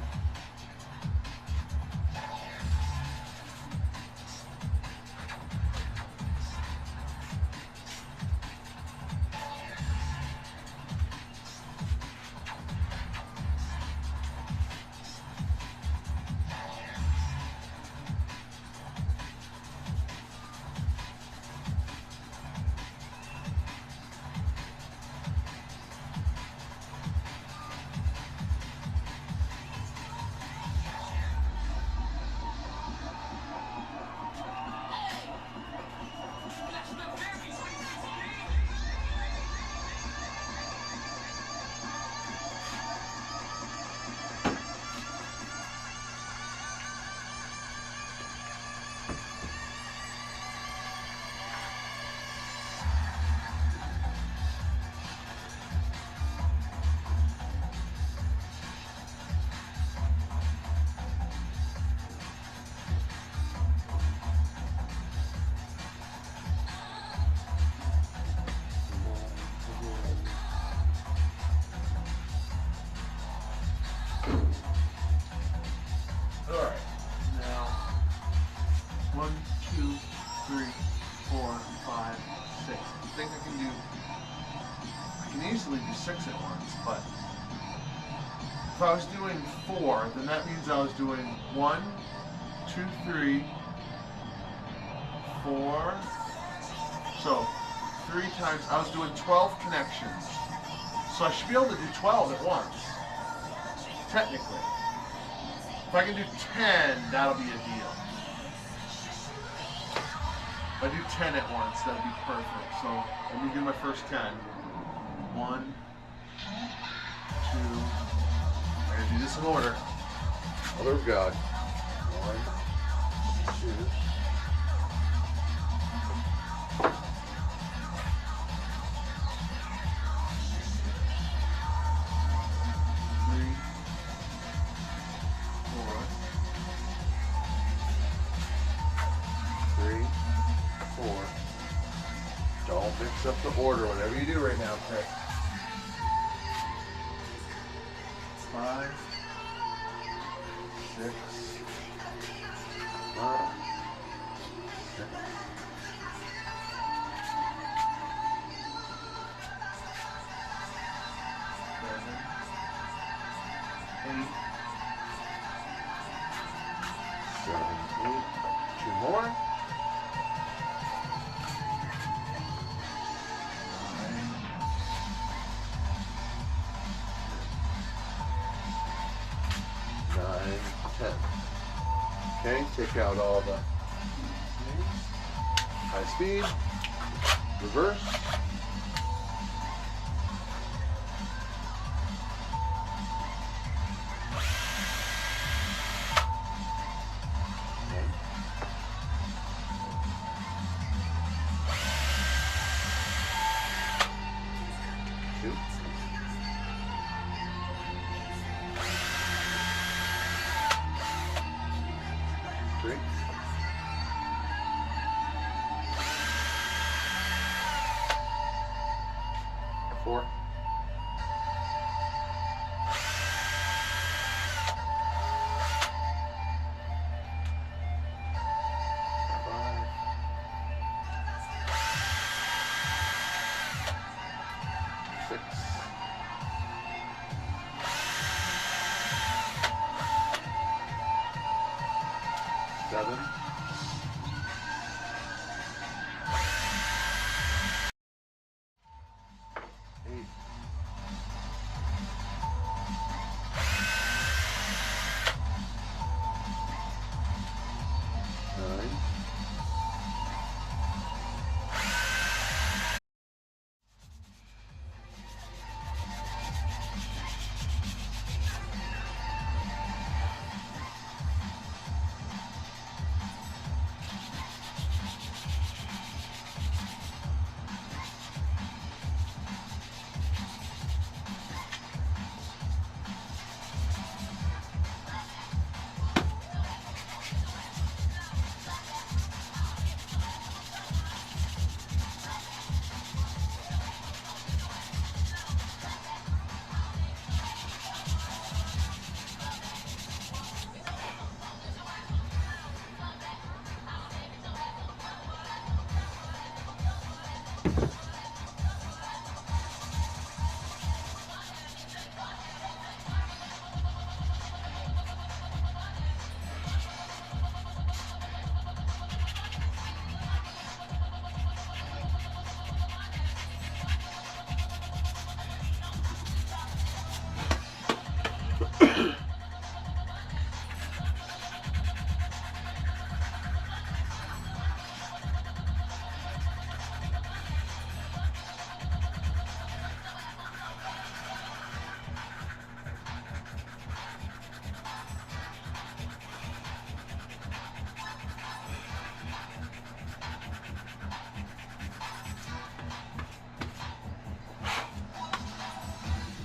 1, 2, 3, 4, 5, 6. I think I can do. I can easily do 6 at once, but if I was doing 4, then that means I was doing 1, 2, 3, 4. So 3 times. I was doing 12 connections. So I should be able to do 12 at once. Technically. If I can do 10, that'll be a deal. If I do 10 at once, that'd be perfect. So let me do my first 10. 1, 2. I'm gonna do this in order. Mother of God. 1, 2. 3, 4. Don't mix up the order, whatever you do right now, Craig. 5, 6, 5, 6. 8, 7, 8. 2 more. 9, 10. Okay, take out all the high speed, reverse. Okay. 2. 3. 4. 5. 6. 7. 8. 9.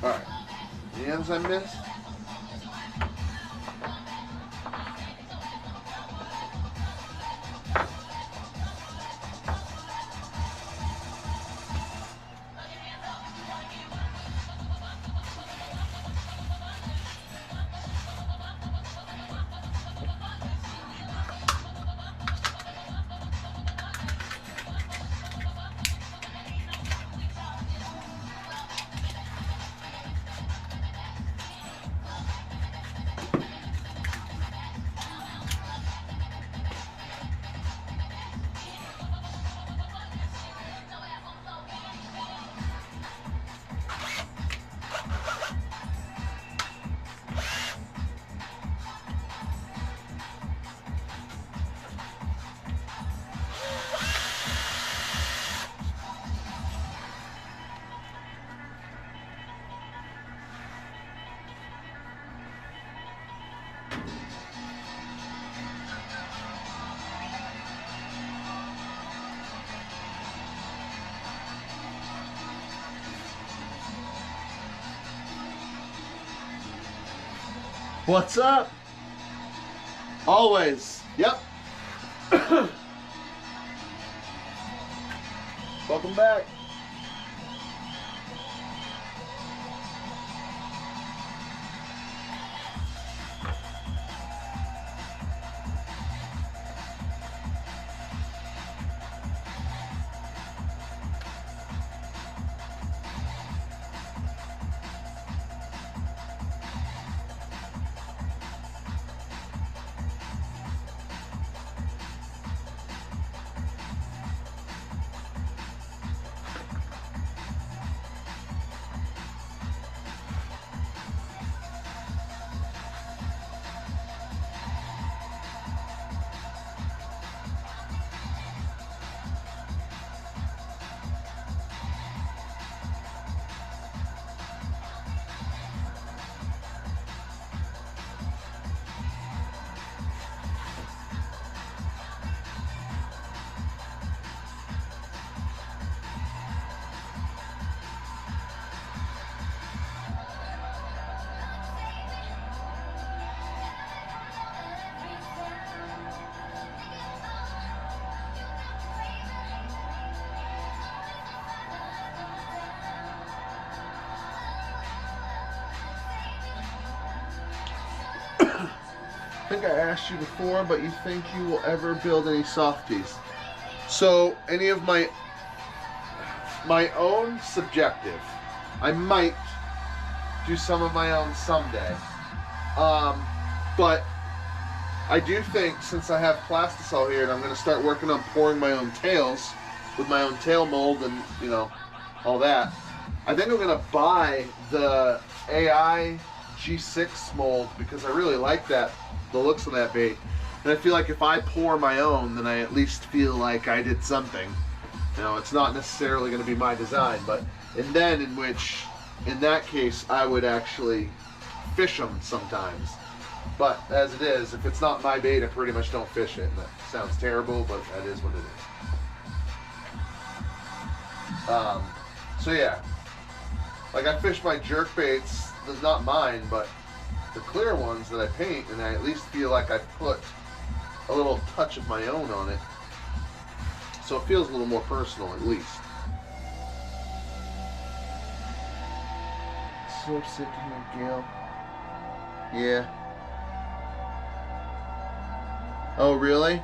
Alright. Any ends I missed? What's up? Always. Yep. Welcome back. I think I asked you before, but you think you will ever build any softies? So, any of my own subjective. I might do some of my own someday. But I do think, since I have plastisol here and I'm going to start working on pouring my own tails with my own tail mold and, you know, all that, I think I'm going to buy the AI G6 mold because I really like that, the looks of that bait. And I feel like if I pour my own, then I at least feel like I did something. You know, it's not necessarily going to be my design, but in that case, I would actually fish them sometimes. But as it is, if it's not my bait, I pretty much don't fish it. And that sounds terrible, but that is what it is. So yeah, like I fish my jerk baits, that's not mine, but the clear ones that I paint, and I at least feel like I put a little touch of my own on it. So it feels a little more personal, at least. So sick of here, Gail. Yeah. Oh, really?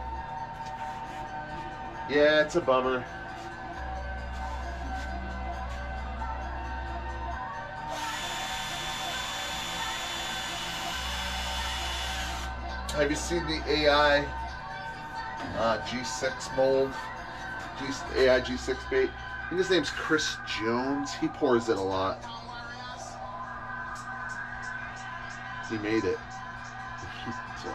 Yeah, it's a bummer. Have you seen the AI G6 mold? AI G6 bait? I think his name's Chris Jones. He pours it a lot. He made it. So.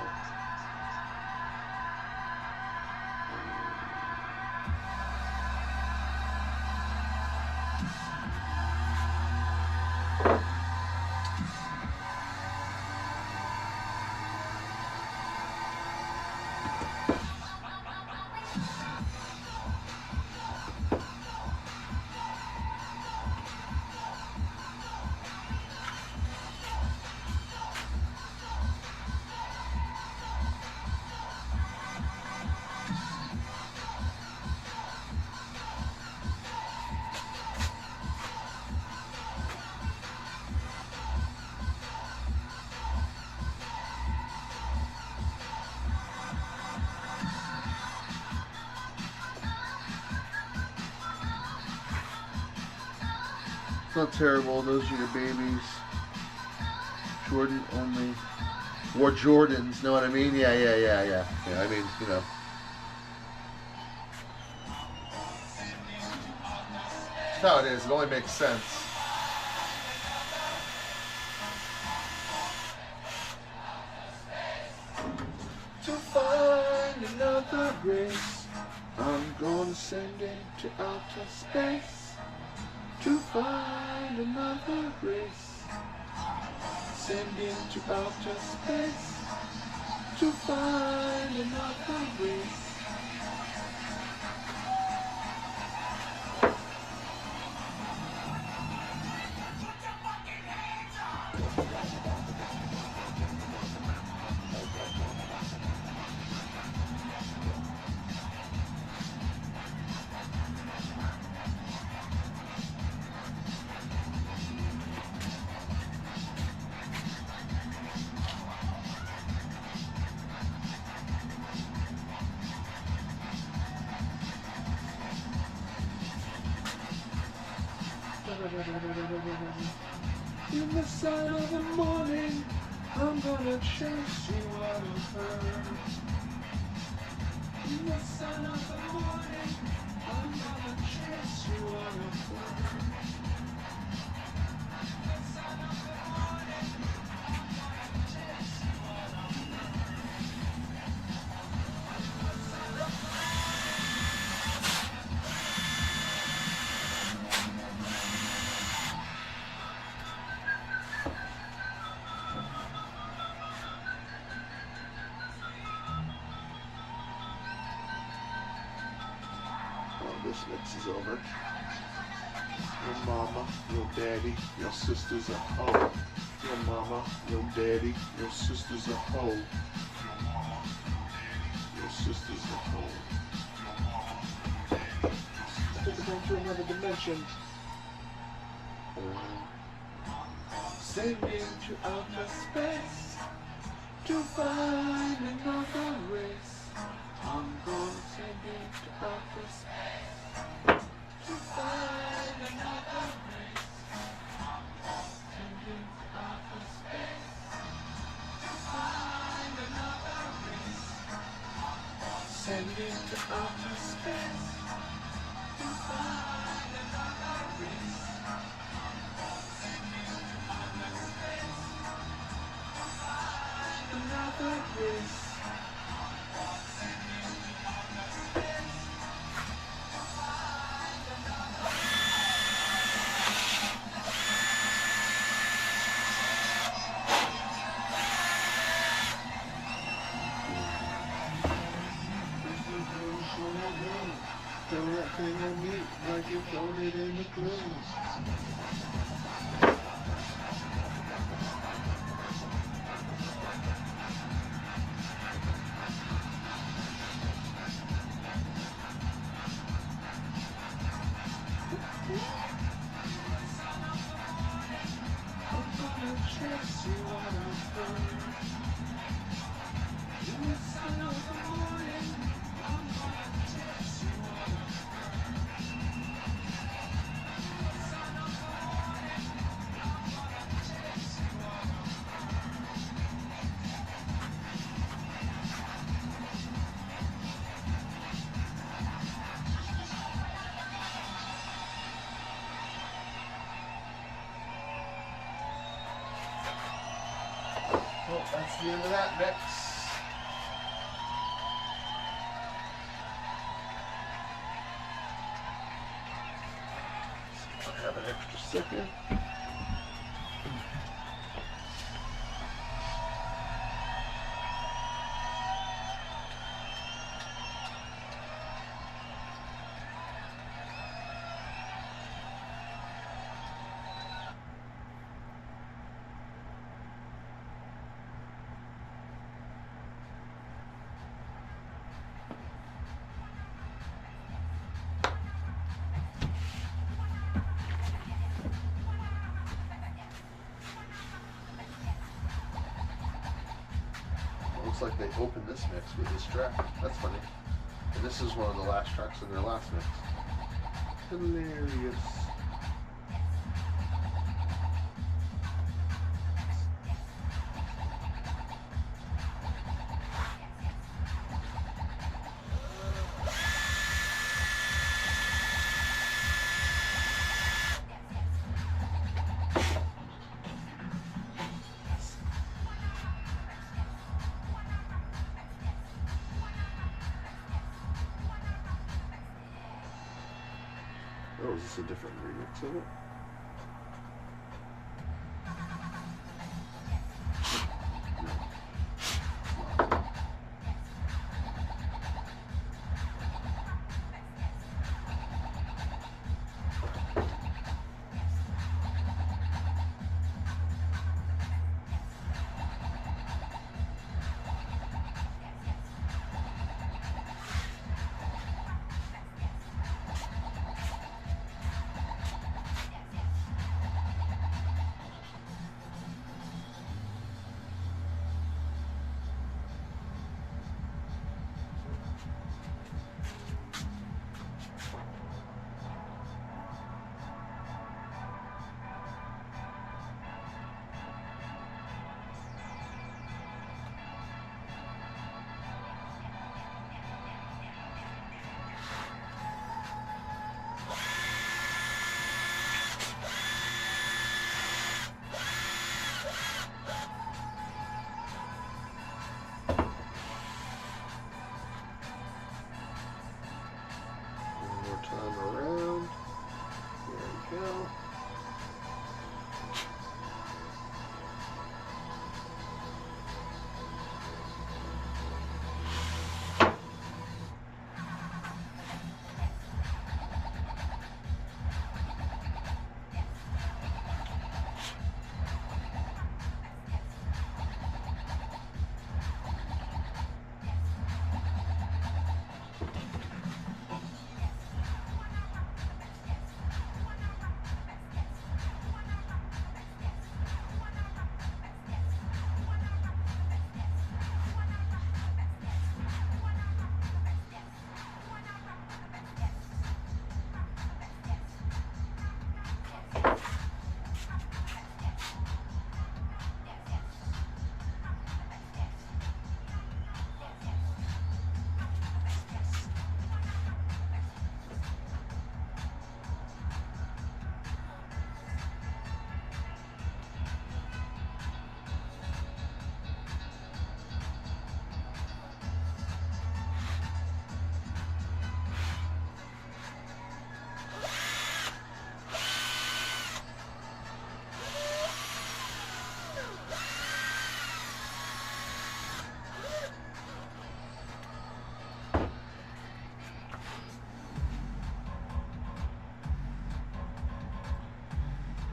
It's not terrible, those are your babies. Jordan only. Wore Jordans, know what I mean? Yeah, I mean, you know. That's how it is, it only makes sense. To find another race, I'm gonna send it to outer space. To find another race, send it to outer space. To find another race. In the sun of the morning, I'm gonna chase you out of her. In the sun of the morning, I'm gonna chase you out of her. In the sun of the morning, I'm gonna chase you out of her. This mix is over. Your mama, your daddy, your sister's a hoe. Your mama, your daddy, your sister's a hoe. Your sister's a hoe. Take it down to another dimension. Sending to outer space to find another race. I'm gonna send it to outer space to find another race. Sending to outer space to find another race. Sending to outer space to find another race. Sending to outer space to find another race. Throw that thing on me like you floated in the cruise. I'm gonna chase you out of her. In the sun of the morning, I'm gonna chase you out of her. Well, that's the end of that mix. I have an extra second. Looks like they opened this mix with this track. That's funny. And this is one of the last tracks in their last mix. Hilarious. Oh, is this a different remix of it?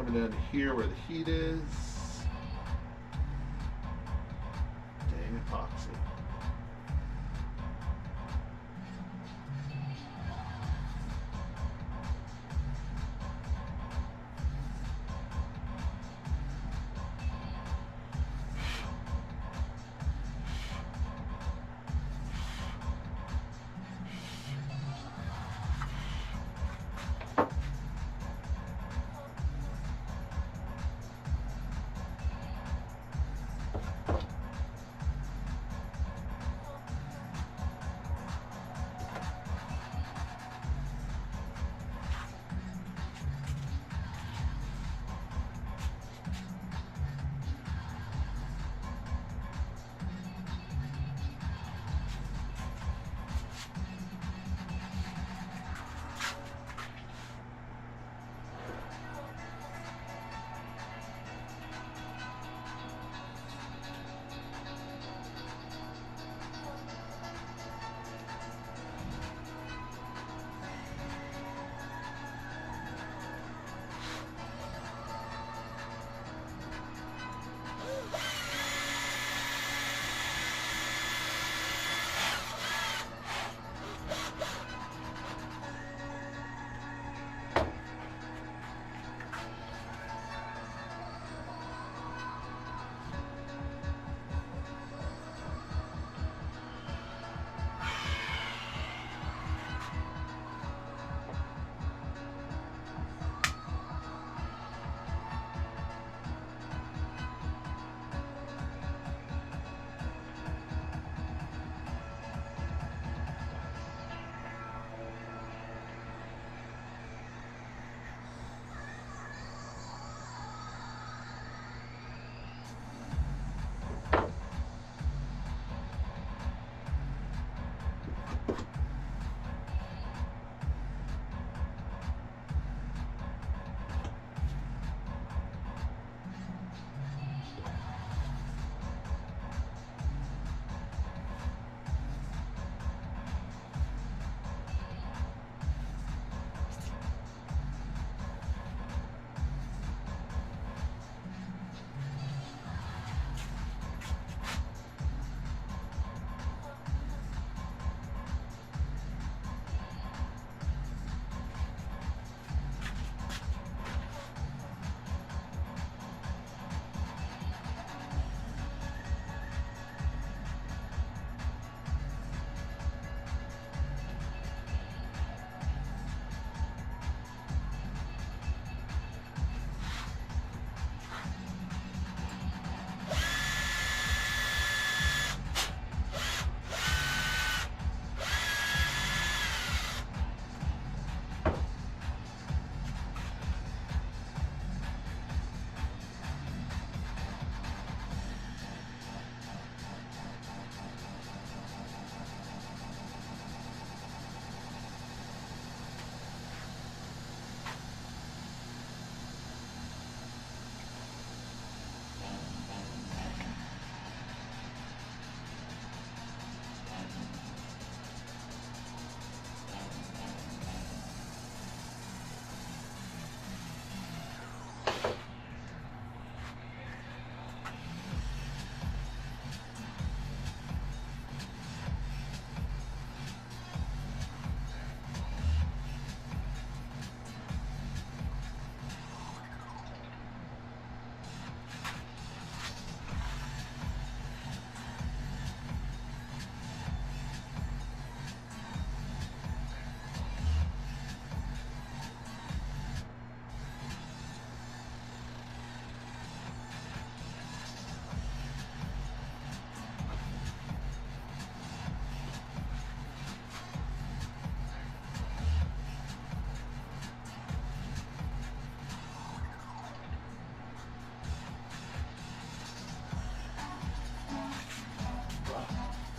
coming down to here where the heat is. Dang epoxy.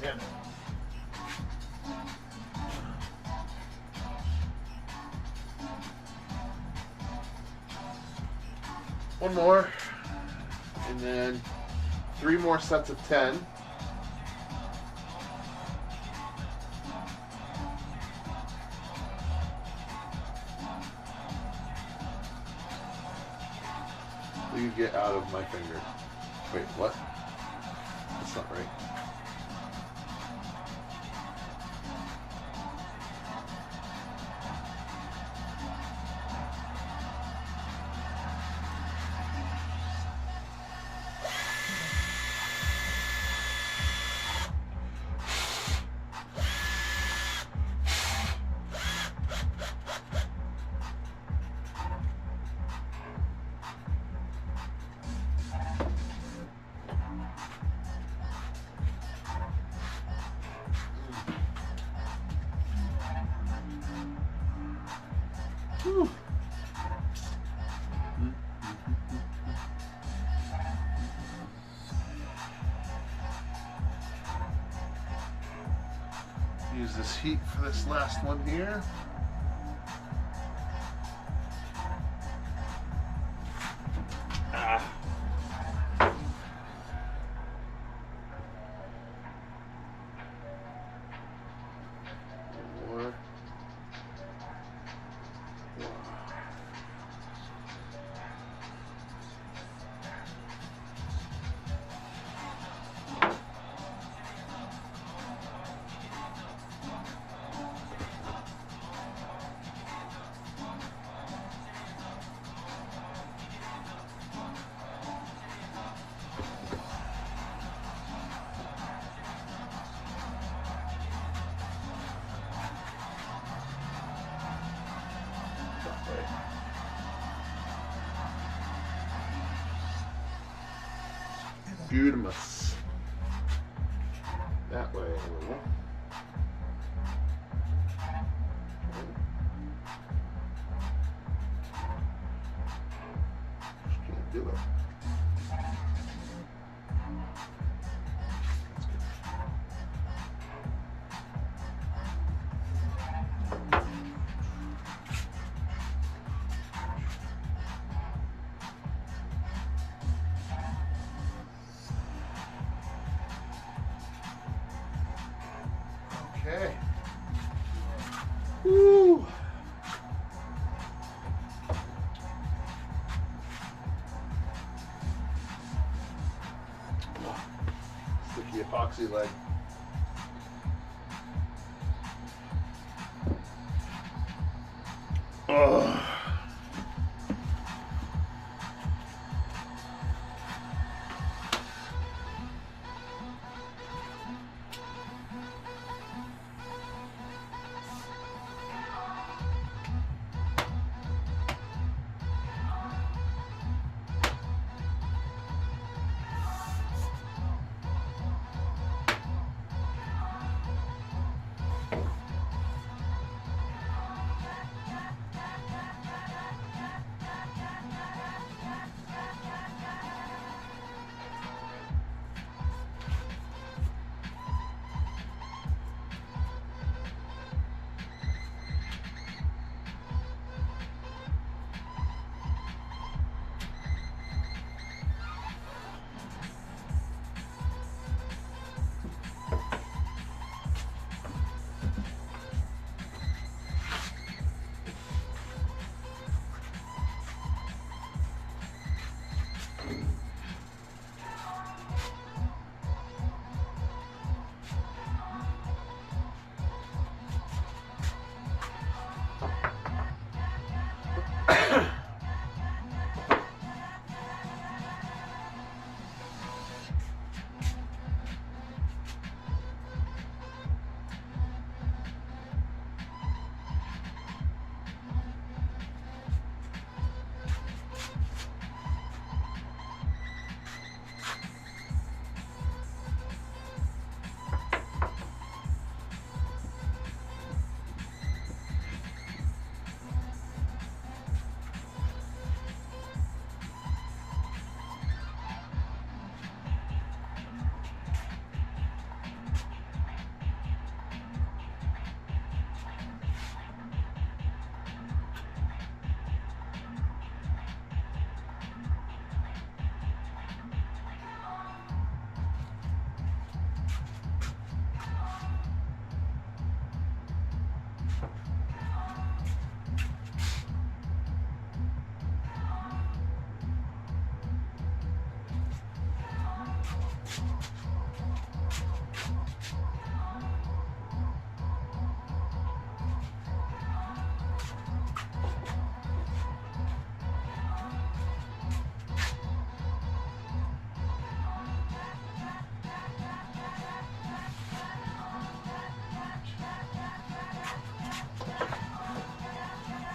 Damn it. One more, and then 3 more sets of 10. You get out of my finger. Wait, what? That's not right. Whew. Use this heat for this last one here. Ah. More. Beautimus. That way. Just can't do it. Okay. Woo. Sticky epoxy leg. Oh.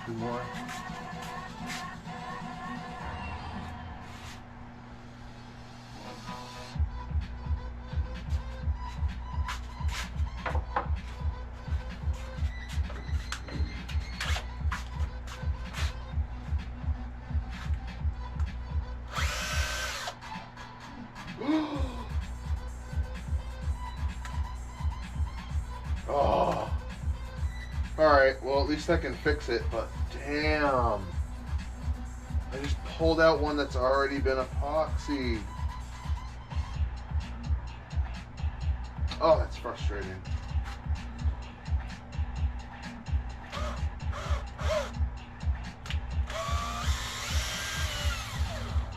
2 more. Oh. Alright, well at least I can fix it, but damn. I just pulled out one that's already been epoxied. Oh, that's frustrating.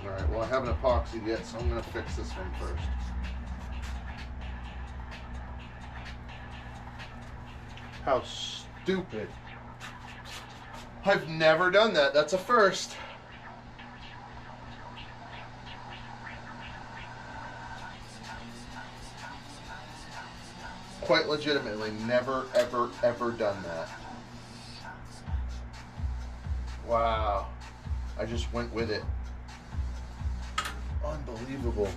Alright, well I haven't epoxied yet, so I'm going to fix this one first. How stupid. I've never done that. That's a first. Quite legitimately, never, ever, ever done that. Wow. I just went with it. Unbelievable.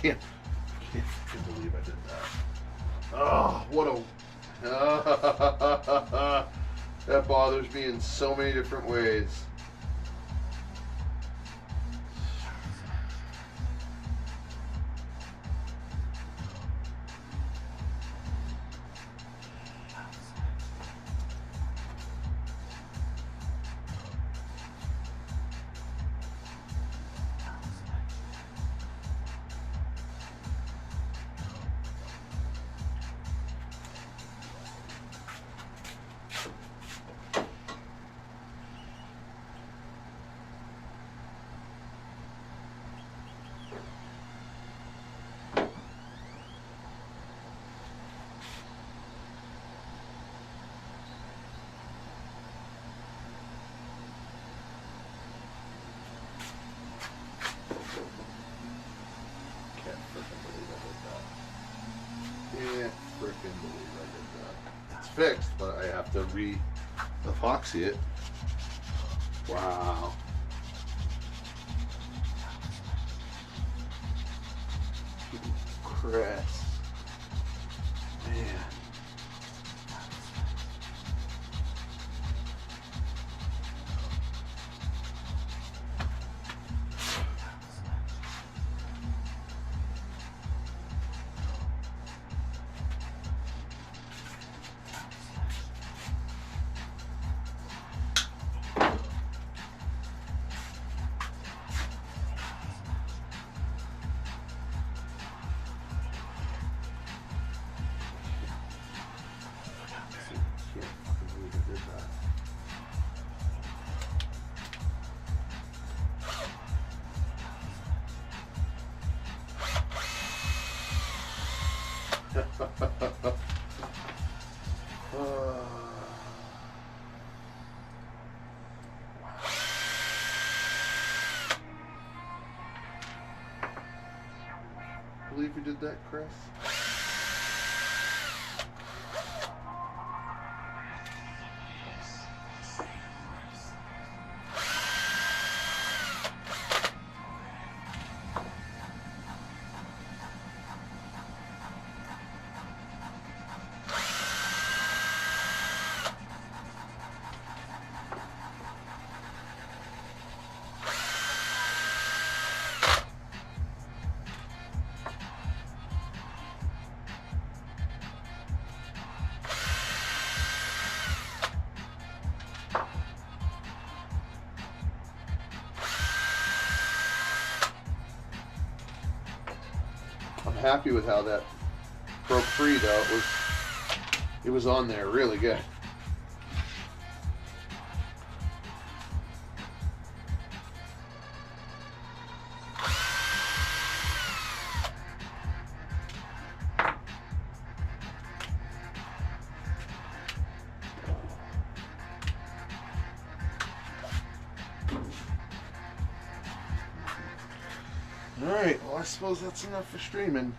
I can't believe I did that. Oh, what a... that bothers me in so many different ways. It's fixed, but I have to re-epoxy it. Wow. Crest. Man. Believe you did that, Chris? I'm happy with how that broke free, though. It was on there really good. Alright, well I suppose that's enough for streaming.